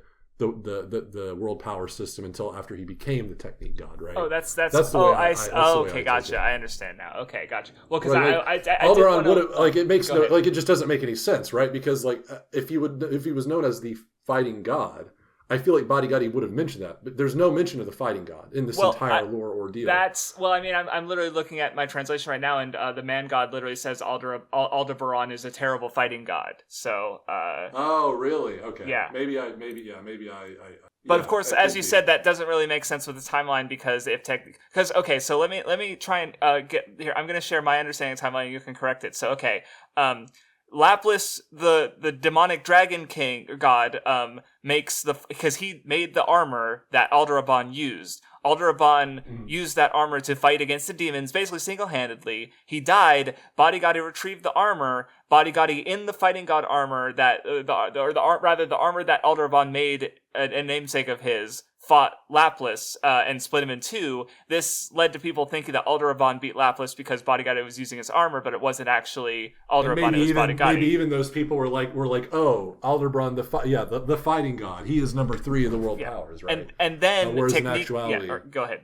world power system until after he became the Technique God, right? Oh, that's the way okay, gotcha. I understand now. Okay, gotcha. Well, because Alderaan would have, like, it makes no, like, it just doesn't make any sense, right? Because, like, if he was known as the fighting god, I feel like Bodyguard would have mentioned that, but there's no mention of the fighting god in this entire lore ordeal. I mean, I'm literally looking at my translation right now, and the man god literally says Aldebaran is a terrible fighting god. So. Oh, really? Okay. Yeah. Maybe I. But of course, as you said, that doesn't really make sense with the timeline, because so let me try and get here. I'm going to share my understanding of the timeline, and you can correct it. So okay. Laplas, the demonic dragon king god, because he made the armor that Alderaan used. Alderaan used that armor to fight against the demons, basically single-handedly. He died. Bodyguard retrieved the armor. Bodyguard in the fighting god armor that the armor that Alderaan made a namesake of his, fought Laplas and split him in two. This led to people thinking that Alderaan beat Laplas because Bodyguard was using his armor, but it wasn't actually Alderaan, it was Bodyguard. Maybe even those people were like, oh, Alderaan, the fighting god. He is number 3 of the world powers, right? And then Technique. Go ahead.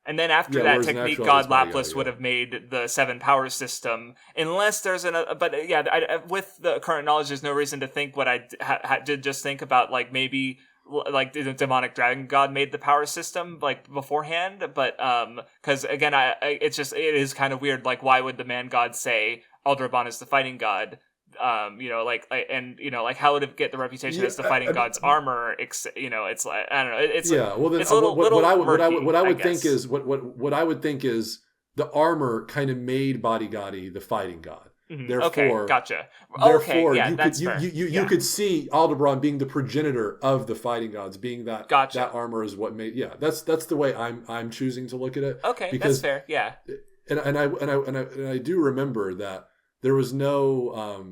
And then after that, Technique God Laplas would have made the 7 power system, unless there's with the current knowledge, there's no reason to think what I did just think about, like, maybe like the demonic dragon god made the power system, like, beforehand, but because again, it is kind of weird, like, why would the man god say Alderaan is the fighting god? How would it get the reputation as the fighting god's armor? It's like, I don't know. It's what I would think is the armor kind of made Bodyguard the fighting god. Therefore, okay, gotcha. Therefore, you could see Alderaan being the progenitor of the fighting gods, being that that armor is what made. Yeah, that's the way I'm choosing to look at it. Okay, because, that's fair. Yeah, and I do remember that there was no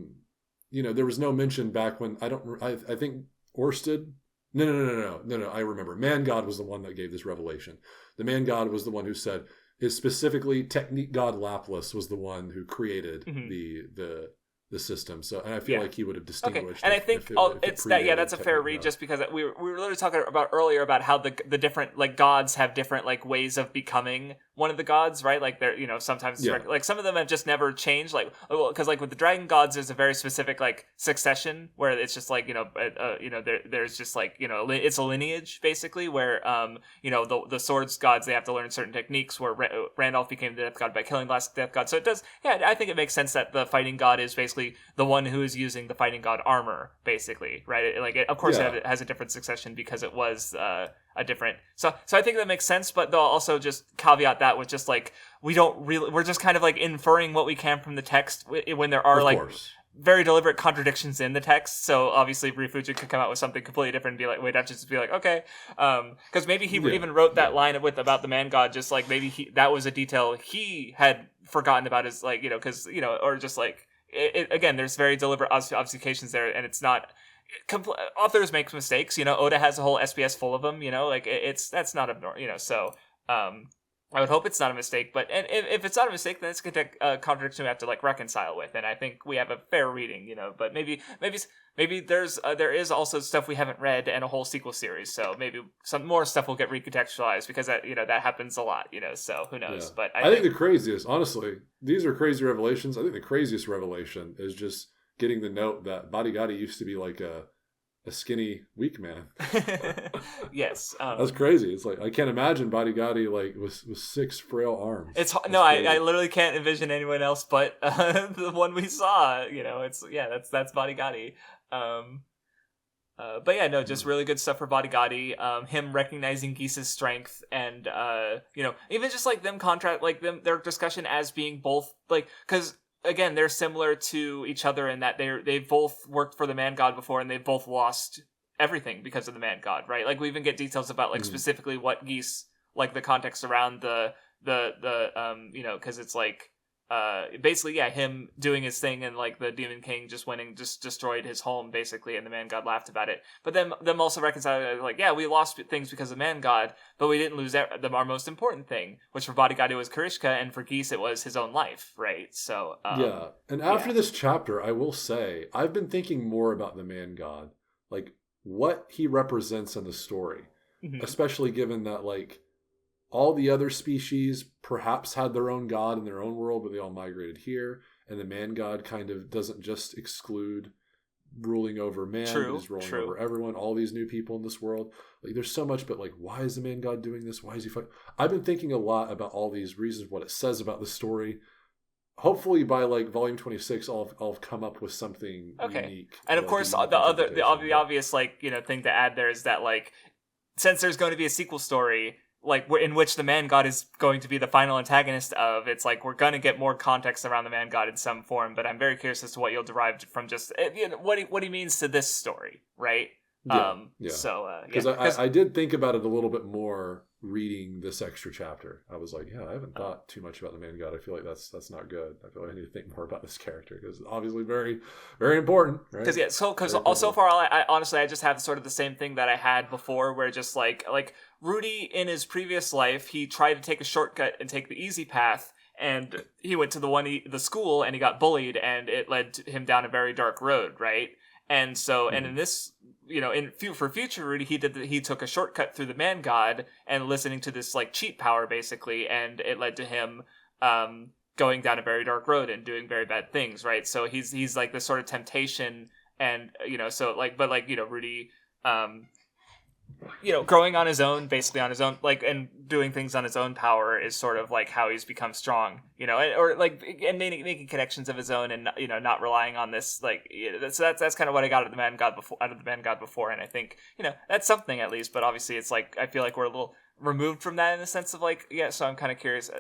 there was no mention back when I think Orsted No. I remember. Man God was the one that gave this revelation. The Man God was the one who said, is specifically Technique God Laplace was the one who created the system. So, and I feel like he would have distinguished. Okay. And I think it's that. Yeah, that's a fair read. Just because we were literally talking about earlier about how the different like gods have different like ways of becoming one of the gods, right? Like they're sometimes like some of them have just never changed. Like because like with the dragon gods, there's a very specific like succession where it's just like there's just like it's a lineage basically where the swords gods, they have to learn certain techniques. Where Randolph became the death god by killing the last death god. So it does. Yeah, I think it makes sense that the fighting god is basically the one who is using the fighting god armor, basically, right? Of course, it has a different succession because it was a different. So I think that makes sense, but they'll also just caveat that with just like we're just kind of like inferring what we can from the text when there are very deliberate contradictions in the text. So obviously, Rifuji could come out with something completely different and be like, we'd have to just be like, okay, because maybe he even wrote that line about the man god, just like maybe that was a detail he had forgotten about his because or just like. Again, there's very deliberate obfuscations there, and it's not. Authors make mistakes. Oda has a whole SPS full of them. That's not abnormal. So I would hope it's not a mistake. But if it's not a mistake, then it's a contradiction we have to like reconcile with. And I think we have a fair reading. But maybe there is also stuff we haven't read and a whole sequel series. So maybe some more stuff will get recontextualized because that happens a lot. So who knows? Yeah. But I think the craziest, honestly, these are crazy revelations. I think the craziest revelation is just getting the note that Badigadi used to be like a skinny, weak man. Yes. That's crazy. It's like, I can't imagine Badigadi like with 6 frail arms. I literally can't envision anyone else but the one we saw. That's Badigadi. But yeah, no, just really good stuff for Badigadi. Him recognizing Gisa's strength and, even just like them their discussion as being both like, because again, they're similar to each other in that they've both worked for the man god before and they've both lost everything because of the man god, right? Like we even get details about like specifically what Gis, like the context around the because it's like basically him doing his thing and like the Demon King just went and just destroyed his home basically, and the man god laughed about it. But then them also reconciling like we lost things because of man god, but we didn't lose our most important thing, which for Badigadi was Karishka, and for Gis it was his own life, right? So and after this chapter, I will say I've been thinking more about the man god, like what he represents in the story, especially given that like all the other species perhaps had their own god in their own world, but they all migrated here. And the man god kind of doesn't just exclude ruling over man, but he's ruling over everyone, all these new people in this world. Like there's so much, but like, why is the man god doing this? Why is he fighting? I've been thinking a lot about all these reasons, what it says about the story. Hopefully by like volume 26, I'll come up with something unique. And of course, the obvious like thing to add there is that like since there's going to be a sequel story, like in which the man god is going to be the final antagonist of, it's like we're going to get more context around the man god in some form, but I'm very curious as to what you'll derive from just what he means to this story, right? So because I did think about it a little bit more reading this extra chapter. I was like, I haven't thought too much about the man god. I feel like that's not good. I feel like I need to think more about this character because it's obviously very, very important, right? Because so far I honestly I just have sort of the same thing that I had before, where just like Rudy in his previous life, he tried to take a shortcut and take the easy path, and he went to the school and he got bullied, and it led him down a very dark road, right? And so, and in this, for future Rudy, he took a shortcut through the man god and listening to this like cheat power basically, and it led to him going down a very dark road and doing very bad things, right? So he's like this sort of temptation, and Rudy, growing on his own, basically on his own, like, and doing things on his own power is sort of like how he's become strong, or like, and making connections of his own, and not relying on this, like, that's kind of what I got out of the man god before, and I think that's something at least. But obviously, it's like I feel like we're a little removed from that in the sense of like, so I'm kind of curious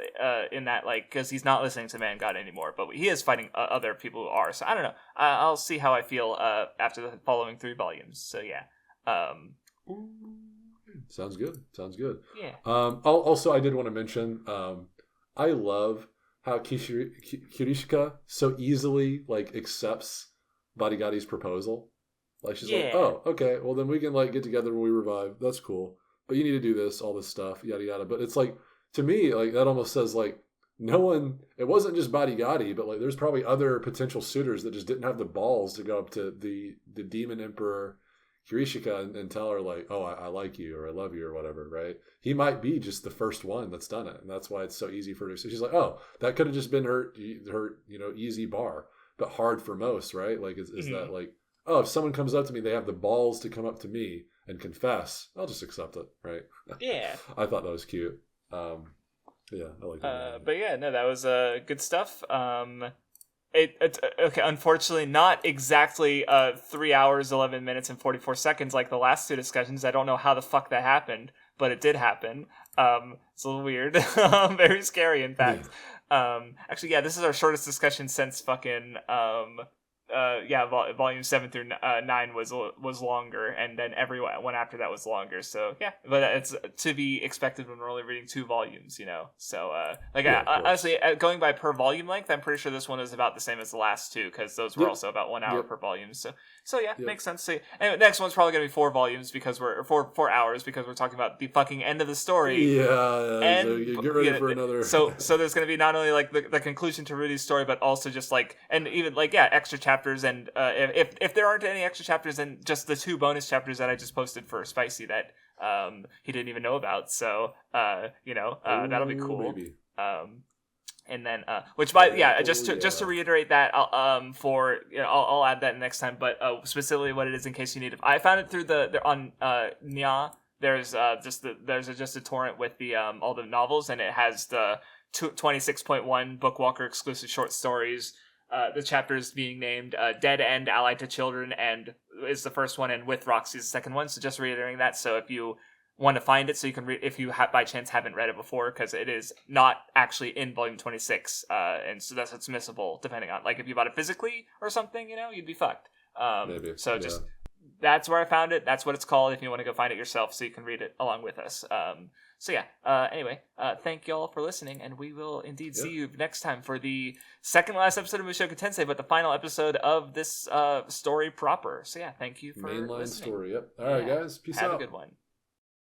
in that, like, because he's not listening to man god anymore, but he is fighting other people who are. So I don't know. I'll see how I feel after the following 3 volumes. So yeah. Sounds good. Yeah. Also, I did want to mention, I love how Kirishika so easily like accepts Badigadi's proposal. Like she's like, Yeah. oh, okay, well then we can like get together when we revive. That's cool. But you need to do this, all this stuff, yada yada. But it's like to me, like that almost says like no one. It wasn't just Bodygotti, but like there's probably other potential suitors that just didn't have the balls to go up to the demon emperor Kirishika and tell her like, oh, I like you or I love you or whatever, right? He might be just the first one that's done it, and that's why it's so easy for her. So she's like, oh, that could have just been her easy bar, but hard for most, right? Like is that like, oh, if someone comes up to me, they have the balls to come up to me and confess, I'll just accept it, right? Yeah. I thought that was cute. Yeah, I like that. But yeah, no, that was good stuff. It's okay. Unfortunately, not exactly 3 hours, 11 minutes, and 44 seconds like the last two discussions. I don't know how the fuck that happened, but it did happen. It's a little weird, very scary, in fact. Actually, yeah, this is our shortest discussion since fucking volume 7 through 9 was longer, and then every one after that was longer. So yeah, but it's to be expected when we're only reading 2 volumes, you know. So honestly, going by per volume length, I'm pretty sure this one is about the same as the last 2 because those were also about 1 hour per volume. So yeah, makes sense. So anyway, next one's probably gonna be 4 volumes because we're 4 hours because we're talking about the fucking end of the story. Yeah, and so you get ready for another. So there's gonna be not only like the conclusion to Rudy's story, but also just like and even like extra chapters. And if there aren't any extra chapters, then just the 2 bonus chapters that I just posted for Spicy that he didn't even know about. So that'll be cool. Maybe. And then just to reiterate that I'll add that next time. But specifically what it is in case you need it. I found it through on Nya. There's just a torrent with the all the novels, and it has the 26.1 Bookwalker exclusive short stories. The chapters being named Dead End, Allied to Children, and is the first one, and With Roxy is the second one. So just reiterating that. So if you want to find it, so you can read if you by chance haven't read it before, because it is not actually in volume 26, and so it's missable depending on like if you bought it physically or something, you'd be fucked. Maybe. So just that's where I found it. That's what it's called. If you want to go find it yourself, so you can read it along with us. So yeah, anyway, thank y'all for listening, and we will indeed see you next time for the second last episode of Mushoku Tensei, but the final episode of this story proper. So yeah, thank you for mainline listening. Story. Yep. All right, guys. Peace out. Have a good one.